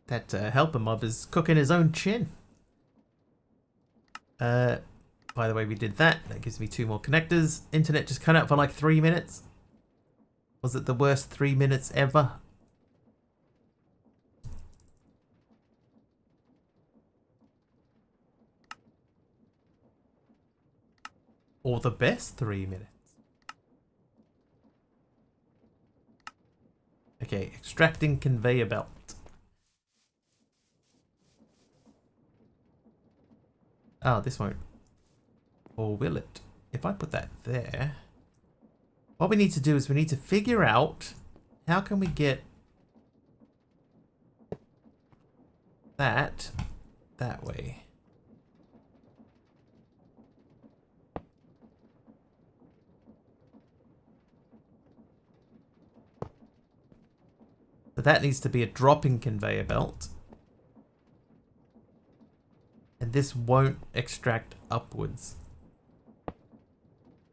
Speaker 1: That helper mob is cooking his own chin. By the way, we did that. That gives me 2 more connectors. Internet just cut out for like 3 minutes. Was it the worst 3 minutes ever? Or the best 3 minutes? Okay, extracting conveyor belt. Oh, this won't. Or will it? If I put that there, what we need to do is we need to figure out how can we get that way. So that needs to be a dropping conveyor belt. And this won't extract upwards.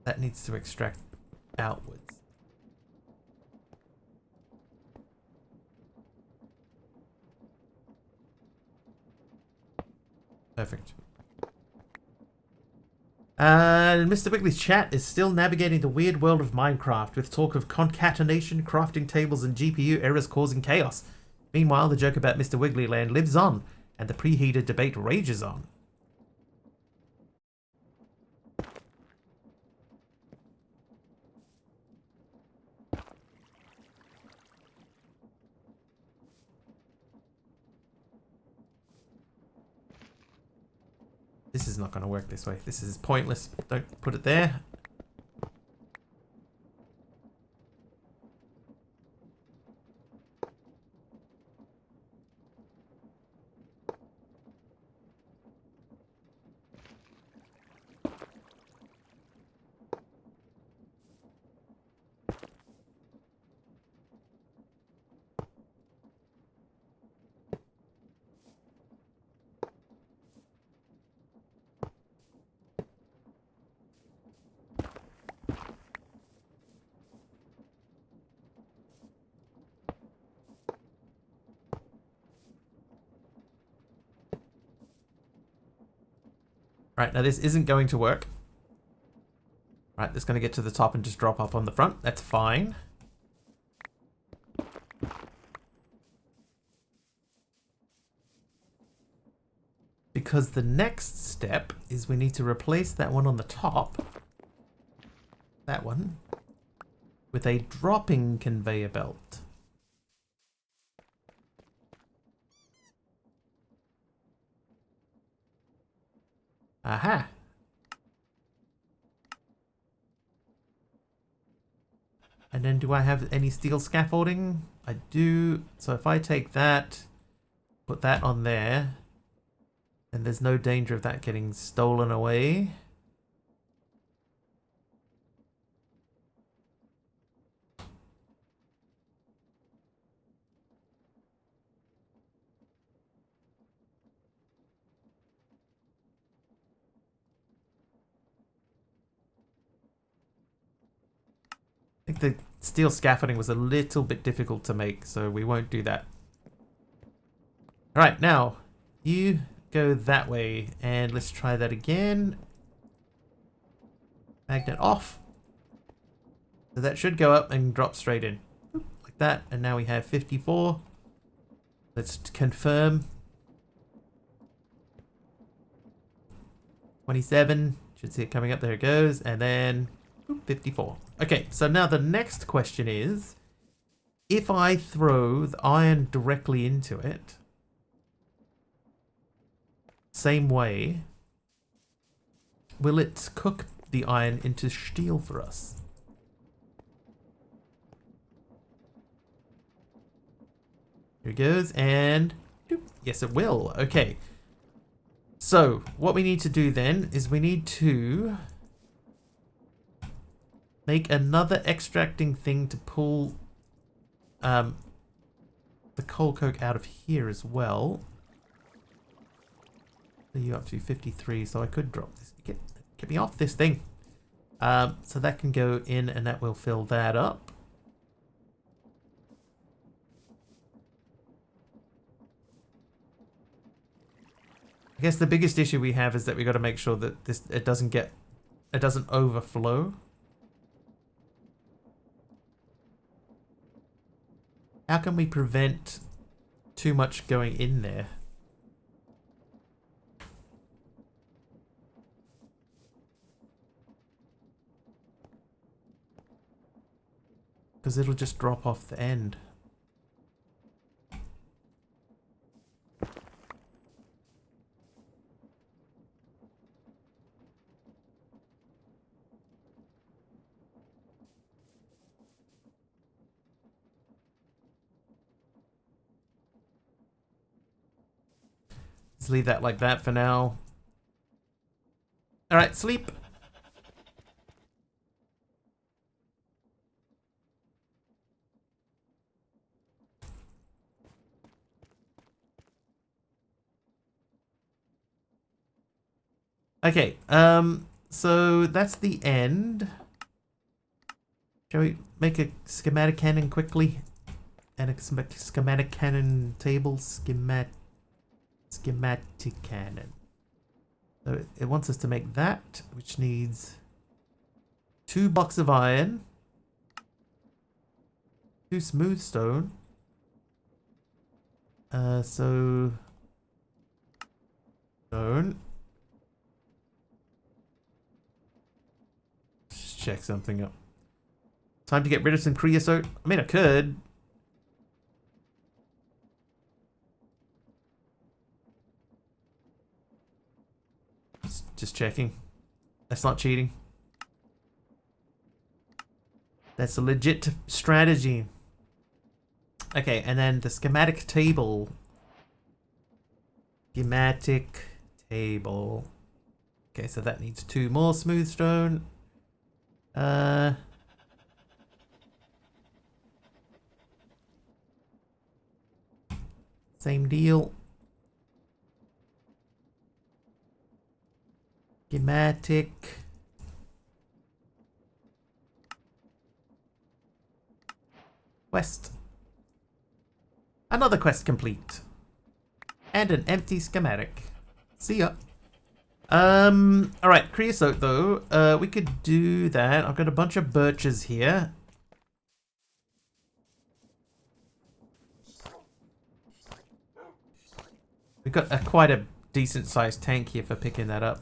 Speaker 1: That needs to extract outwards. Perfect. Mr. Wiggly's chat is still navigating the weird world of Minecraft with talk of concatenation, crafting tables, and GPU errors causing chaos. Meanwhile, the joke about Mr. Wiggly Land lives on, and the preheater debate rages on. This is not going to work this way. This is pointless. Don't put it there. Right, now this isn't going to work. Right, that's going to get to the top and just drop off on the front. That's fine. Because the next step is we need to replace that one on the top, that one, with a dropping conveyor belt. Aha. And then do I have any steel scaffolding? I do. So if I take that, put that on there, and there's no danger of that getting stolen away. I think the steel scaffolding was a little bit difficult to make, so we won't do that. Alright, now, you go that way, and let's try that again. Magnet off. So that should go up and drop straight in. Like that, and now we have 54. Let's confirm. 27. Should see it coming up. There it goes. And then Boop, 54. Okay, so now the next question is, if I throw the iron directly into it, same way, will it cook the iron into steel for us? Here it goes, and doop, yes it will. Okay. So, what we need to do then is we need to make another extracting thing to pull the coal coke out of here as well. So you up to 53, so I could drop this. Get me off this thing. So that can go in and that will fill that up. I guess the biggest issue we have is that we got to make sure that it doesn't overflow. How can we prevent too much going in there? Because it'll just drop off the end. Let's leave that like that for now. Alright, sleep. Okay, so that's the end. Shall we make a schematic cannon quickly? And a schematic cannon table? Schematic cannon. So it wants us to make that, which needs 2 blocks of iron, 2 smooth stone. So stone. Just check something up. Time to get rid of some creosote. I mean, I could. Just checking. That's not cheating. That's a legit strategy. Okay, and then the schematic table. Schematic table. Okay, so that needs 2 more smooth stone. Same deal. Schematic. Quest. Another quest complete. And an empty schematic. See ya. Alright, creosote though. We could do that. I've got a bunch of birches here. We've got quite a decent sized tank here for picking that up.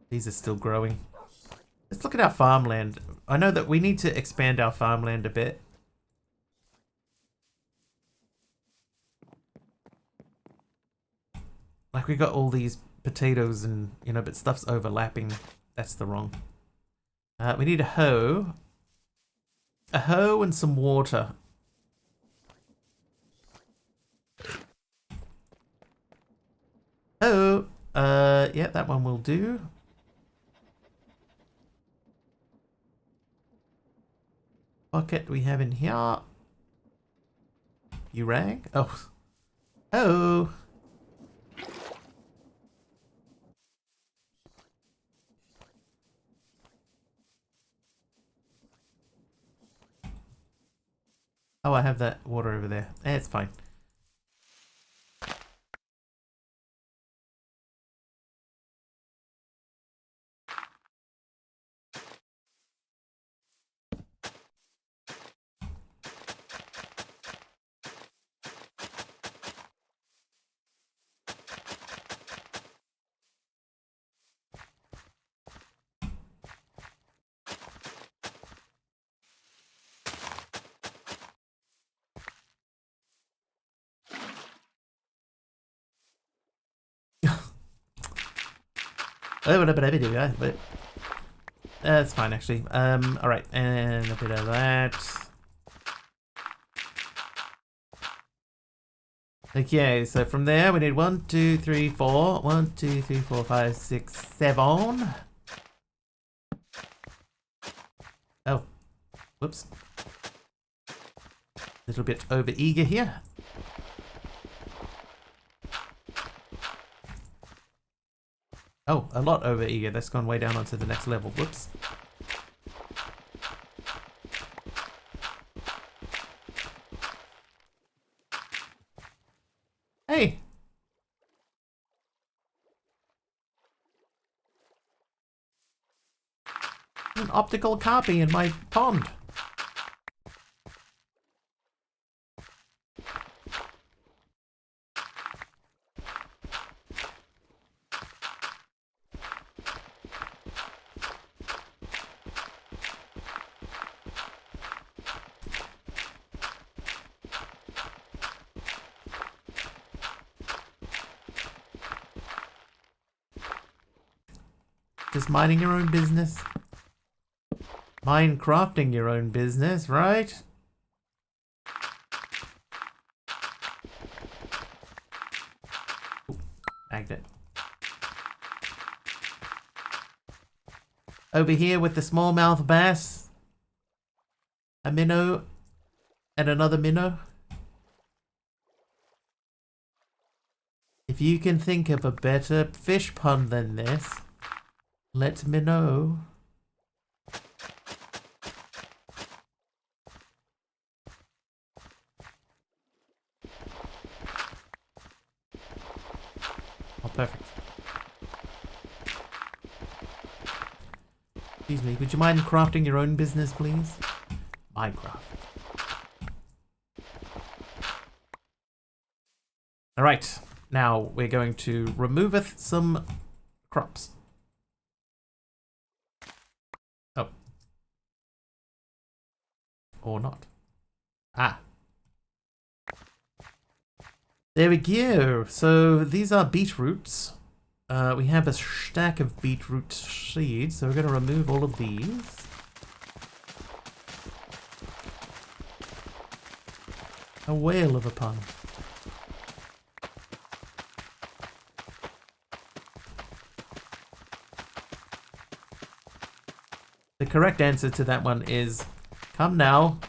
Speaker 1: These are still growing. Let's look at our farmland. I know that we need to expand our farmland a bit. Like we got all these potatoes and, you know, but stuff's overlapping. That's the wrong. We need a hoe. A hoe and some water. Oh, yeah, that one will do. Bucket we have in here. You rang? Oh. Oh. Oh, I have that water over there. It's fine. But that's fine, actually. Alright, and a bit of that. Okay, so from there we need 1, 2, 3, 4. 1, 2, 3, 4, 5, 6, 7. Oh, whoops. A little bit over eager here. Oh, a lot over eager. That's gone way down onto the next level. Whoops. Hey! An optical copy in my pond. Just minding your own business. Minecrafting your own business, right? Ooh, magnet. Over here with the smallmouth bass. A minnow. And another minnow. If you can think of a better fish pun than this, let me know. Oh, perfect. Excuse me, would you mind crafting your own business, please? Minecraft. Alright, now we're going to removeth some crops. Oh. Or not. Ah. There we go. So these are beetroots. We have a stack of beetroot seeds, so we're going to remove all of these. A whale of a pun. The correct answer to that one is, come now.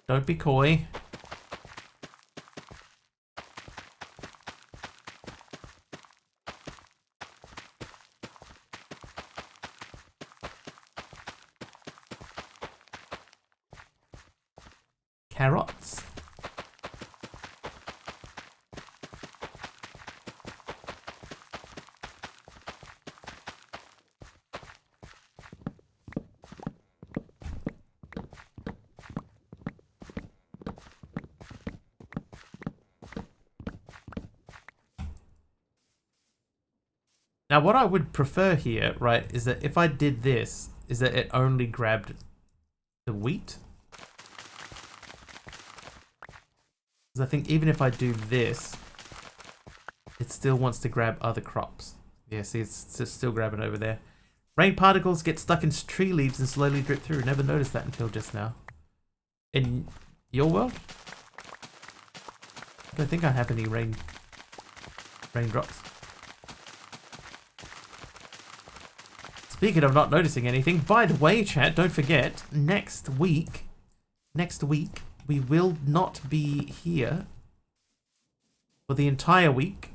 Speaker 1: Don't be coy. Carrots. Now what I would prefer here, right, is that if I did this, is that it only grabbed the wheat. Because I think even if I do this, it still wants to grab other crops. Yeah, see, it's still grabbing over there. Rain particles get stuck in tree leaves and slowly drip through. Never noticed that until just now. In your world? I don't think I have any raindrops. Speaking of not noticing anything, by the way, chat, don't forget, next week, we will not be here for the entire week.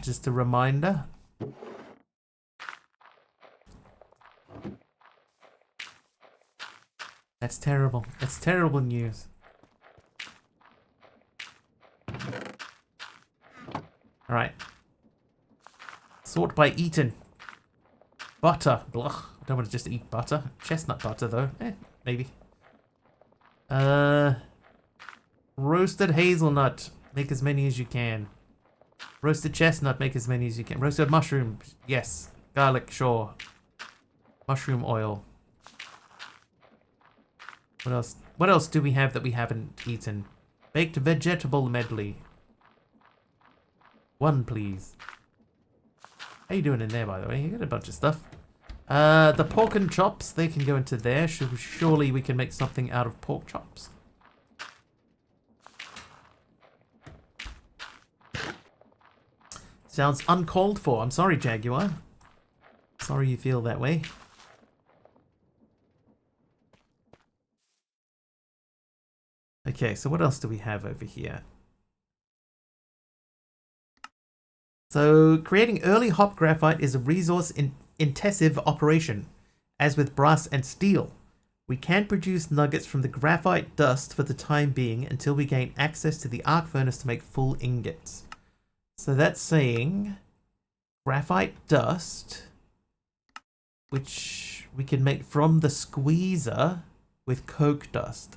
Speaker 1: Just a reminder. That's terrible. That's terrible news. Alright. Sort by eaten. Butter. Blah. I don't want to just eat butter. Chestnut butter, though. Maybe. Roasted hazelnut. Make as many as you can. Roasted chestnut. Make as many as you can. Roasted mushrooms. Yes. Garlic, sure. Mushroom oil. What else? What else do we have that we haven't eaten? Baked vegetable medley. 1, please. How you doing in there, by the way? You got a bunch of stuff. The pork and chops, they can go into there. Surely we can make something out of pork chops. Sounds uncalled for. I'm sorry, Jaguar. Sorry you feel that way. Okay, so what else do we have over here? So, creating early hop graphite is a resource-intensive operation. As with brass and steel, we can produce nuggets from the graphite dust for the time being until we gain access to the arc furnace to make full ingots. So that's saying graphite dust, which we can make from the squeezer with coke dust.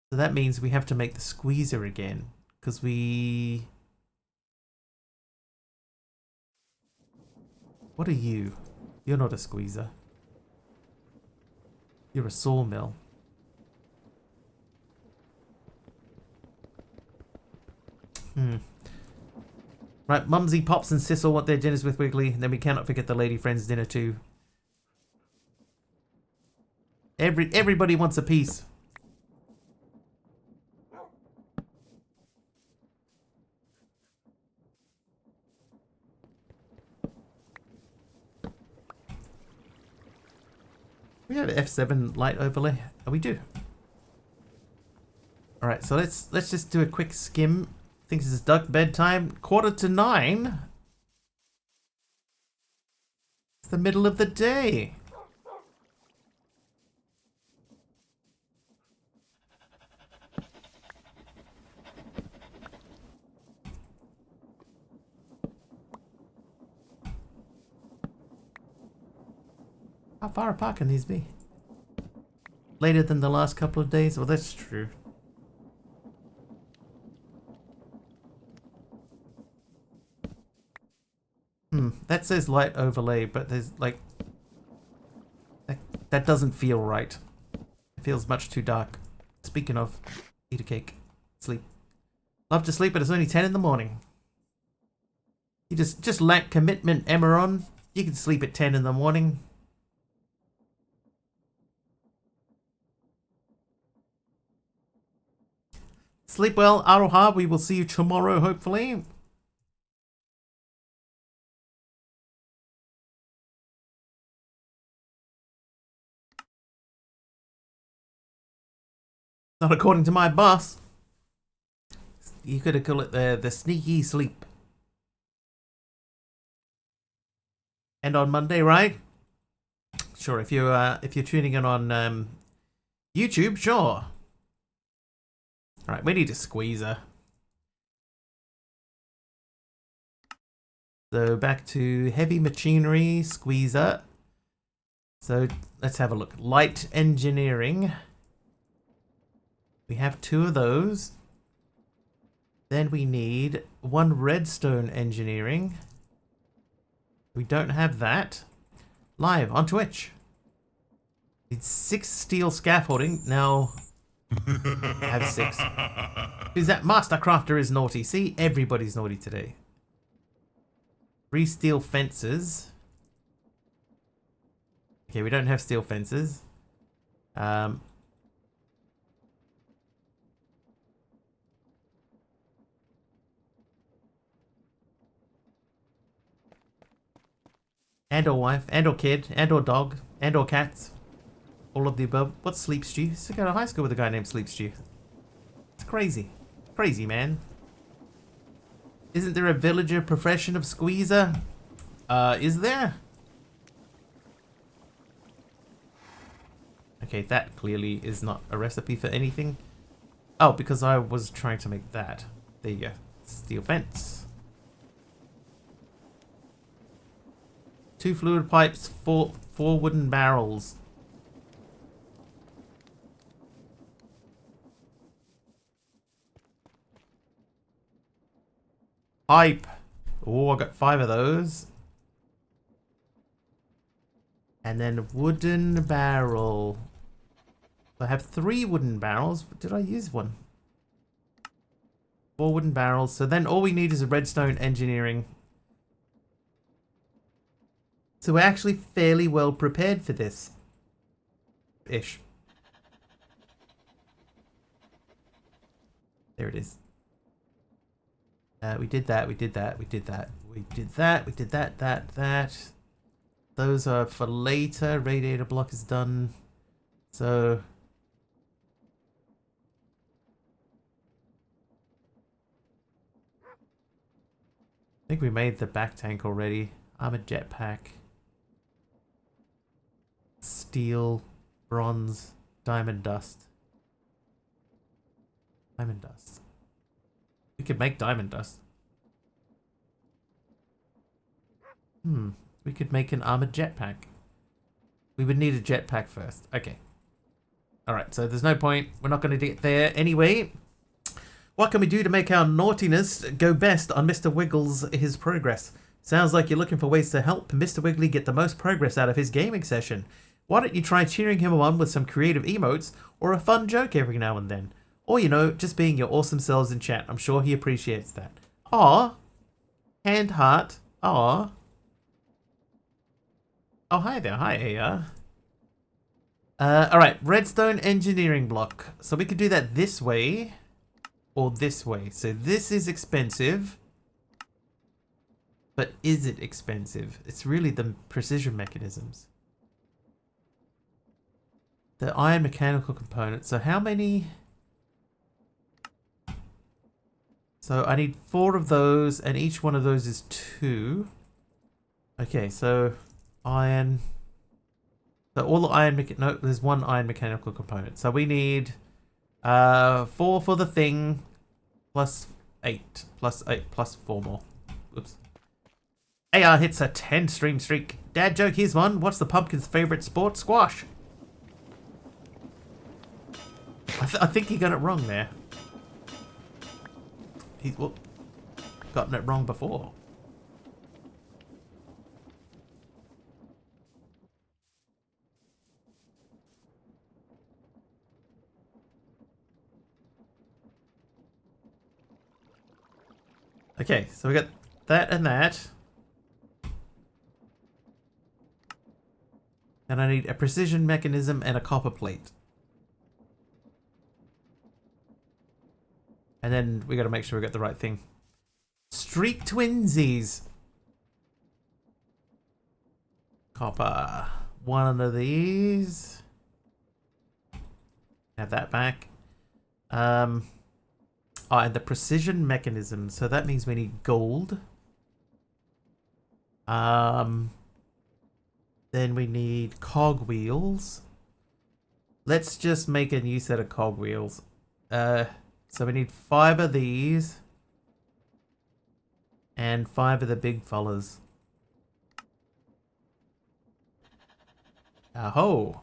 Speaker 1: So that means we have to make the squeezer again, because we... What are you? You're not a squeezer. You're a sawmill. Right, Mumsy, Pops and Sissel want their dinners with Wiggly, and then we cannot forget the lady friend's dinner too. Everybody wants a piece. We have F7 light overlay. Oh, we do. All right, so let's just do a quick skim. Thinks it's duck bedtime. 8:45. It's the middle of the day. How far apart can these be? Later than the last couple of days? Well, that's true. That says light overlay, but there's like... That doesn't feel right. It feels much too dark. Speaking of, eat a cake. Sleep. Love to sleep, but it's only 10 in the morning. You just lack commitment, Emeron. You can sleep at 10 in the morning. Sleep well, Aroha. We will see you tomorrow, hopefully. Not according to my boss. You could have called it the sneaky sleep. And on Monday, right? Sure. If you're tuning in on YouTube, sure. All right, we need a squeezer. So back to heavy machinery squeezer. So let's have a look. Light engineering. We have 2 of those. Then we need 1 redstone engineering. We don't have that. Live on Twitch. Need 6 steel scaffolding. Now I have 6. Who's that? Mastercrafter is naughty. See, everybody's naughty today. 3 steel fences. Okay, we don't have steel fences. And or wife, and or kid, and or dog, and or cats. All of the above. What's Sleep Stew? I used to go to high school with a guy named Sleep Stew. It's crazy. Crazy, man. Isn't there a villager profession of squeezer? Is there? Okay, that clearly is not a recipe for anything. Oh, because I was trying to make that. There you go. Steel fence. 2 fluid pipes, 4 wooden barrels. Pipe. Oh, I got 5 of those. And then wooden barrel. I have 3 wooden barrels. Did I use one? 4 wooden barrels. So then all we need is a redstone engineering. So we're actually fairly well prepared for this. Ish. There it is. We did that, we did that, we did that, we did that, we did that, that. Those are for later. Radiator block is done. So... I think we made the back tank already. Armored jetpack. Steel, bronze, diamond dust. Diamond dust. We could make diamond dust. We could make an armored jetpack. We would need a jetpack first. Okay. Alright, so there's no point. We're not going to get there anyway. What can we do to make our naughtiness go best on Mr. Wiggles' his progress? Sounds like you're looking for ways to help Mr. Wiggly get the most progress out of his gaming session. Why don't you try cheering him on with some creative emotes or a fun joke every now and then? Or, you know, just being your awesome selves in chat. I'm sure he appreciates that. Aw. Hand heart. Aw. Oh, hi there. Hi, AR. Alright, redstone engineering block. So we could do that this way or this way. So this is expensive. But is it expensive? It's really the precision mechanisms. The iron mechanical component. So how many... So I need 4 of those, and each one of those is 2. Okay, so iron. So all the iron no, there's 1 iron mechanical component. So we need 4 for the thing, plus 8, plus 8, plus 4 more. Oops. AR hits a 10 stream streak. Dad joke, here's one. What's the pumpkin's favorite sport? Squash. I think he got it wrong there. He's gotten it wrong before. Okay, so we got that and that. And I need a precision mechanism and a copper plate. And then we got to make sure we got the right thing. Streak twinsies. Copper. 1 of these. Have that back. Oh, and the precision mechanism. So that means we need gold. Then we need cogwheels. Let's just make a new set of cogwheels. So we need 5 of these. And 5 of the big fellas. Aho!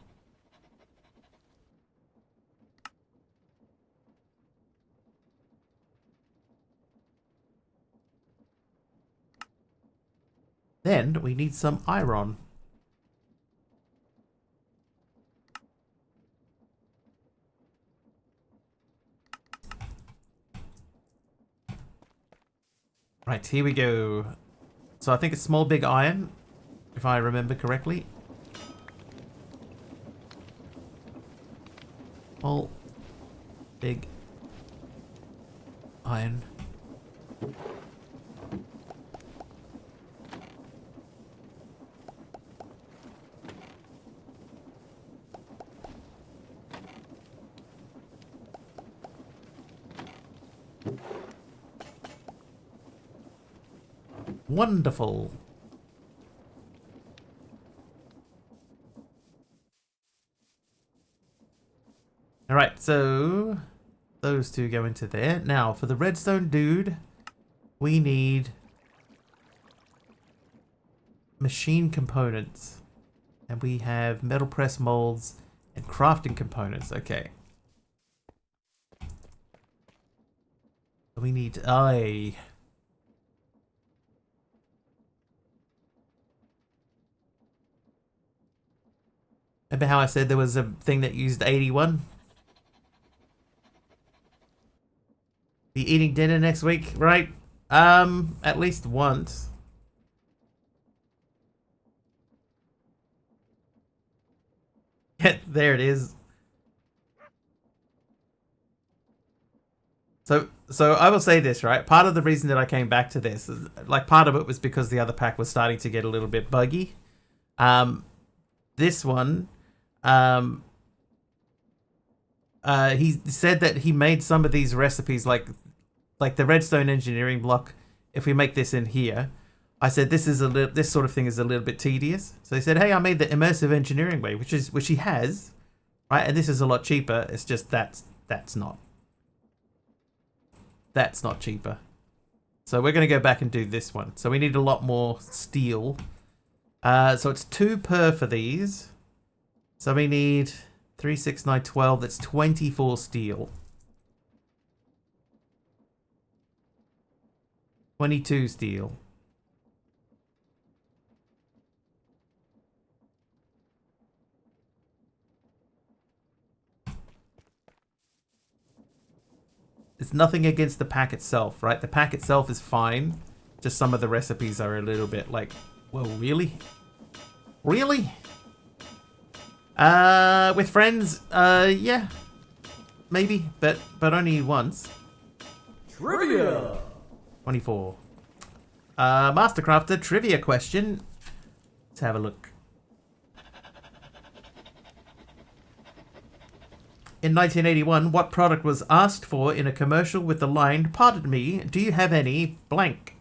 Speaker 1: Then we need some iron. Right, here we go. So I think it's small, big iron, if I remember correctly. Small, big iron. Wonderful. Alright, so those 2 go into there. Now, for the redstone dude, we need machine components. And we have metal press molds and crafting components. Okay. We need Remember how I said there was a thing that used 81? Be eating dinner next week, right? At least once. There it is. So I will say this, right? Part of the reason that I came back to this, like part of it was because the other pack was starting to get a little bit buggy. This one, he said that he made some of these recipes like the redstone engineering block. If we make this in here, I said this sort of thing is a little bit tedious. So he said, hey, I made the immersive engineering way, which he has, right? And this is a lot cheaper. It's just that's not cheaper. So we're going to go back and do this one. So we need a lot more steel. So it's 2 per for these. So we need 3, 6, 9, 12. That's 24 steel. 22 steel. It's nothing against the pack itself, right? The pack itself is fine. Just some of the recipes are a little bit like, whoa, really? Really? With friends, yeah. Maybe, but only once.
Speaker 2: Trivia!
Speaker 1: 24. Mastercrafter trivia question. Let's have a look. In 1981, what product was asked for in a commercial with the line, "Pardon me, do you have any blank?"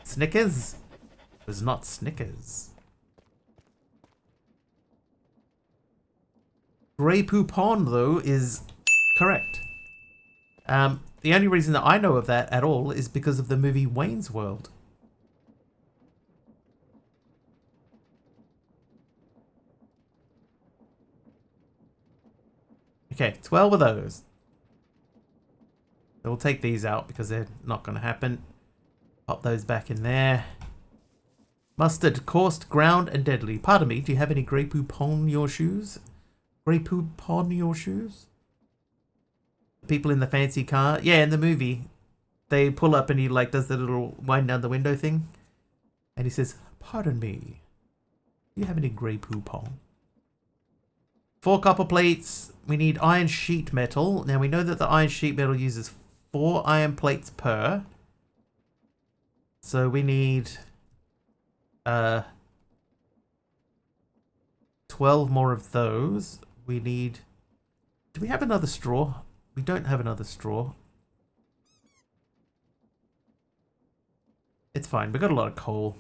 Speaker 1: Snickers? It was not Snickers. Grey Poupon, though, is correct. The only reason that I know of that at all is because of the movie Wayne's World. Okay, 12 of those. So we'll take these out because they're not going to happen. Pop those back in there. Mustard, coursed, ground, and deadly. Pardon me, do you have any Grey Poupon your shoes? Grey Poupon your shoes? People in the fancy car. Yeah, in the movie, they pull up and he like does the little wind down the window thing. And he says, "Pardon me, do you have any Grey Poupon?" 4 copper plates. We need iron sheet metal. Now we know that the iron sheet metal uses 4 iron plates per. So we need 12 more of those. We need... Do we have another straw? We don't have another straw. It's fine. We've got a lot of coal.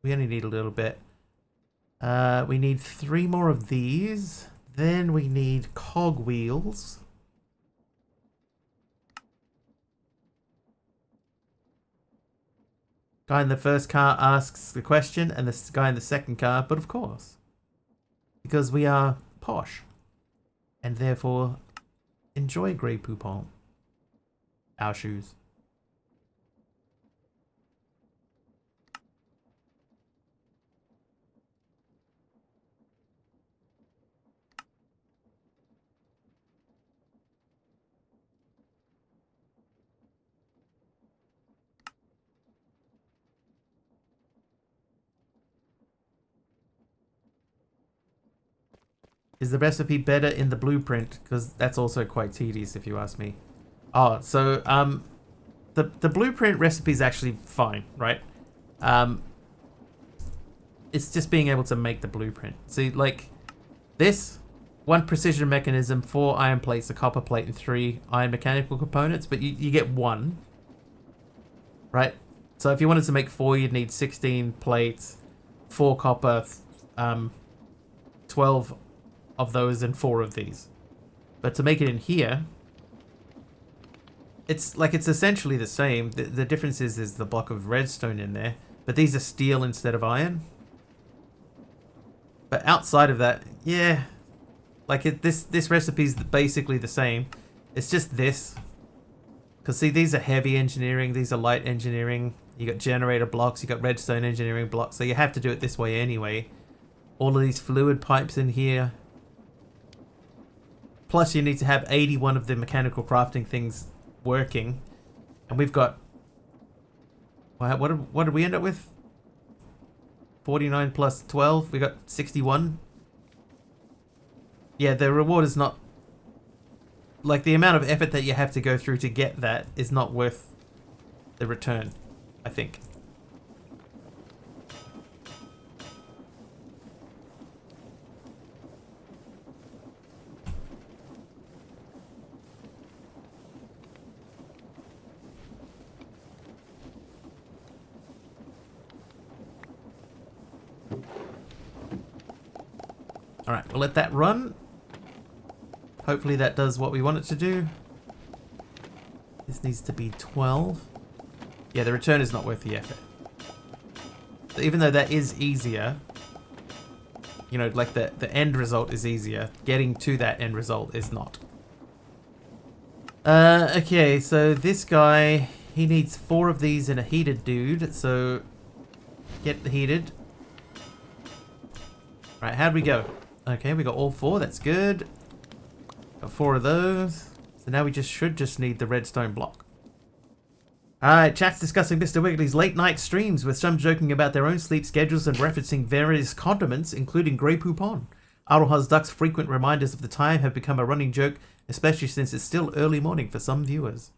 Speaker 1: We only need a little bit. We need 3 more of these. Then we need cog wheels. Guy in the first car asks the question, and the guy in the second car, but of course. Because we are posh. And therefore, enjoy Grey Poupon. Our shoes. Is the recipe better in the blueprint? Because that's also quite tedious if you ask me. Oh, so the blueprint recipe is actually fine, right? It's just being able to make the blueprint. See, like this, 1 precision mechanism, 4 iron plates, a copper plate, and 3 iron mechanical components, but you get 1, right? So if you wanted to make 4, you'd need 16 plates, 4 copper, 12 of those and 4 of these. But to make it in here, it's essentially the same. The difference is the block of redstone in there, but these are steel instead of iron. But outside of that, yeah, like this recipe is basically the same. It's just this Because see, these are heavy engineering, these are light engineering. You got generator blocks, you got redstone engineering blocks, so you have to do it this way anyway. All of these fluid pipes in here. Plus you need to have 81 of the mechanical crafting things working. And we've got... What did we end up with? 49 plus 12, we got 61. Yeah, the reward is not... Like, the amount of effort that you have to go through to get that is not worth the return, I think. Alright, we'll let that run. Hopefully that does what we want it to do. This needs to be 12. Yeah, the return is not worth the effort. So even though that is easier, you know, like the end result is easier, getting to that end result is not. Okay, so this guy, he needs 4 of these and a heated dude, so get the heated. Right, how'd we go? Okay, we got all 4, that's good. Got 4 of those. So now we should just need the redstone block. Alright, chat's discussing Mr. Wiggly's late night streams, with some joking about their own sleep schedules and referencing various condiments, including Grey Poupon. Aroha's Duck's frequent reminders of the time have become a running joke, especially since it's still early morning for some viewers.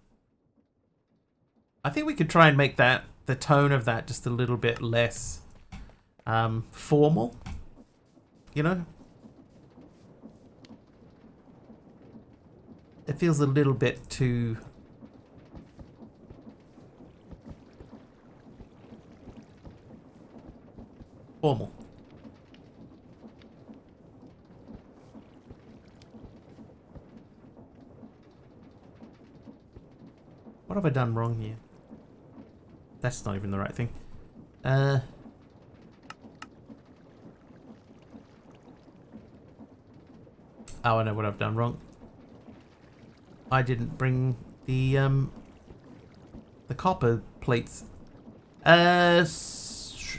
Speaker 1: I think we could try and make that, the tone of that, just a little bit less formal. You know? It feels a little bit too... formal. What have I done wrong here? That's not even the right thing. Oh, I know what I've done wrong. I didn't bring the copper plates.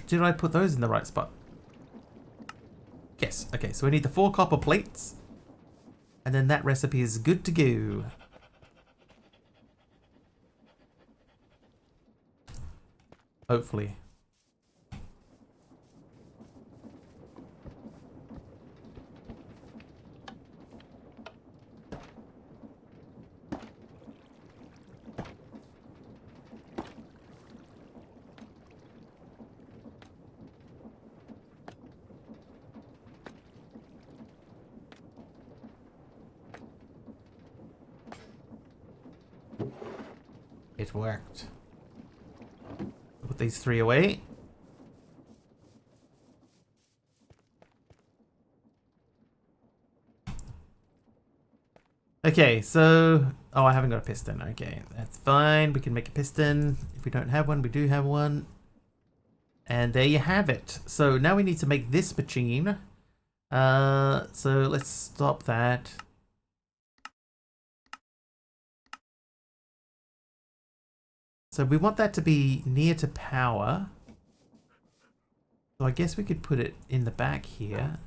Speaker 1: Did I put those in the right spot? Yes. Okay, so we need the 4 copper plates. And then that recipe is good to go. Hopefully. It worked. Put these 3 away. Okay, so... Oh, I haven't got a piston. Okay, that's fine. We can make a piston. If we don't have one, we do have one. And there you have it. So now we need to make this machine. So let's stop that. So we want that to be near to power. So I guess we could put it in the back here.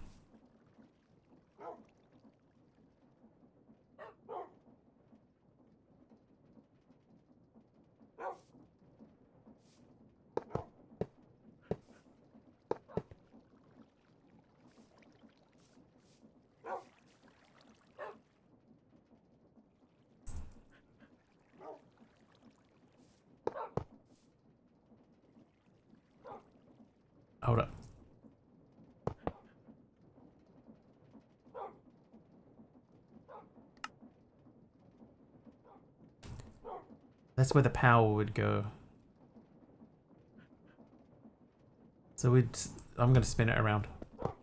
Speaker 1: Hold up. That's where the power would go. So I'm gonna spin it around.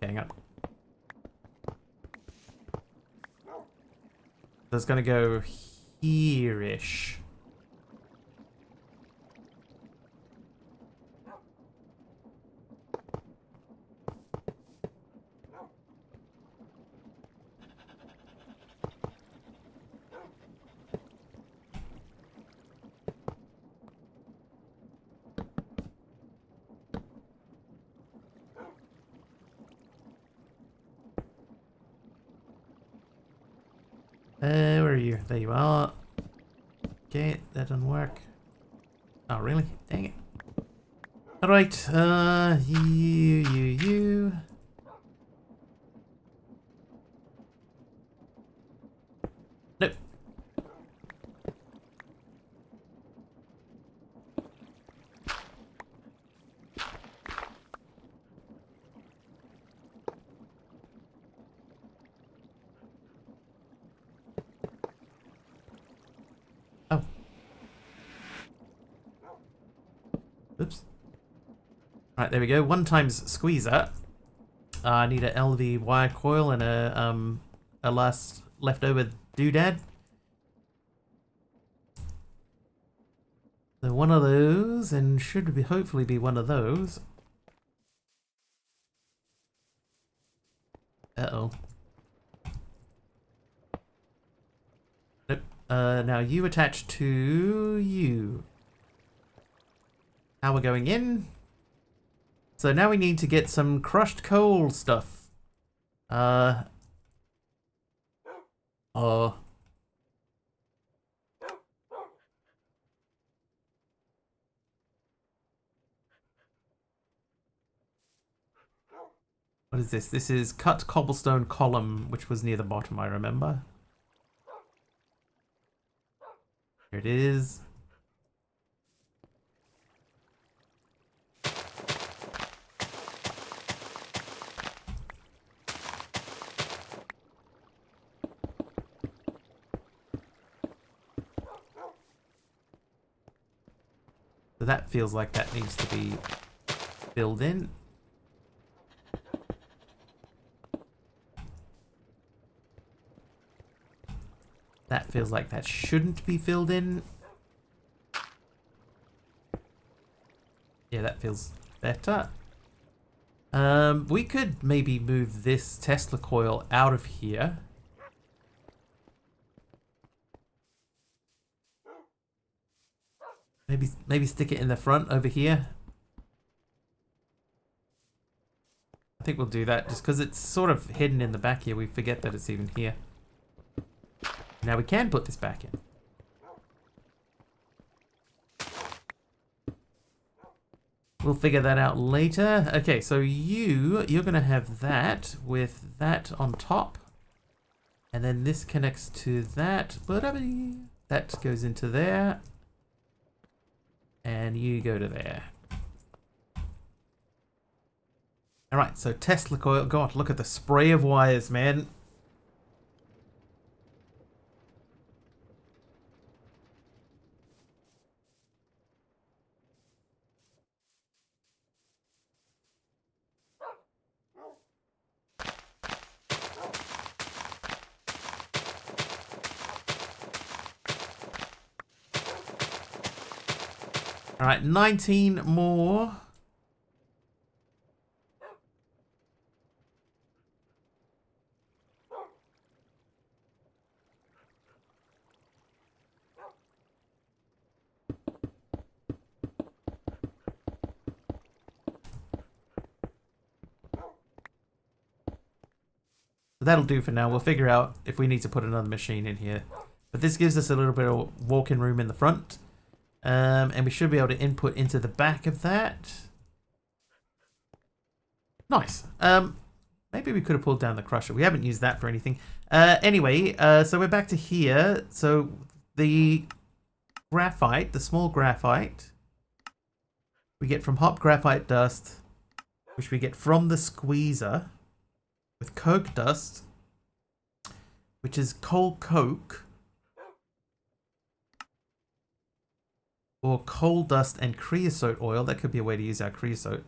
Speaker 1: Hang on. So it's gonna go here-ish. Where are you? There you are. Okay, that doesn't work. Oh, really? Dang it. Alright, you. Nope. Oh. Oops. Right, there we go. 1 times squeezer. I need a LV wire coil and a last leftover doodad. So one of those, and should be hopefully be one of those. Uh-oh. Nope. Now you attach to you. Now we're going in. So now we need to get some crushed coal stuff. Oh. What is this? This is cut cobblestone column, which was near the bottom, I remember. Here it is. So that feels like that needs to be filled in. That feels like that shouldn't be filled in. Yeah, that feels better. We could maybe move this Tesla coil out of here. Maybe stick it in the front over here. I think we'll do that just because it's sort of hidden in the back here. We forget that it's even here. Now we can put this back in. We'll figure that out later. Okay, so you're going to have that with that on top. And then this connects to that. That goes into there. And you go to there. Alright, so Tesla coil. God, look at the spray of wires, man. Alright, 19 more. That'll do for now. We'll figure out if we need to put another machine in here. But this gives us a little bit of walk-in room in the front. And we should be able to input into the back of that. Nice. Maybe we could have pulled down the crusher. We haven't used that for anything. Anyway, so we're back to here. So the graphite, the small graphite, we get from hot graphite dust, which we get from the squeezer, with coke dust, which is coal coke, or coal dust and creosote oil. That could be a way to use our creosote.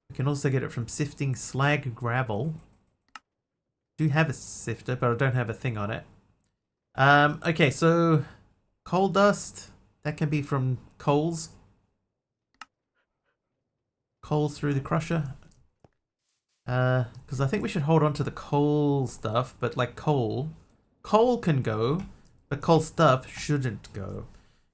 Speaker 1: We can also get it from sifting slag gravel. Do have a sifter, but I don't have a thing on it. Okay, so coal dust, that can be from coals. Coals through the crusher. Because I think we should hold on to the coal stuff, but like coal can go, but coal stuff shouldn't go.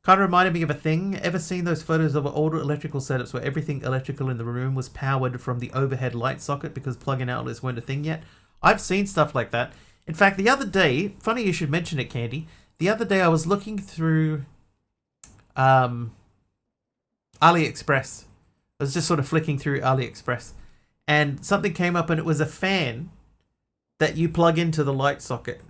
Speaker 1: Kind of reminded me of a thing. Ever seen those photos of older electrical setups where everything electrical in the room was powered from the overhead light socket because plug-in outlets weren't a thing yet? I've seen stuff like that. In fact, the other day, funny you should mention it, Candy. The other day I was looking through AliExpress. I was just sort of flicking through AliExpress, and something came up, and it was a fan that you plug into the light socket.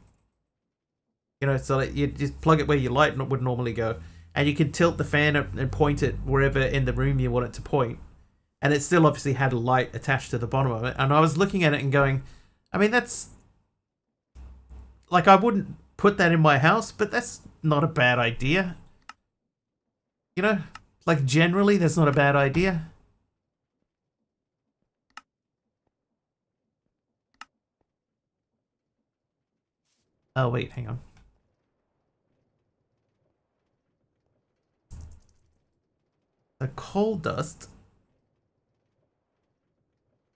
Speaker 1: You know, so that you just plug it where your light would normally go, and you can tilt the fan and point it wherever in the room you want it to point. And it still obviously had a light attached to the bottom of it. And I was looking at it and going, I mean, that's... Like, I wouldn't put that in my house, but that's not a bad idea. You know? Like, generally, that's not a bad idea. Oh, wait, hang on. The coal dust...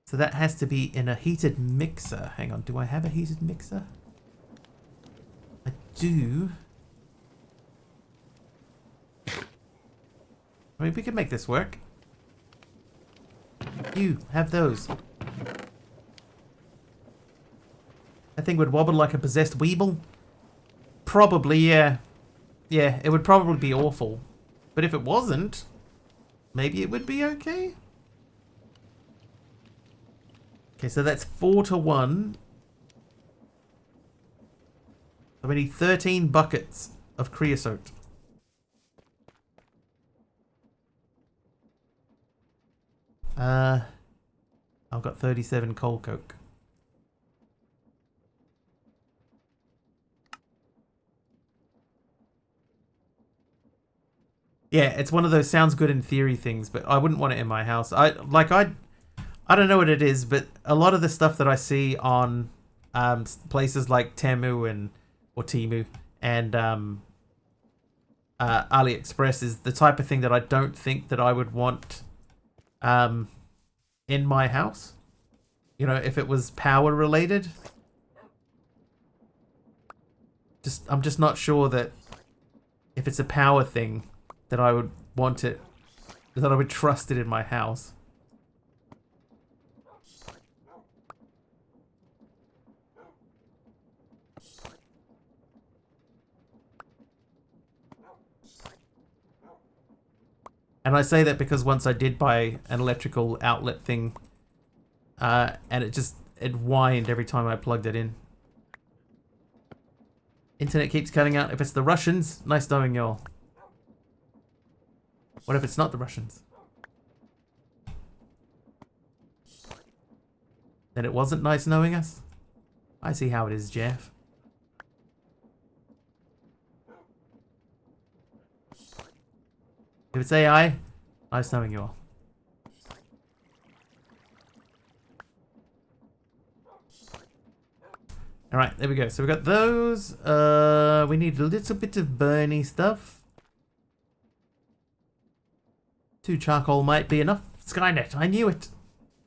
Speaker 1: So that has to be in a heated mixer. Hang on, do I have a heated mixer? I do. I mean, we could make this work. You, have those. That thing would wobble like a possessed weeble? Probably, yeah. Yeah, it would probably be awful. But if it wasn't, maybe it would be okay? Okay, so that's 4-1. So we need 13 buckets of creosote. I've got 37 coal coke. Yeah, it's one of those sounds good in theory things, but I wouldn't want it in my house. I don't know what it is, but a lot of the stuff that I see on places like Temu or Temu and AliExpress is the type of thing that I don't think that I would want in my house. You know, if it was power related. I'm just not sure that if it's a power thing that I would want it, that I would trust it in my house. And I say that because once I did buy an electrical outlet thing, and it whined every time I plugged it in. Internet keeps cutting out. If it's the Russians, nice knowing y'all. What if it's not the Russians? Then it wasn't nice knowing us? I see how it is, Jeff. If it's AI, nice knowing you all. Alright, there we go. So we got those. We need a little bit of burny stuff. 2 charcoal might be enough. Skynet, I knew it.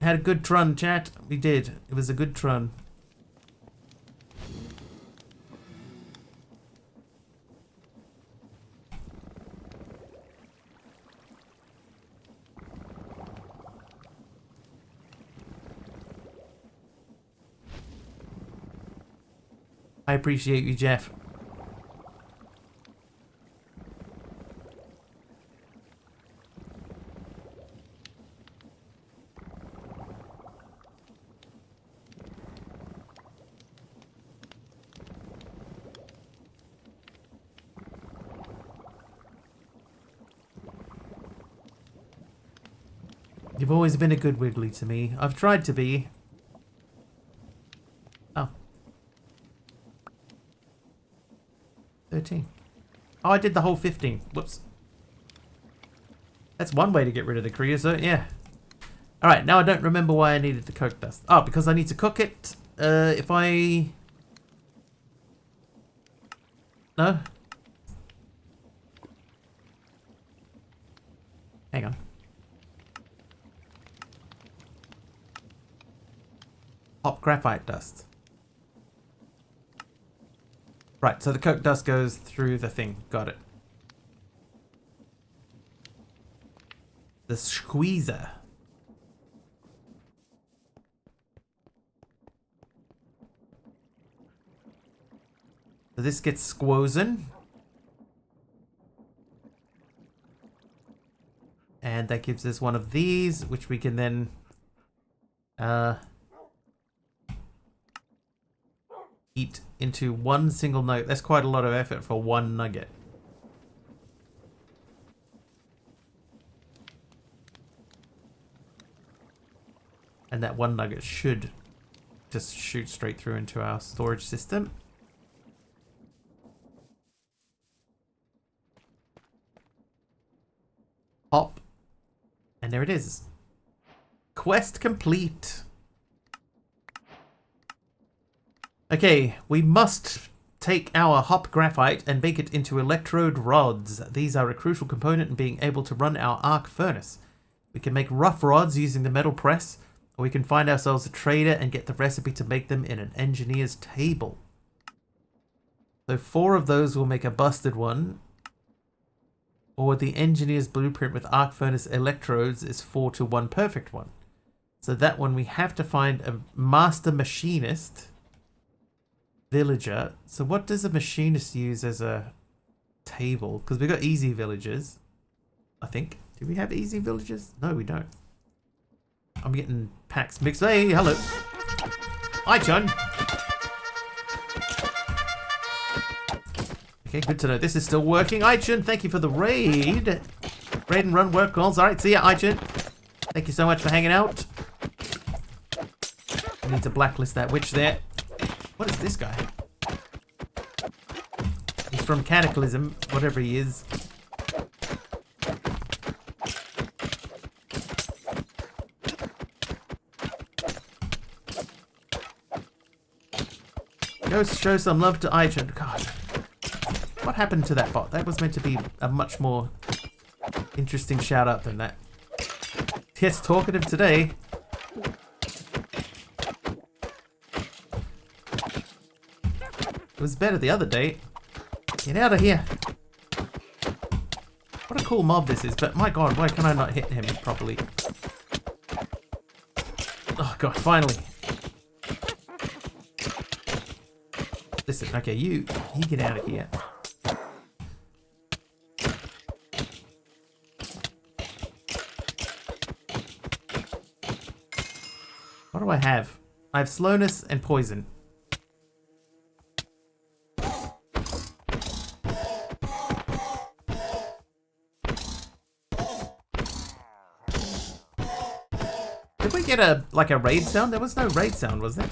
Speaker 1: Had a good trun, chat. We did. It was a good trun. I appreciate you, Jeff. You've always been a good Wiggly to me. I've tried to be. Oh. 13. Oh, I did the whole 15. Whoops. That's one way to get rid of the creosote, yeah. Alright, now I don't remember why I needed the coke dust. Oh, because I need to cook it. If I... No? Hang on. Hot graphite dust. Right, so the coke dust goes through the thing. Got it. The squeezer. So this gets squozen. And that gives us one of these, which we can then eat into one single nugget. That's quite a lot of effort for one nugget. And that one nugget should just shoot straight through into our storage system. Hop. And there it is. Quest complete. Okay, we must take our hop graphite and make it into electrode rods. These are a crucial component in being able to run our arc furnace. We can make rough rods using the metal press, or we can find ourselves a trader and get the recipe to make them in an engineer's table. So 4 of those will make a busted one. Or the engineer's blueprint with arc furnace electrodes is 4 to 1 perfect one. So that one we have to find a master machinist villager. So what does a machinist use as a table? Because we've got easy villagers, I think. Do we have easy villagers? No, we don't. I'm getting packs mixed. Hey, hello. Hi, John. Okay, good to know this is still working. Aichin, thank you for the raid. Raid and run work calls. Alright, see ya, Aichin. Thank you so much for hanging out. I need to blacklist that witch there. What is this guy? He's from Cataclysm, whatever he is. Go show some love to Aichin. God. What happened to that bot? That was meant to be a much more interesting shout out than that. Yes, talkative today. It was better the other day. Get out of here. What a cool mob this is, but my god, why can I not hit him properly? Oh god, finally. Listen, okay, you get out of here. What do I have? I have slowness and poison. Did we get a raid sound? There was no raid sound, was there?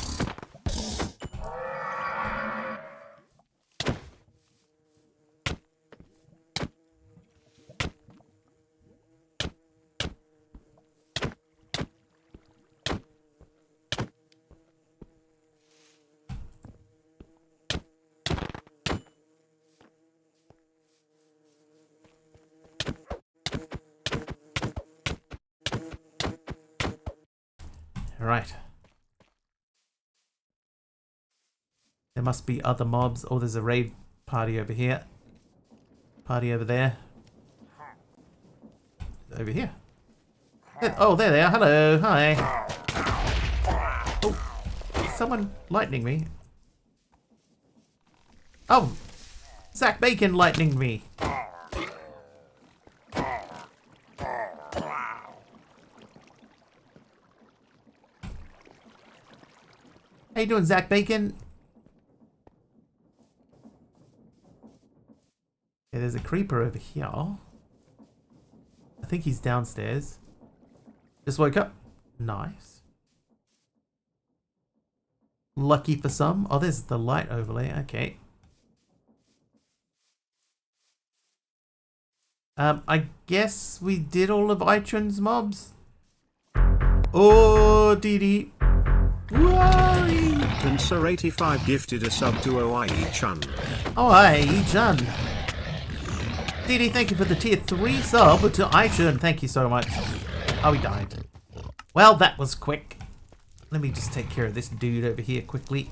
Speaker 1: Right. There must be other mobs. Oh, there's a raid party over here. Party over there. Over here. Oh, there they are. Hello. Hi. Oh, is someone lightning me? Oh, Zach Bacon lightning me. How you doing, Zach Bacon? Yeah, there's a creeper over here. I think he's downstairs. Just woke up. Nice. Lucky for some. Oh, there's the light overlay. Okay. I guess we did all of Aichin's mobs. Oh, Dee.
Speaker 3: Pincer85 gifted a sub to OIE-chan.
Speaker 1: Oh, hi-chan. Dee, thank you for the tier 3 sub to Aichin. Thank you so much. Oh, he died. Well, that was quick. Let me just take care of this dude over here quickly.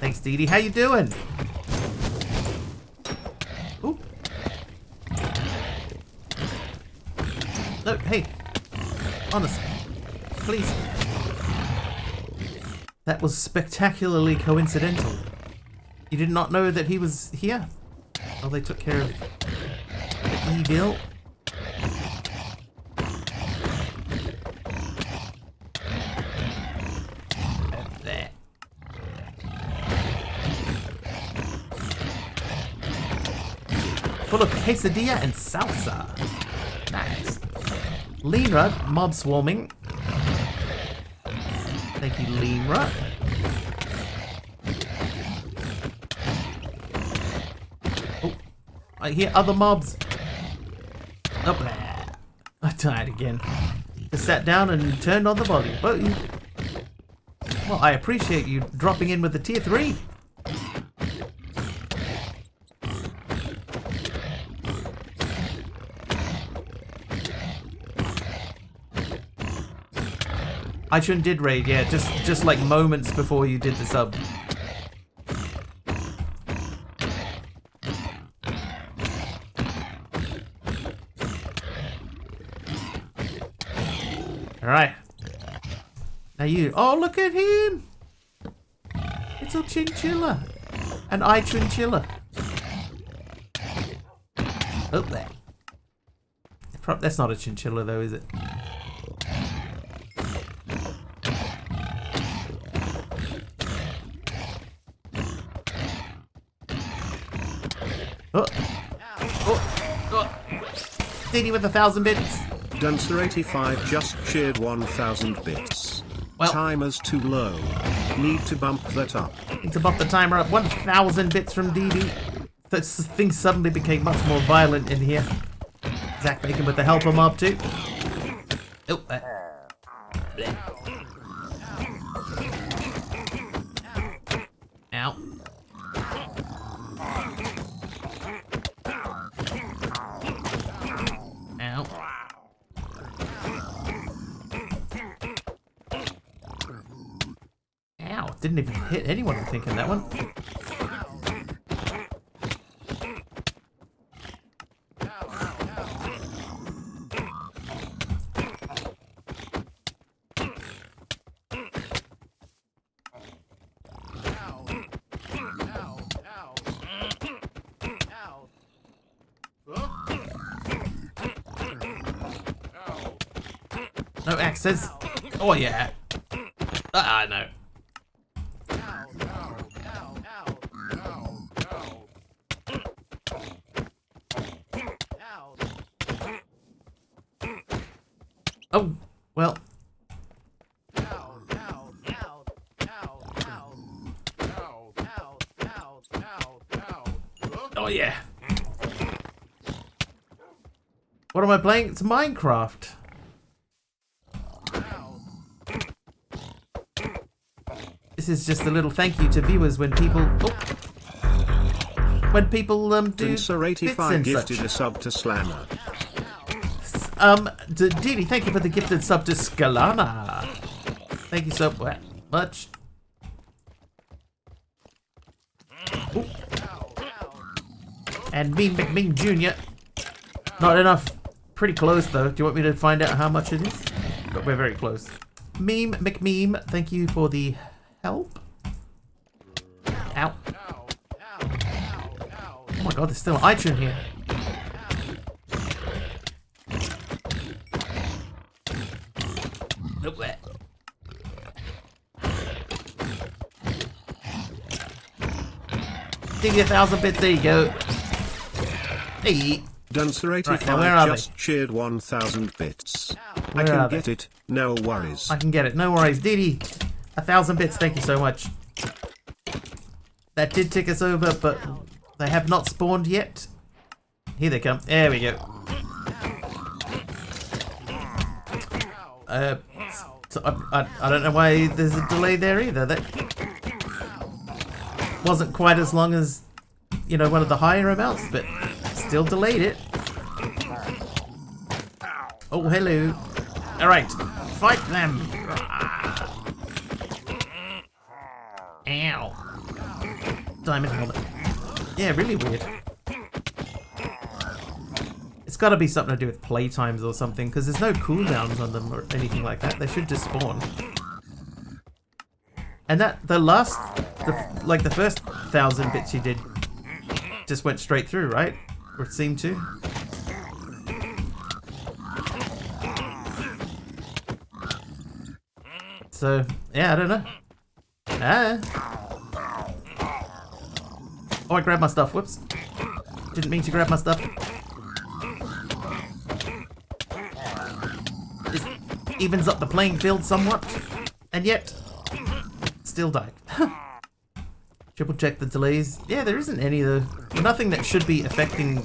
Speaker 1: Thanks, Dee. How you doing? Ooh. No, hey. Honestly. Please. That was spectacularly coincidental. You did not know that he was here? Oh, they took care of the evil. There. Full of quesadilla and salsa. Nice. Lean-rut, mob swarming. Thank you, Lean-rut. Oh, I hear other mobs. Oh, there. I died again. Just sat down and turned on the volume. Boom. Well, I appreciate you dropping in with the tier 3. Ichun did raid, yeah, just like moments before you did the sub. Alright. Now you, oh look at him! It's a chinchilla. An Ichunchilla. Oh there. That's not a chinchilla though, is it? Oh. Oh. Oh. Diddy with 1,000 bits.
Speaker 3: Duncer85 just cheered 1,000 bits.
Speaker 1: Well,
Speaker 3: Timer's too low. Need to bump that up.
Speaker 1: Need to bump the timer up. 1,000 bits from DD. Things suddenly became much more violent in here. Zach Bacon with the helper mob too. Oh, ow. Ow. Ow. Didn't even hit anyone, I'm thinking that one. No axes. Oh yeah. Ah, no. Oh, well. Oh yeah. What am I playing? It's Minecraft. This is just a little thank you to viewers when people do
Speaker 3: Duncer85
Speaker 1: and
Speaker 3: gifted
Speaker 1: such.
Speaker 3: a sub to Slammer.
Speaker 1: Didi, thank you for the gifted sub to Scalana. Thank you so much. Ooh. And Meme McMeme Jr. Not enough. Pretty close though. Do you want me to find out how much it is? But we're very close. Meme McMeme, thank you for the help. Ow. Oh my god, there's still an Ichun here. Nope. Give you 1,000 bits, there you go. Hey.
Speaker 3: Duncer85
Speaker 1: Right, now where are
Speaker 3: just cheered 1,000 bits.
Speaker 1: Where
Speaker 3: I can
Speaker 1: are
Speaker 3: get
Speaker 1: they?
Speaker 3: it, no worries.
Speaker 1: I can get it, no worries. Didi, 1,000 bits, thank you so much. That did tick us over, but they have not spawned yet. Here they come. There we go. So I don't know why there's a delay there either. That wasn't quite as long as, you know, one of the higher amounts, but still delayed it. Oh, hello. Alright, fight them. Ow. Diamond helmet. Yeah, really weird. It's got to be something to do with playtimes or something, because there's no cooldowns on them or anything like that. They should just spawn. And that the last like the first 1,000 bits you did just went straight through, right? Or it seemed to. So, yeah, I don't know. Oh, I grabbed my stuff. Whoops. Didn't mean to grab my stuff. This evens up the playing field somewhat. And yet, still died. Triple check the delays. Yeah, there isn't any of the... Nothing that should be affecting,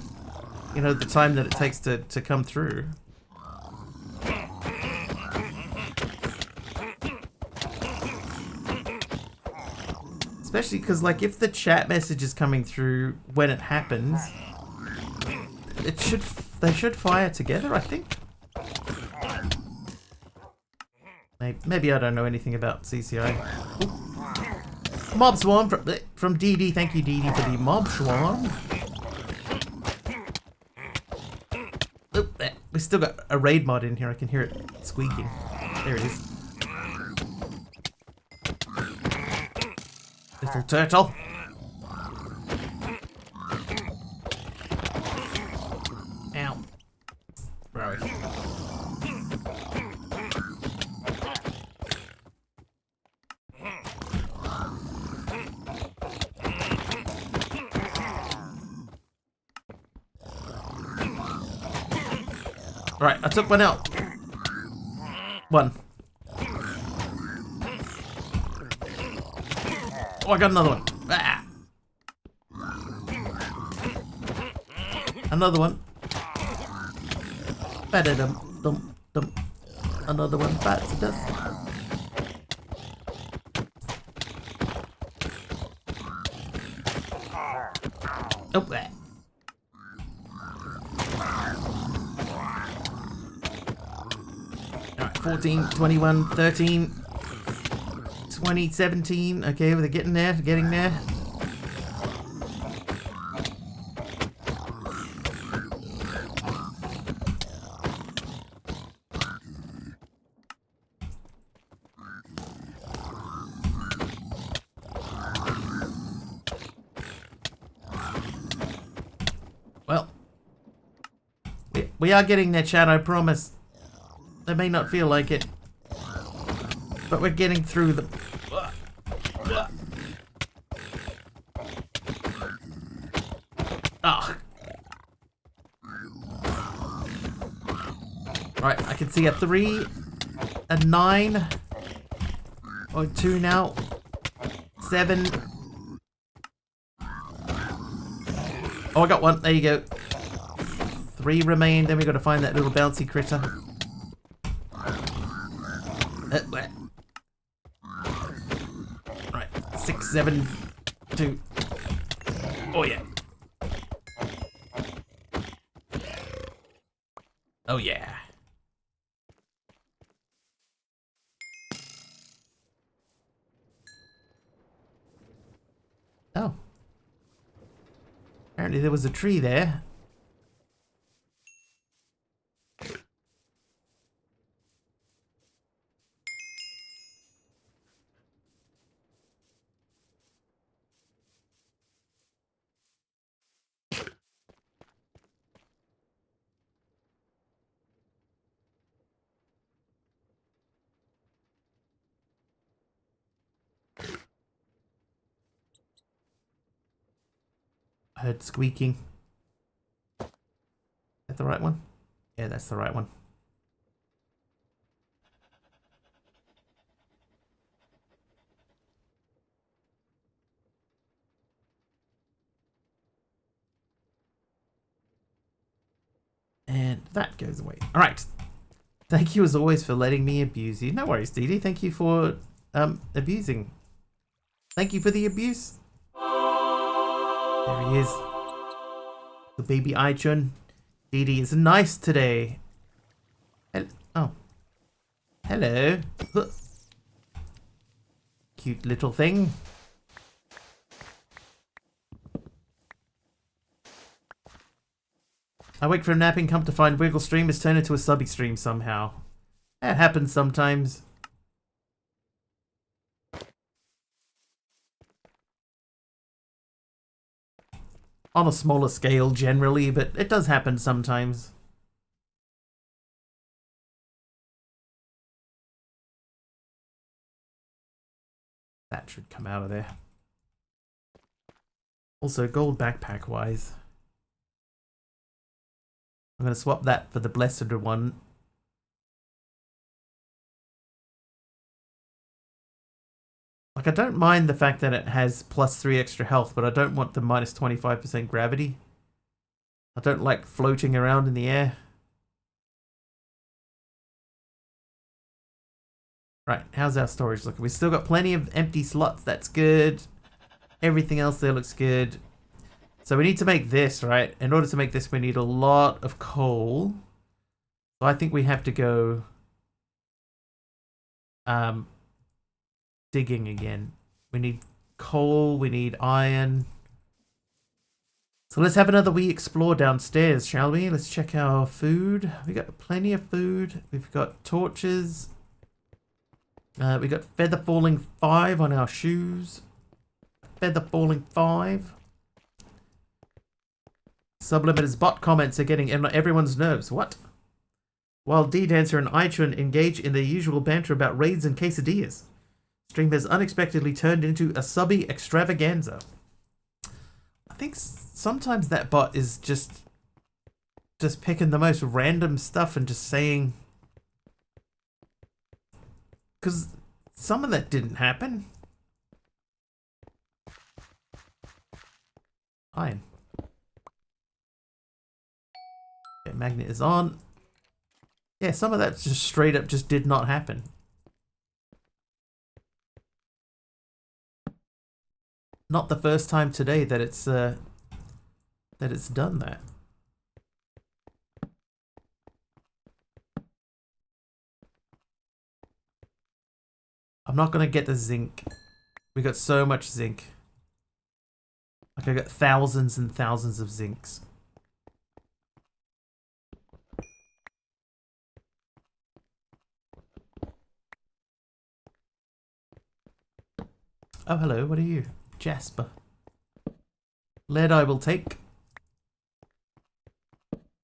Speaker 1: you know, the time that it takes to come through. Especially because, like, if the chat message is coming through when it happens, they should fire together, I think. Maybe I don't know anything about CCI. Ooh. Mob Swarm from DD. Thank you, DD, for the Mob Swarm. Oop, we still got a raid mod in here. I can hear it squeaking. There it is. Little turtle. Ow. Right. Right, I took one out. One. Oh, I got another one. Ah. Another one. Ba-da-dum-dum-dum. Another one bites the dust. Oh, there. Alright, 14, 21, 13, 20, 17. Okay, they're getting there, getting there. Well, we are getting there, chat, I promise. They may not feel like it, but we're getting through them. Ah. Right, I can see a 3, a 9, or 2 now, 7. Oh, I got one. There you go. 3 remain. Then we got to find that little bouncy critter. Right, 6, 7, 2. Oh yeah. Oh yeah. Oh. Apparently there was a tree there. I heard squeaking. Is that the right one? Yeah, that's the right one. And that goes away. All right. Thank you as always for letting me abuse you. No worries, Dee Dee. Thank you for abusing. Thank you for the abuse. There he is. The baby Aichun. Dee Dee is nice today. Oh. Hello. Cute little thing. I wake from napping, come to find Wiggle stream has turned into a subby stream somehow. That happens sometimes. on a smaller scale generally, but it does happen sometimes. That should come out of there. Also, gold backpack wise, I'm going to swap that for the blessed one. Like, I don't mind the fact that it has +3 extra health, but I don't want the -25% gravity. I don't like floating around in the air. Right, how's our storage looking? We've still got plenty of empty slots. That's good. Everything else there looks good. So we need to make this, right? In order to make this, we need a lot of coal. So I think we have to go digging again. We need coal, we need iron. So let's have another wee explore downstairs, shall we? Let's check our food. We got plenty of food. We've got torches. We got feather falling 5 on our shoes. Feather falling 5. Sublimited's bot comments are getting everyone's nerves. What? While D-Dancer and iChun engage in their usual banter about raids and quesadillas, stream has unexpectedly turned into a subby extravaganza. I think sometimes that bot is just picking the most random stuff and just saying... Because some of that didn't happen. Iron. Okay, magnet is on. Yeah, some of that just straight up just did not happen. Not the first time today that it's done that. I'm not gonna get the zinc. We got so much zinc. Like, I got thousands and thousands of zincs. Oh, hello, what are you? Jasper. Lead I will take.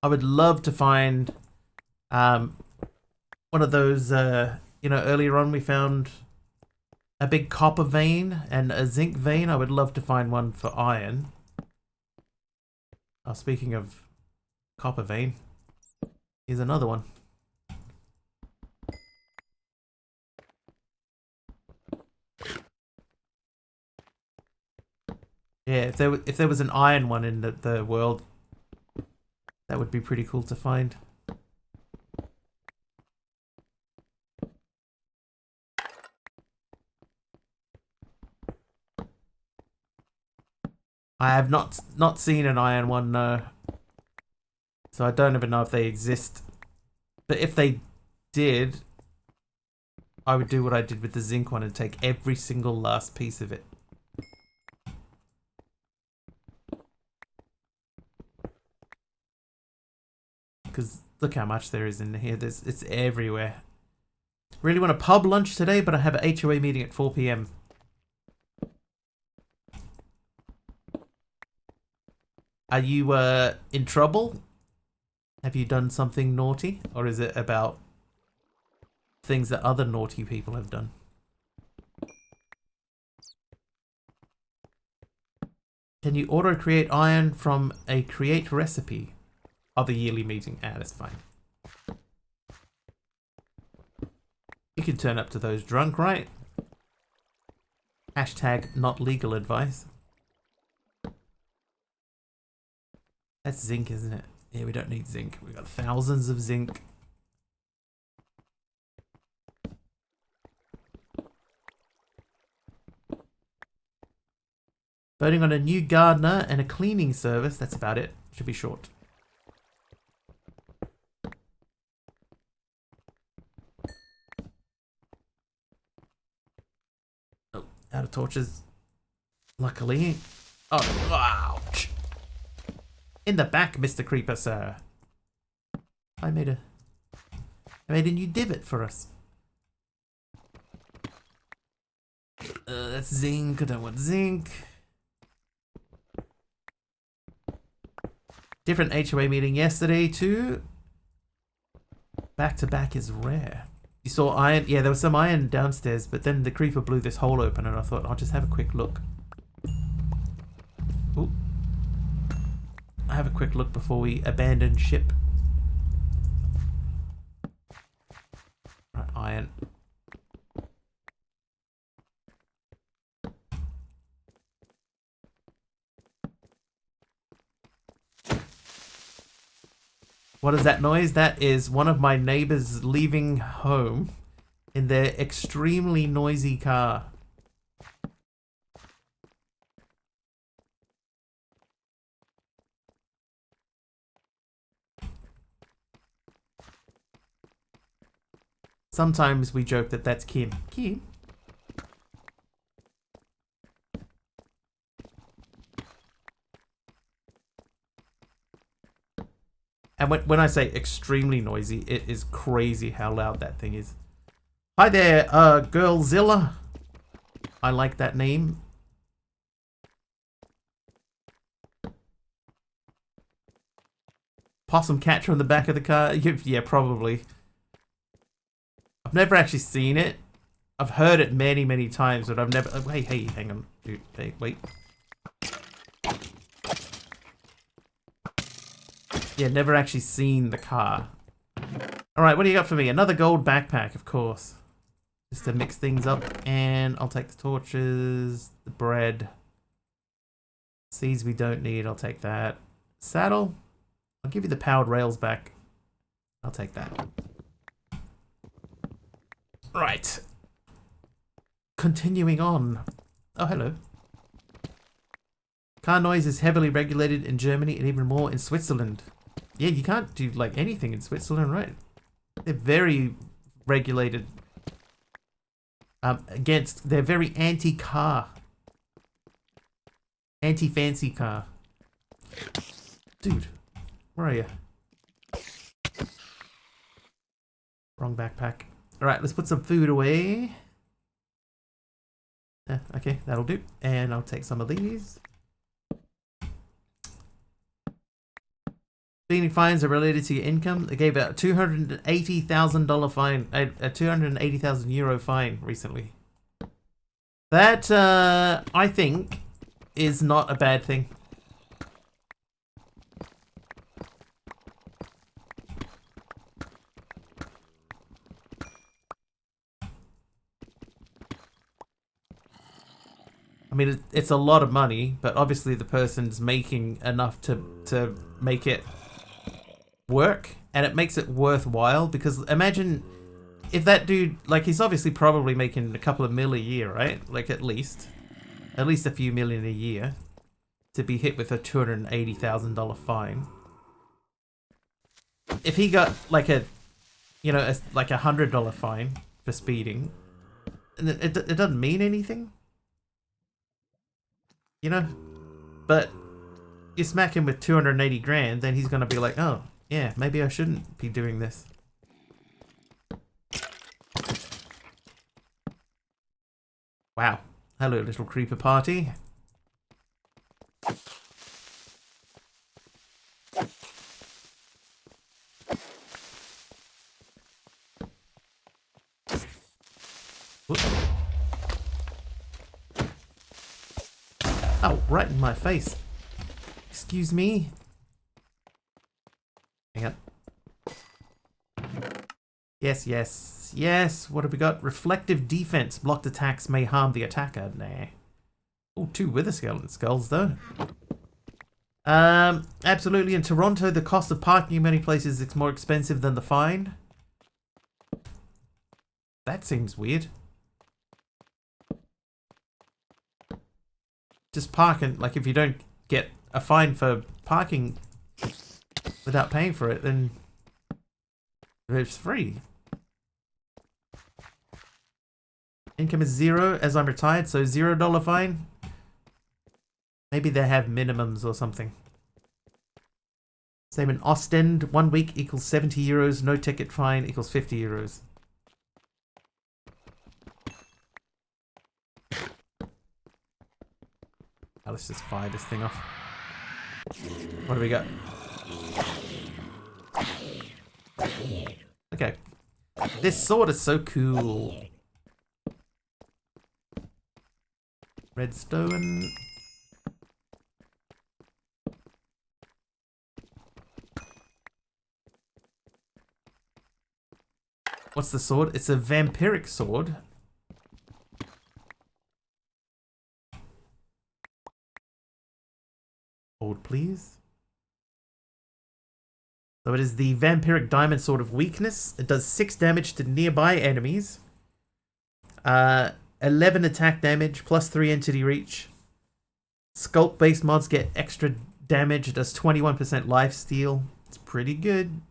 Speaker 1: I would love to find one of those, you know, earlier on we found a big copper vein and a zinc vein. I would love to find one for iron. Oh, speaking of copper vein, here's another one. Yeah, if there was an iron one in the world, that would be pretty cool to find. I have not seen an iron one, no. So I don't even know if they exist. But if they did, I would do what I did with the zinc one and take every single last piece of it. Because look how much there is in here. It's everywhere. Really want a pub lunch today, but I have an HOA meeting at 4 PM. Are you in trouble? Have you done something naughty? Or is it about things that other naughty people have done? Can you auto-create iron from a create recipe of the yearly meeting? Ah, that's fine. You can turn up to those drunk, right? Hashtag not legal advice. That's zinc, isn't it? Yeah, we don't need zinc. We've got thousands of zinc. Voting on a new gardener and a cleaning service. That's about it. Should be short. Oh, out of torches. Luckily. Oh, ouch. In the back, Mr. Creeper, sir. I made a new divot for us. That's zinc. I don't want zinc. Different HOA meeting yesterday too. Back to back is rare. You saw iron? Yeah, there was some iron downstairs, but then the creeper blew this hole open and I thought I'll just have a quick look. Ooh. I'll have a quick look before we abandon ship. Right, iron. What is that noise? That is one of my neighbors leaving home in their extremely noisy car. Sometimes we joke that that's Kim. Kim? And when I say extremely noisy, it is crazy how loud that thing is. Hi there, Girlzilla. I like that name. Possum catcher on the back of the car? Yeah, probably. I've never actually seen it. I've heard it many, many times, but I've never... Oh, hey, hang on. Dude, hey, wait. Yeah, never actually seen the car. Alright, what do you got for me? Another gold backpack, of course. Just to mix things up. And I'll take the torches, the bread. Seeds we don't need, I'll take that. Saddle? I'll give you the powered rails back. I'll take that. Right. Continuing on. Oh, hello. Car noise is heavily regulated in Germany and even more in Switzerland. Yeah, you can't do like anything in Switzerland, right? They're very regulated. They're very anti-car. Anti-fancy car. Dude, where are you? Wrong backpack. Alright, let's put some food away. Okay, that'll do. And I'll take some of these. Speeding fines are related to your income. They gave out a $280,000 fine, a 280,000 euro fine recently. That, I think, is not a bad thing. I mean, it's a lot of money, but obviously the person's making enough to make it work, and it makes it worthwhile, because imagine if that dude, like, he's obviously probably making a couple of mil a year, right? Like, at least a few million a year to be hit with a $280,000 fine. If he got like a, you know, like $100 fine for speeding, and it doesn't mean anything, you know, but you smack him with 280 grand, then he's gonna be like, oh yeah, maybe I shouldn't be doing this. Wow. Hello, little creeper party. Whoops. Oh, right in my face. Excuse me. Hang on. Yes, yes, yes. What have we got? Reflective defense. Blocked attacks may harm the attacker. Nah. Oh, 2 wither skeleton skulls, though. Absolutely. In Toronto, the cost of parking in many places is more expensive than the fine. That seems weird. Just parking, like, if you don't get a fine for parking without paying for it, then it's free. Income is 0 as I'm retired, so $0 fine. Maybe they have minimums or something. Same in Ostend, 1 week equals 70 euros, no ticket fine equals 50 euros. Let's just fire this thing off. What do we got? Okay. This sword is so cool. Redstone. What's the sword? It's a vampiric sword. Hold, please. So it is the vampiric diamond sword of weakness. It does 6 damage to nearby enemies. 11 attack damage, plus 3 entity reach. Sculpt-based mods get extra damage. It does 21% lifesteal. It's pretty good.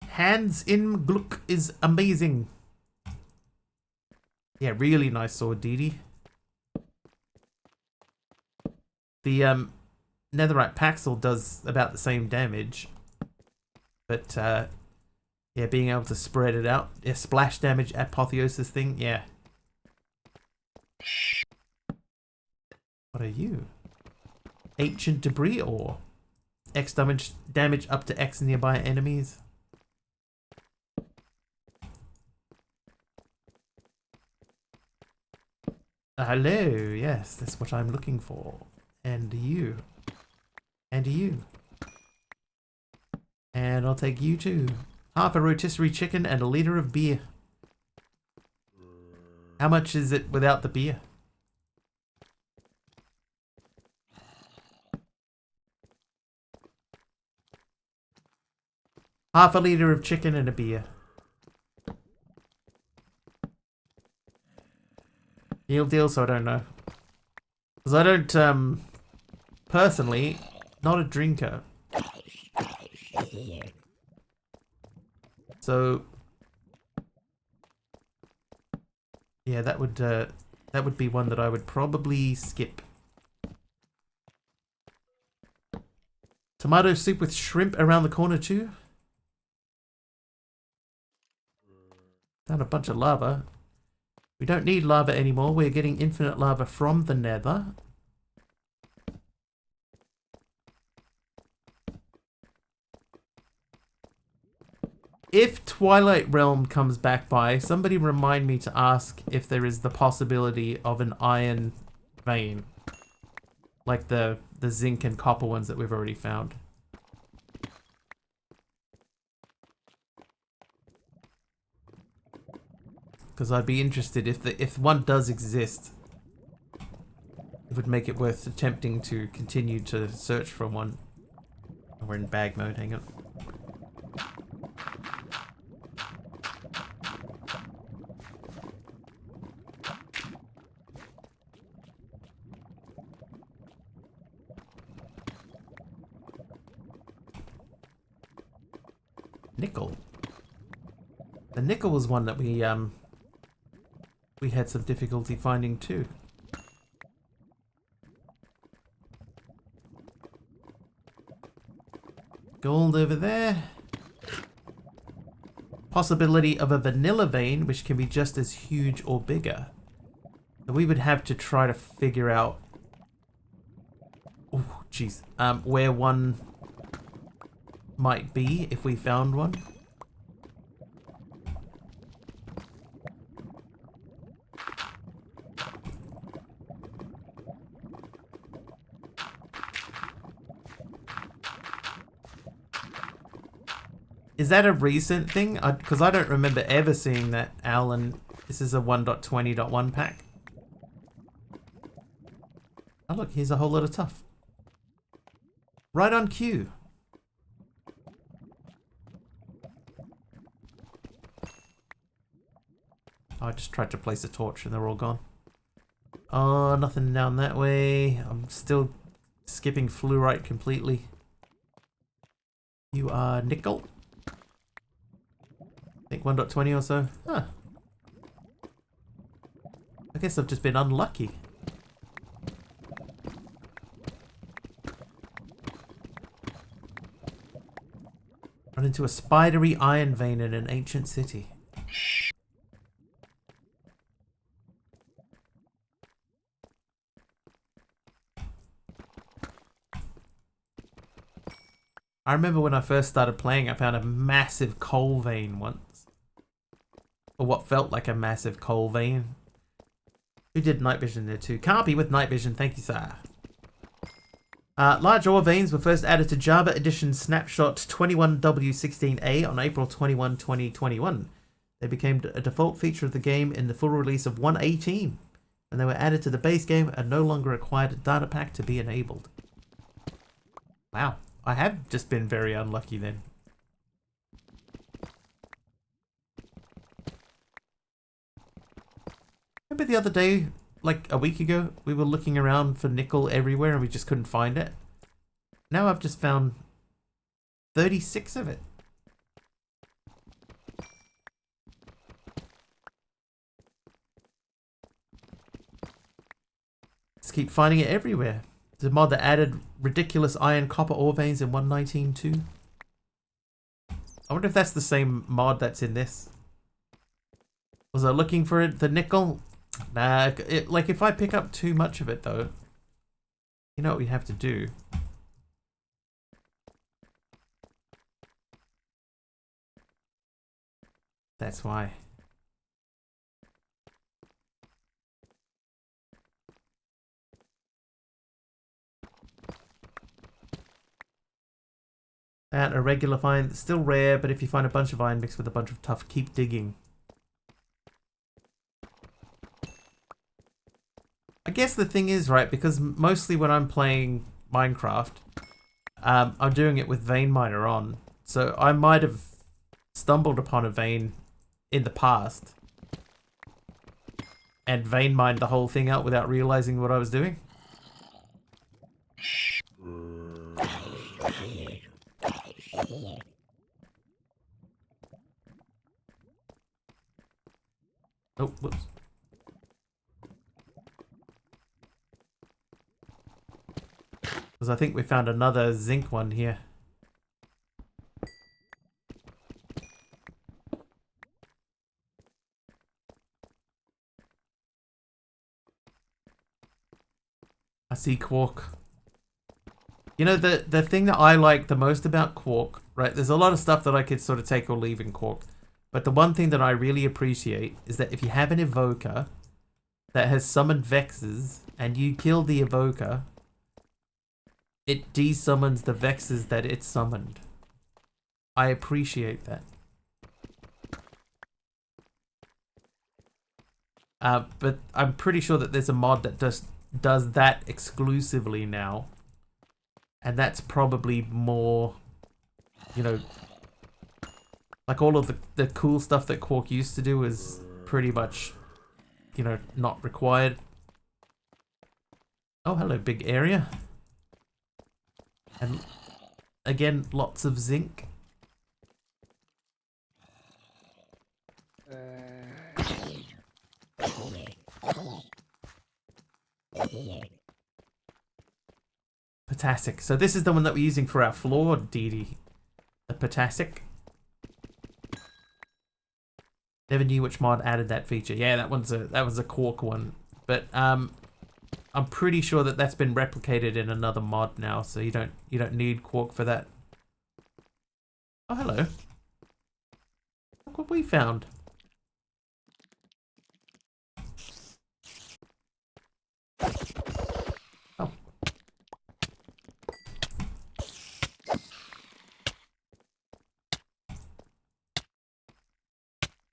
Speaker 1: Hands in Gluck is amazing. Yeah, really nice sword, Dee Dee. The Netherite Paxel does about the same damage. But, yeah, being able to spread it out. Yeah, splash damage, apotheosis thing, yeah. What are you? Ancient debris ore. X damage up to X nearby enemies. Hello, yes, that's what I'm looking for. And you. And you. And I'll take you too. Half a rotisserie chicken and a liter of beer. How much is it without the beer? Half a liter of chicken and a beer. Deal, so I don't know. Because I don't, personally, not a drinker. So, yeah, that would be one that I would probably skip. Tomato soup with shrimp around the corner too. Found a bunch of lava. We don't need lava anymore. We're getting infinite lava from the nether. If Twilight Realm comes back by, somebody remind me to ask if there is the possibility of an iron vein. Like the zinc and copper ones that we've already found. Because I'd be interested if one does exist. It would make it worth attempting to continue to search for one. We're in bag mode, hang on. Nickel. The nickel was one that we had some difficulty finding too. Gold over there. Possibility of a vanilla vein, which can be just as huge or bigger. So we would have to try to figure out, oh jeez, where one might be if we found one. Is that a recent thing? Because I don't remember ever seeing that, Alan. This is a 1.20.1 pack. Oh look, here's a whole lot of tough. Right on cue. I just tried to place a torch and they're all gone. Oh, nothing down that way. I'm still skipping fluorite completely. You are nickel. I think 1.20 or so. Huh. I guess I've just been unlucky. Run into a spidery iron vein in an ancient city. I remember when I first started playing, I found a massive coal vein once. Or what felt like a massive coal vein. Who did night vision there too? Carby with night vision, thank you, sir. Large ore veins were first added to Java Edition Snapshot 21W16A on April 21, 2021. They became a default feature of the game in the full release of 1.18. And they were added to the base game and no longer required a data pack to be enabled. Wow, I have just been very unlucky then. Remember the other day, like a week ago, we were looking around for nickel everywhere and we just couldn't find it? Now I've just found 36 of it. Just keep finding it everywhere. There's a mod that added ridiculous iron copper ore veins in 1.19.2. I wonder if that's the same mod that's in this. Was I looking for it, the nickel? Nah, like if I pick up too much of it though, you know what we have to do? That's why. And a regular find, still rare, but if you find a bunch of iron mixed with a bunch of tough, keep digging. I guess the thing is, right, because mostly when I'm playing Minecraft, I'm doing it with Vein Miner on. So I might have stumbled upon a vein in the past and vein mined the whole thing out without realizing what I was doing. Oh, whoops. Because I think we found another zinc one here. I see quark. You know, the thing that I like the most about quark, right? There's a lot of stuff that I could sort of take or leave in quark. But the one thing that I really appreciate is that if you have an evoker that has summoned vexes and you kill the evoker, it desummons the vexes that it summoned. I appreciate that. But I'm pretty sure that there's a mod that does that exclusively now. And that's probably more, you know, like all of the cool stuff that Quark used to do is pretty much, you know, not required. Oh, hello, big area. And again, lots of zinc. Potassic. So this is the one that we're using for our floor, DD. The potassic. Never knew which mod added that feature. Yeah, that was a Quark one. But I'm pretty sure that that's been replicated in another mod now, so you don't need Quark for that. Oh, hello. Look what we found. Oh.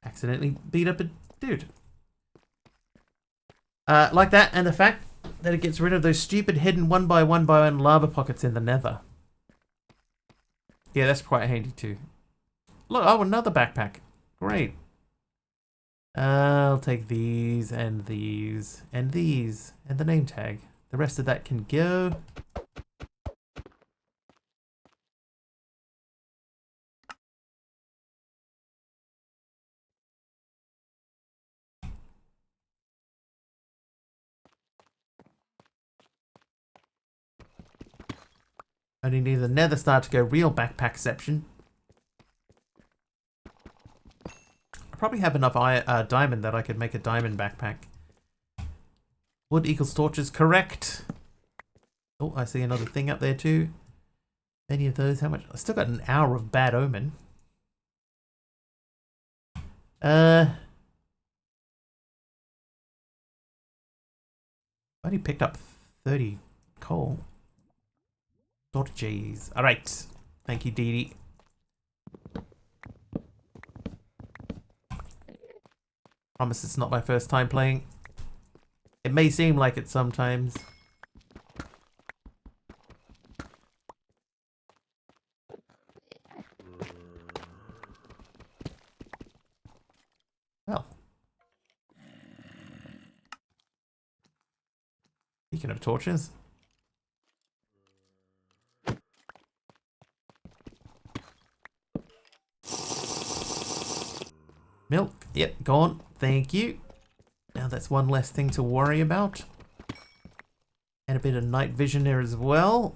Speaker 1: Accidentally beat up a dude. Like that, and the fact that it gets rid of those stupid hidden 1x1x1 lava pockets in the nether. Yeah, that's quite handy too. Look, oh, another backpack. Great. I'll take these, and these, and these, and the name tag. The rest of that can go. Only need the nether star to go real backpackception. I probably have enough diamond that I could make a diamond backpack. Wood equals torches, correct. Oh, I see another thing up there too. Any of those? How much? I still got an hour of Bad Omen. I only picked up 30 coal. Jeez. Alright. Thank you, Dee Dee. Promise it's not my first time playing. It may seem like it sometimes. Well. Speaking of torches. Milk. Yep, gone. Thank you. Now that's one less thing to worry about. And a bit of night vision there as well.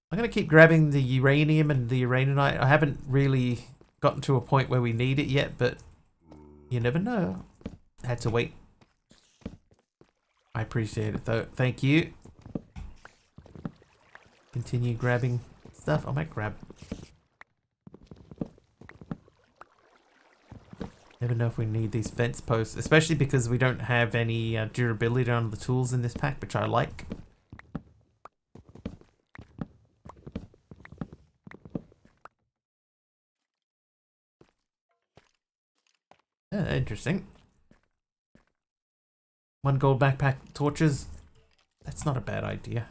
Speaker 1: I'm going to keep grabbing the uranium and the uraninite. I haven't really gotten to a point where we need it yet, but you never know. Had to wait. I appreciate it though. Thank you. Continue grabbing stuff. I might grab. Never know if we need these fence posts, especially because we don't have any durability on the tools in this pack, which I like. Interesting. 1 gold backpack torches. That's not a bad idea.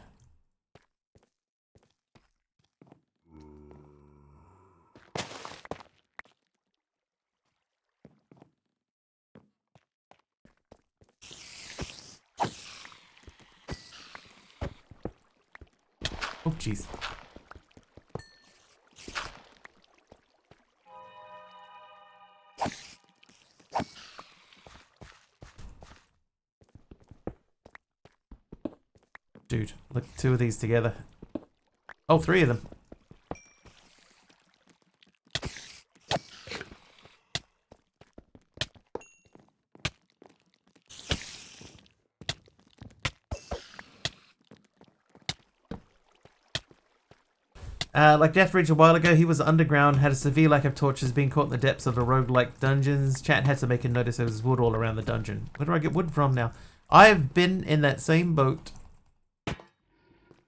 Speaker 1: Oh, jeez. Dude, look, 2 of these together. Oh, 3 of them. Like Death Ridge a while ago, he was underground, had a severe lack of torches, being caught in the depths of a roguelike dungeons. Chat had to make a notice there was wood all around the dungeon. Where do I get wood from now? I've been in that same boat.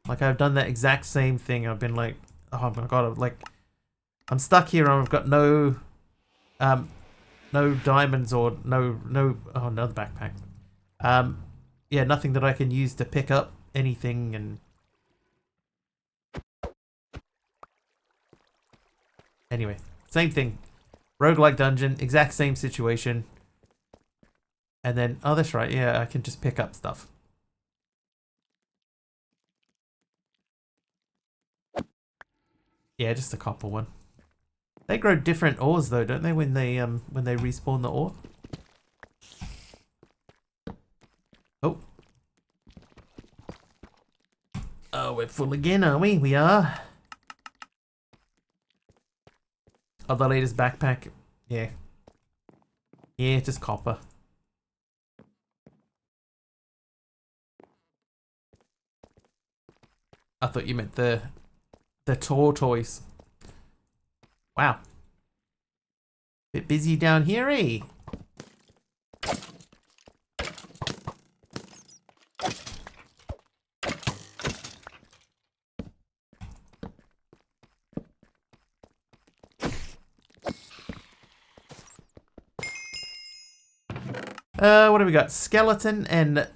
Speaker 1: Like, I've done that exact same thing. I've been like, oh my god, I'm stuck here and I've got no diamonds or no, oh, another backpack. Yeah, nothing that I can use to pick up anything and... Anyway, same thing. Roguelike dungeon, exact same situation. And then, oh, that's right, yeah, I can just pick up stuff. Yeah, just a copper one. They grow different ores though, don't they, when they respawn the ore? Oh. Oh, we're full again, are we? We are. Oh, the latest backpack. Yeah. Yeah, just copper. I thought you meant the tortoise. Wow. Bit busy down here, eh? What do we got? Skeleton and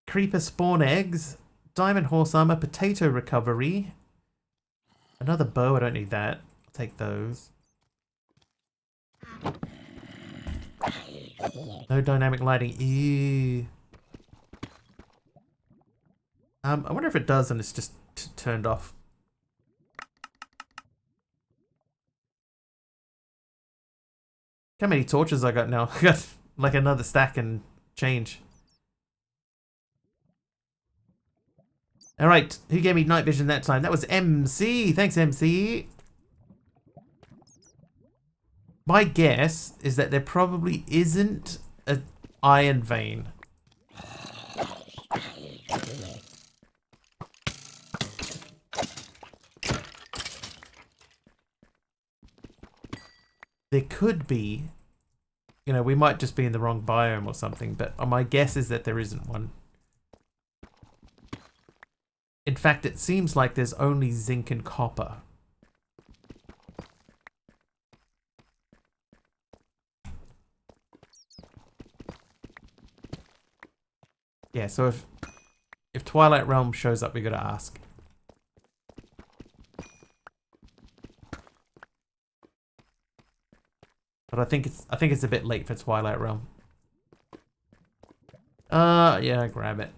Speaker 1: creeper spawn eggs. Diamond horse armor, potato recovery. Another bow, I don't need that. I'll take those. No dynamic lighting. Ew. I wonder if it does and it's just turned off. How many torches I got now? I got like another stack and change. Alright, who gave me night vision that time? That was MC. Thanks, MC. My guess is that there probably isn't an iron vein. there could be, you know, we might just be in the wrong biome or something, but my guess is that there isn't one. In fact, it seems like there's only zinc and copper. Yeah, so if Twilight Realm shows up, we gotta ask. But I think it's a bit late for Twilight Realm. Yeah, grab it.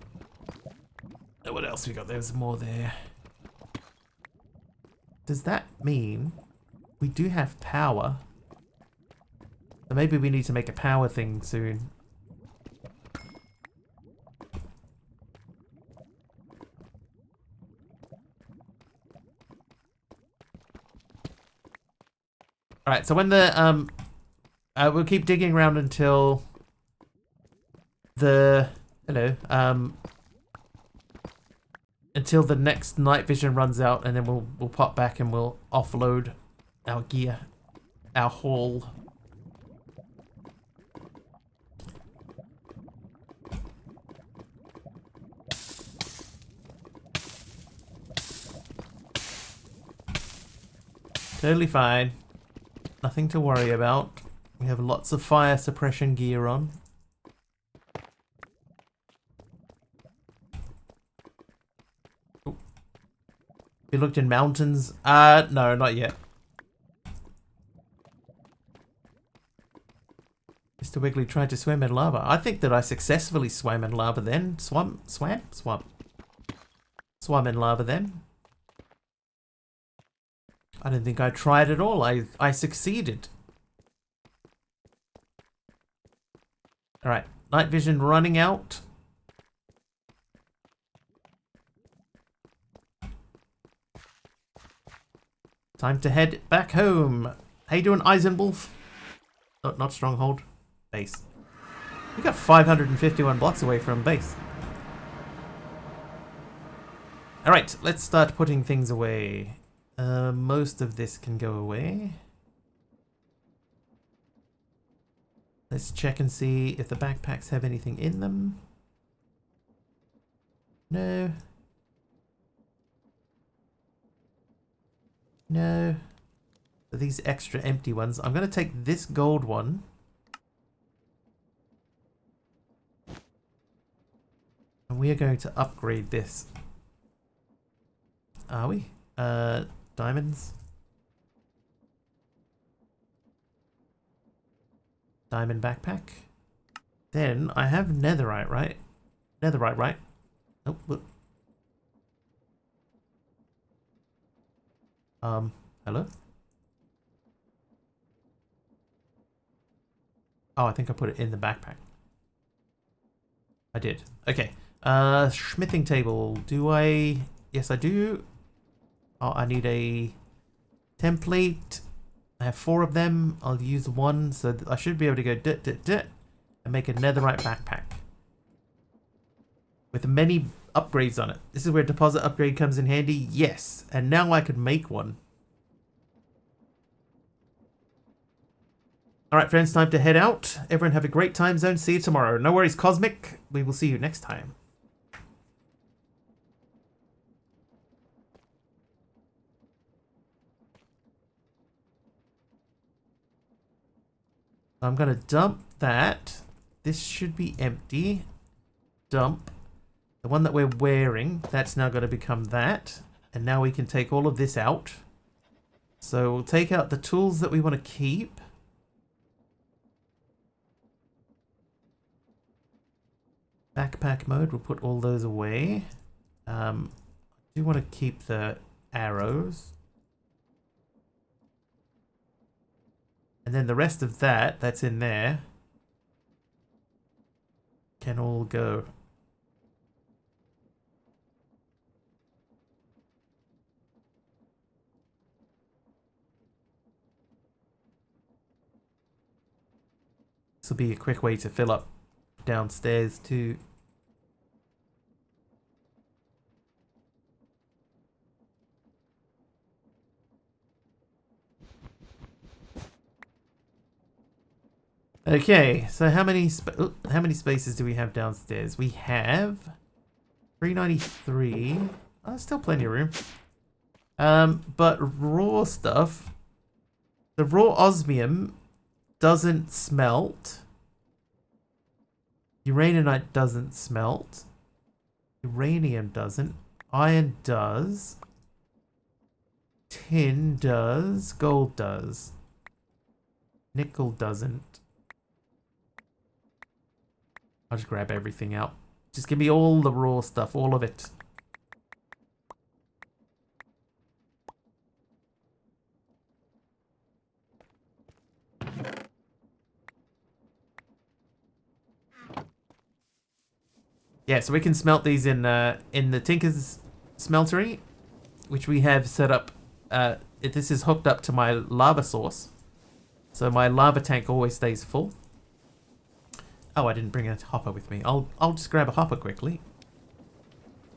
Speaker 1: What else we got? There's more there. Does that mean we do have power? So maybe we need to make a power thing soon. Alright, so when the we'll keep digging around until the until the next night vision runs out, and then we'll pop back and we'll offload our gear, our haul. Totally fine. Nothing to worry about. We have lots of fire suppression gear on. Ooh. You looked in mountains? No, not yet. Mr. Wiggly tried to swim in lava. I think that I successfully swam in lava then. Swam in lava then. I don't think I tried at all. I succeeded. Alright, night vision running out. Time to head back home. How you doing, Eisenwolf? Not Stronghold. Base. We got 551 blocks away from base. Alright, let's start putting things away. Most of this can go away. Let's check and see if the backpacks have anything in them. No. No. So these extra empty ones. I'm going to take this gold one. And we are going to upgrade this. Are we? Diamonds. Diamond backpack. Then I have netherite, right? Netherite, right? Oh, look. Hello? Oh, I think I put it in the backpack. I did. Okay. Smithing table. Do I... Yes, I do. Oh, I need a template. I have 4 of them. I'll use one, so I should be able to go and make a netherite backpack with many upgrades on it. This is where deposit upgrade comes in handy. Yes, and now I can make one. All right, friends, time to head out. Everyone have a great time zone. See you tomorrow. No worries, Cosmic. We will see you next time. I'm going to dump that. This should be empty. Dump. The one that we're wearing, that's now going to become that. And now we can take all of this out. So we'll take out the tools that we want to keep. Backpack mode, we'll put all those away. I do want to keep the arrows. And then the rest of that, that's in there, can all go. This will be a quick way to fill up downstairs too. Okay, so how many spaces do we have downstairs? We have 393. Oh, there's still plenty of room. But raw stuff. The raw osmium doesn't smelt. Uraninite doesn't smelt. Uranium doesn't. Iron does. Tin does. Gold does. Nickel doesn't. I'll just grab everything out. Just give me all the raw stuff, all of it. Yeah, so we can smelt these in the Tinker's smeltery, which we have set up. This is hooked up to my lava source, so my lava tank always stays full. Oh, I didn't bring a hopper with me. I'll just grab a hopper quickly.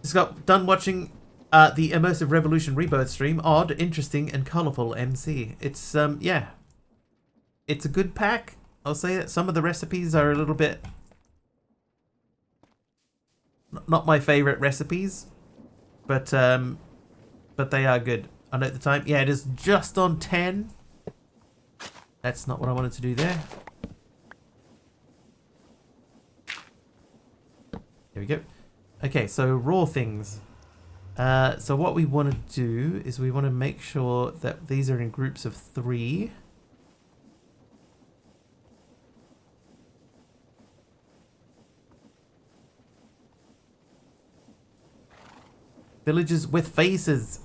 Speaker 1: Just got done watching the Immersive Revolution Rebirth stream. Odd, interesting, and colourful MC. It's yeah, it's a good pack. I'll say that some of the recipes are a little bit not my favourite recipes, but they are good. I know at the time, yeah, it is just on 10. That's not what I wanted to do there. There we go. Okay, so raw things. So what we want to do is we want to make sure that these are in groups of 3. Villages with faces.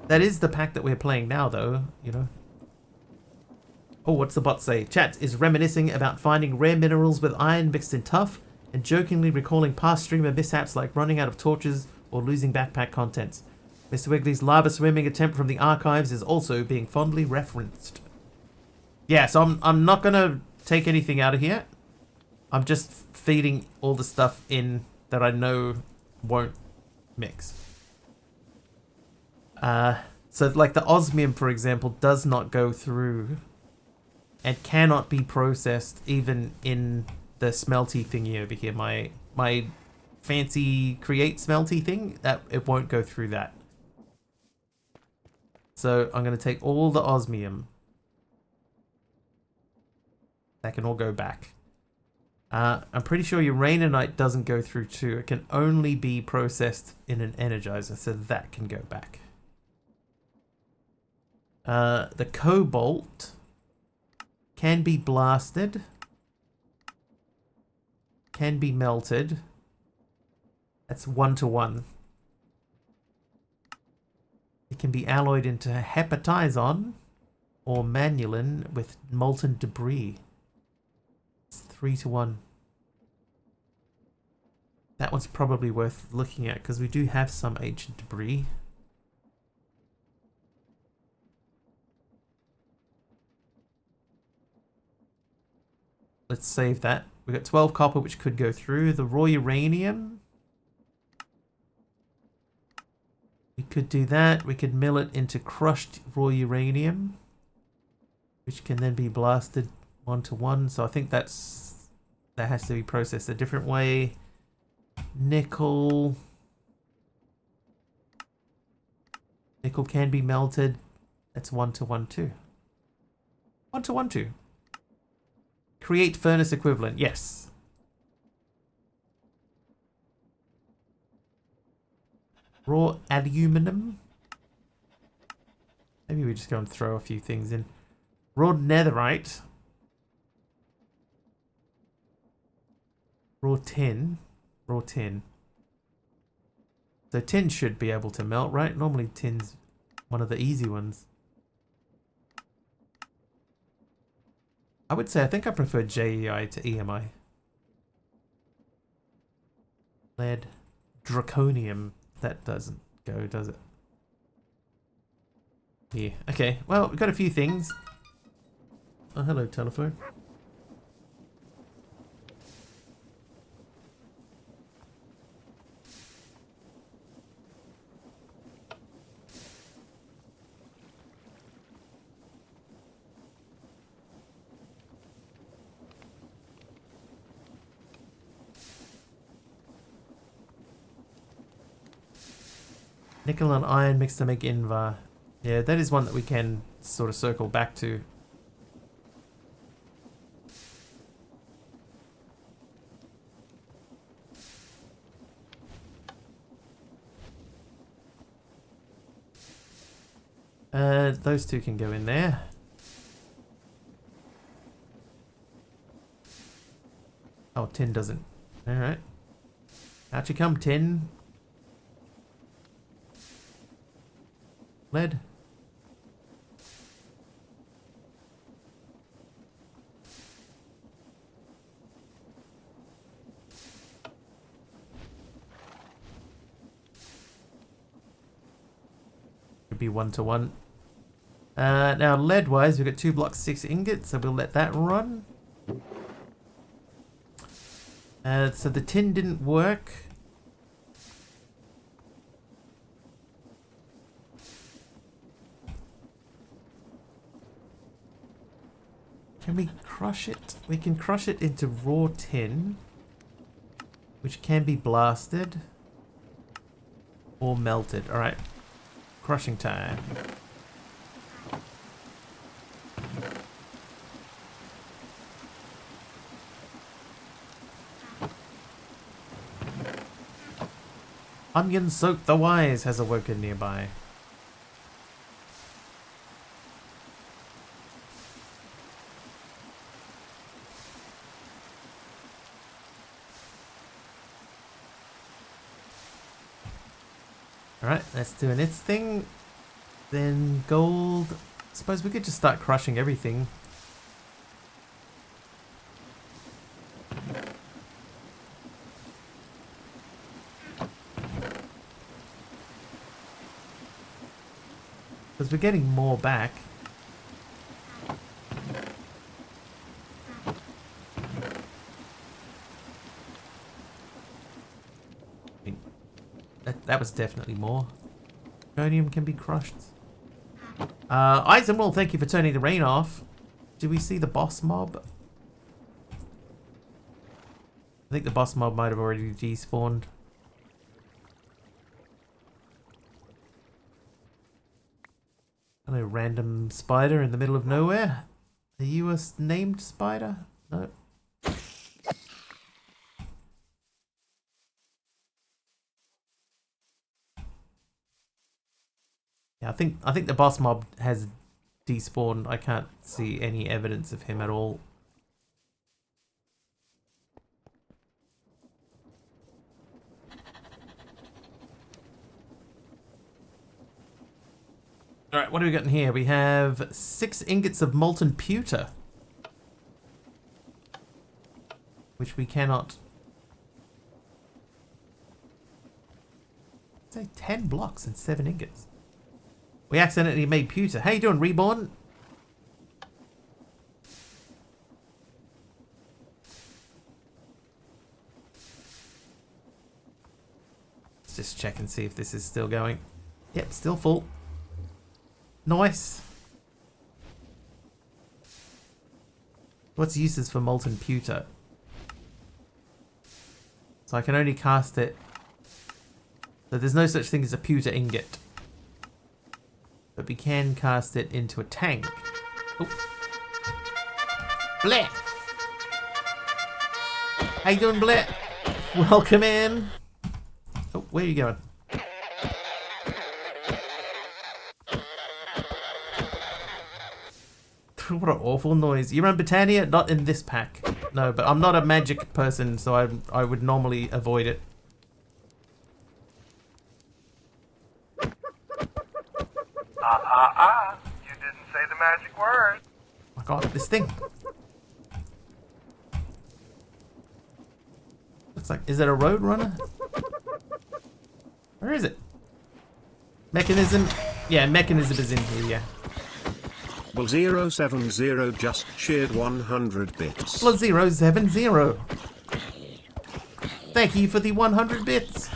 Speaker 1: That is the pack that we're playing now, though, you know. Oh, what's the bot say? Chat is reminiscing about finding rare minerals with iron mixed in tough and jokingly recalling past streamer mishaps like running out of torches or losing backpack contents. Mr. Wiggly's lava swimming attempt from the archives is also being fondly referenced. Yeah, so I'm not going to take anything out of here. I'm just feeding all the stuff in that I know won't mix. So like the osmium, for example, does not go through and cannot be processed even in the smelty thingy over here. My fancy create smelty thing, that it won't go through that. So I'm going to take all the osmium. That can all go back. I'm pretty sure uraninite doesn't go through too. It can only be processed in an energizer, so that can go back. The cobalt can be blasted, can be melted. That's 1-to-1. It can be alloyed into hepatizon or manulin with molten debris. It's 3-to-1. That one's probably worth looking at because we do have some ancient debris. Let's save that. We've got 12 copper, which could go through. The raw uranium. We could do that. We could mill it into crushed raw uranium, which can then be blasted 1-to-1. So I think that has to be processed a different way. Nickel. Nickel can be melted. That's 1-to-1 too. 1-to-1 too. Create furnace equivalent. Yes. Raw aluminum. Maybe we just go and throw a few things in. Raw netherite. Raw tin. Raw tin. So tin should be able to melt, right? Normally tin's one of the easy ones. I would say I think I prefer JEI to EMI. Lead. Draconium. That doesn't go, does it? Yeah. Okay. Well, we've got a few things. Oh, hello, telephone. Nickel and iron mixed to make Invar. Yeah, that is one that we can sort of circle back to. Those two can go in there. Oh, tin doesn't. Alright. Out you come, tin. Lead. Could be 1 to 1. Now lead wise, we've got 2 blocks, 6 ingots, so we'll let that run. So the tin didn't work. Can we crush it? We can crush it into raw tin, which can be blasted or melted. Alright, crushing time. Onion Soak the Wise has awoken nearby. Alright, that's doing its thing. Then gold. I suppose we could just start crushing everything. Because we're getting more back. That was definitely more. Chromium can be crushed. Eisenwall, thank you for turning the rain off. Did we see the boss mob? I think the boss mob might have already despawned. Hello, random spider in the middle of nowhere. Are you a named spider? No. Yeah, I think the boss mob has despawned. I can't see any evidence of him at all. Alright, what do we got in here? We have 6 ingots of molten pewter, which we cannot... Say 10 blocks and 7 ingots. We accidentally made pewter. How you doing, Reborn? Let's just check and see if this is still going. Yep, still full. Nice. What's uses for molten pewter? So I can only cast it. So there's no such thing as a pewter ingot. But we can cast it into a tank. Oh. Bleh! How you doing, Bleh? Welcome in. Oh, where are you going? What an awful noise. You run Britannia? Not in this pack. No, but I'm not a magic person, so I would normally avoid it.
Speaker 4: You didn't say the magic word.
Speaker 1: Oh my god, this thing. Looks like, is it a road runner? Where is it? Mechanism? Yeah, mechanism is in here, yeah.
Speaker 3: Well, 070 just cheered 100 bits.
Speaker 1: Well, 070. Thank you for the 100 bits.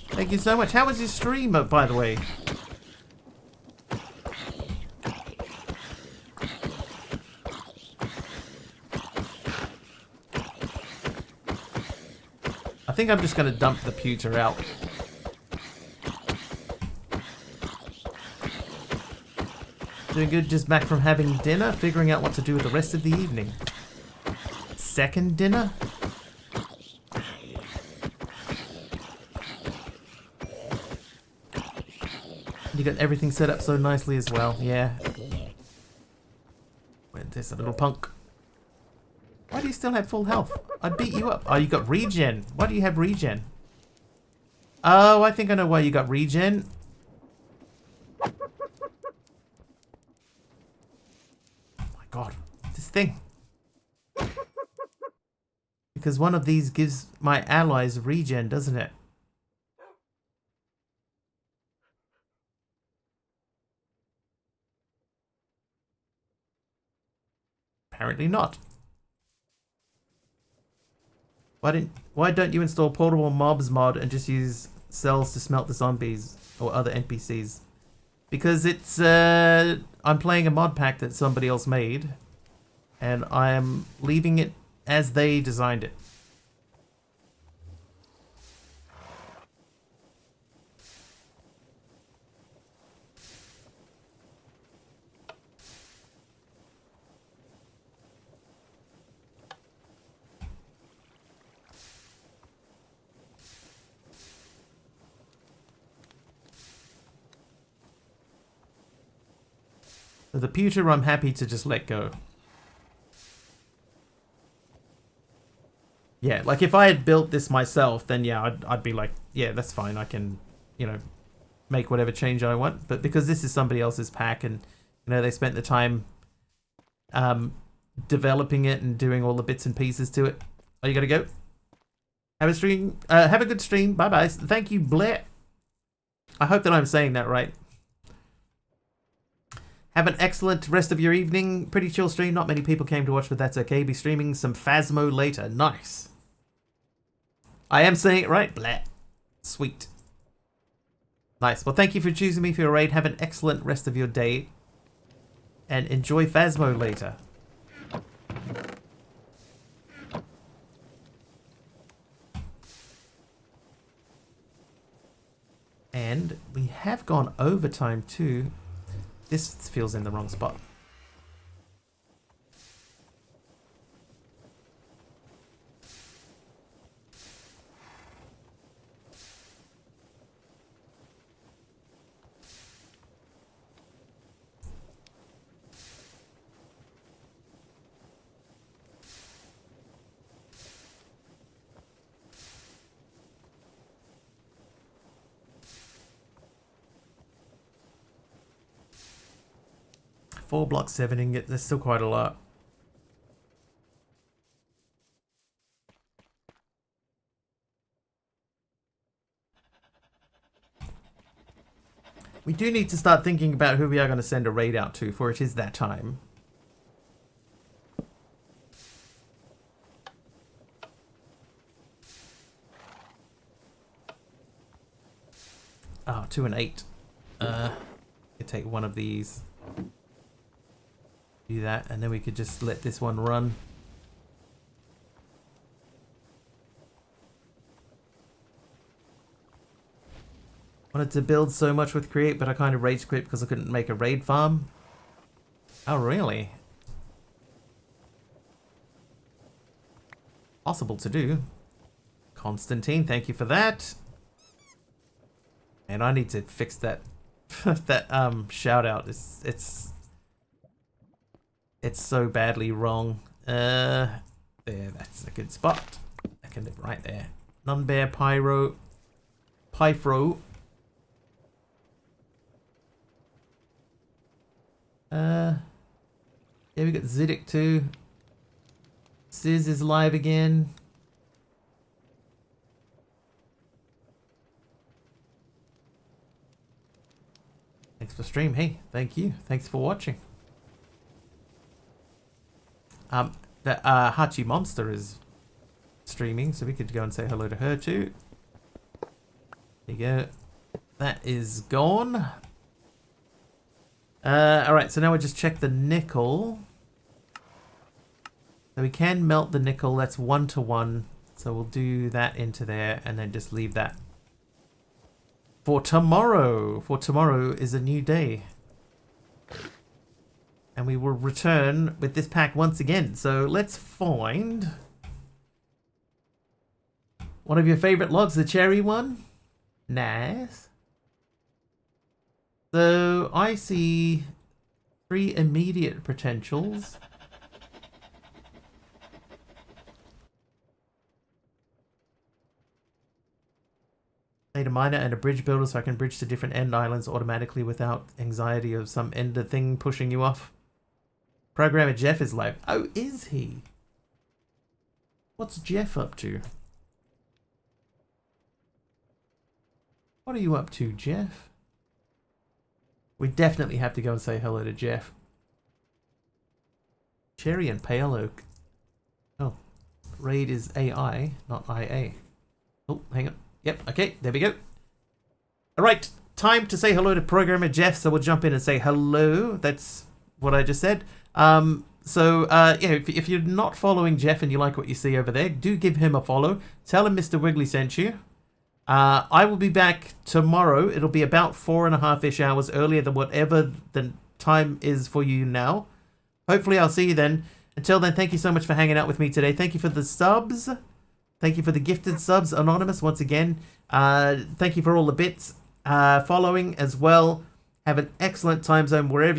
Speaker 1: Thank you so much. How was your stream, by the way? I think I'm just going to dump the pewter out. Doing good, just back from having dinner, figuring out what to do with the rest of the evening. Second dinner? You got everything set up so nicely as well, yeah. There's a little punk. Why do you still have full health? I beat you up. Oh, you got regen. Why do you have regen? Oh, I think I know why you got regen. Oh my god, this thing. Because one of these gives my allies regen, doesn't it? Apparently not. Why don't you install portable mobs mod and just use cells to smelt the zombies or other NPCs? Because it's I'm playing a mod pack that somebody else made, and I am leaving it as they designed it. The pewter I'm happy to just let go. Yeah, like if I had built this myself, then yeah, I'd be like, yeah, that's fine. I can, you know, make whatever change I want. But because this is somebody else's pack and, you know, they spent the time developing it and doing all the bits and pieces to it. Oh, you gotta go? Have a stream. Have a good stream. Bye-bye. Thank you, Blair. I hope that I'm saying that right. Have an excellent rest of your evening. Pretty chill stream. Not many people came to watch, but that's okay. Be streaming some Phasmo later. Nice. I am saying it right. Blah. Sweet. Nice. Well, thank you for choosing me for your raid. Have an excellent rest of your day. And enjoy Phasmo later. And we have gone overtime too. This feels in the wrong spot. Four block 7ing it, there's still quite a lot. We do need to start thinking about who we are going to send a raid out to, for it is that time. Oh, 2 and 8. Could take one of these. Do that, and then we could just let this one run. Wanted to build so much with Create, but I kind of rage quit because I couldn't make a raid farm. Oh, really? Possible to do. Constantine, thank you for that. And I need to fix that that shout out. It's so badly wrong. There, that's a good spot. I can live right there. Non-bear pyro. Pyfro. Yeah, we got Ziddick too. Sizz is live again. Thanks for stream. Hey, thank you. Thanks for watching. The Hachi Monster is streaming, so we could go and say hello to her too. There you go. That is gone. Alright, so now we just check the nickel. So we can melt the nickel, that's 1 to 1. So we'll do that into there and then just leave that for tomorrow. For tomorrow is a new day. And we will return with this pack once again. So let's find one of your favorite logs, the cherry one. Nice. So I see 3 immediate potentials. Need a miner and a bridge builder so I can bridge to different end islands automatically without anxiety of some ender thing pushing you off. Programmer Jeff is live. Oh, is he? What's Jeff up to? What are you up to, Jeff? We definitely have to go and say hello to Jeff. Cherry and Pale Oak. Oh. Raid is AI, not IA. Oh, hang on. Yep, okay, there we go. Alright, time to say hello to Programmer Jeff, so we'll jump in and say hello. That's what I just said. Yeah, if you're not following Jeff and you like what you see over there, do give him a follow. Tell him Mr. Wiggly sent you. I will be back tomorrow. It'll be about 4.5-ish hours earlier than whatever the time is for you now. Hopefully I'll see you then. Until then, thank you so much for hanging out with me today. Thank you for the subs. Thank you for the gifted subs, Anonymous, once again. Thank you for all the bits following as well. Have an excellent time zone wherever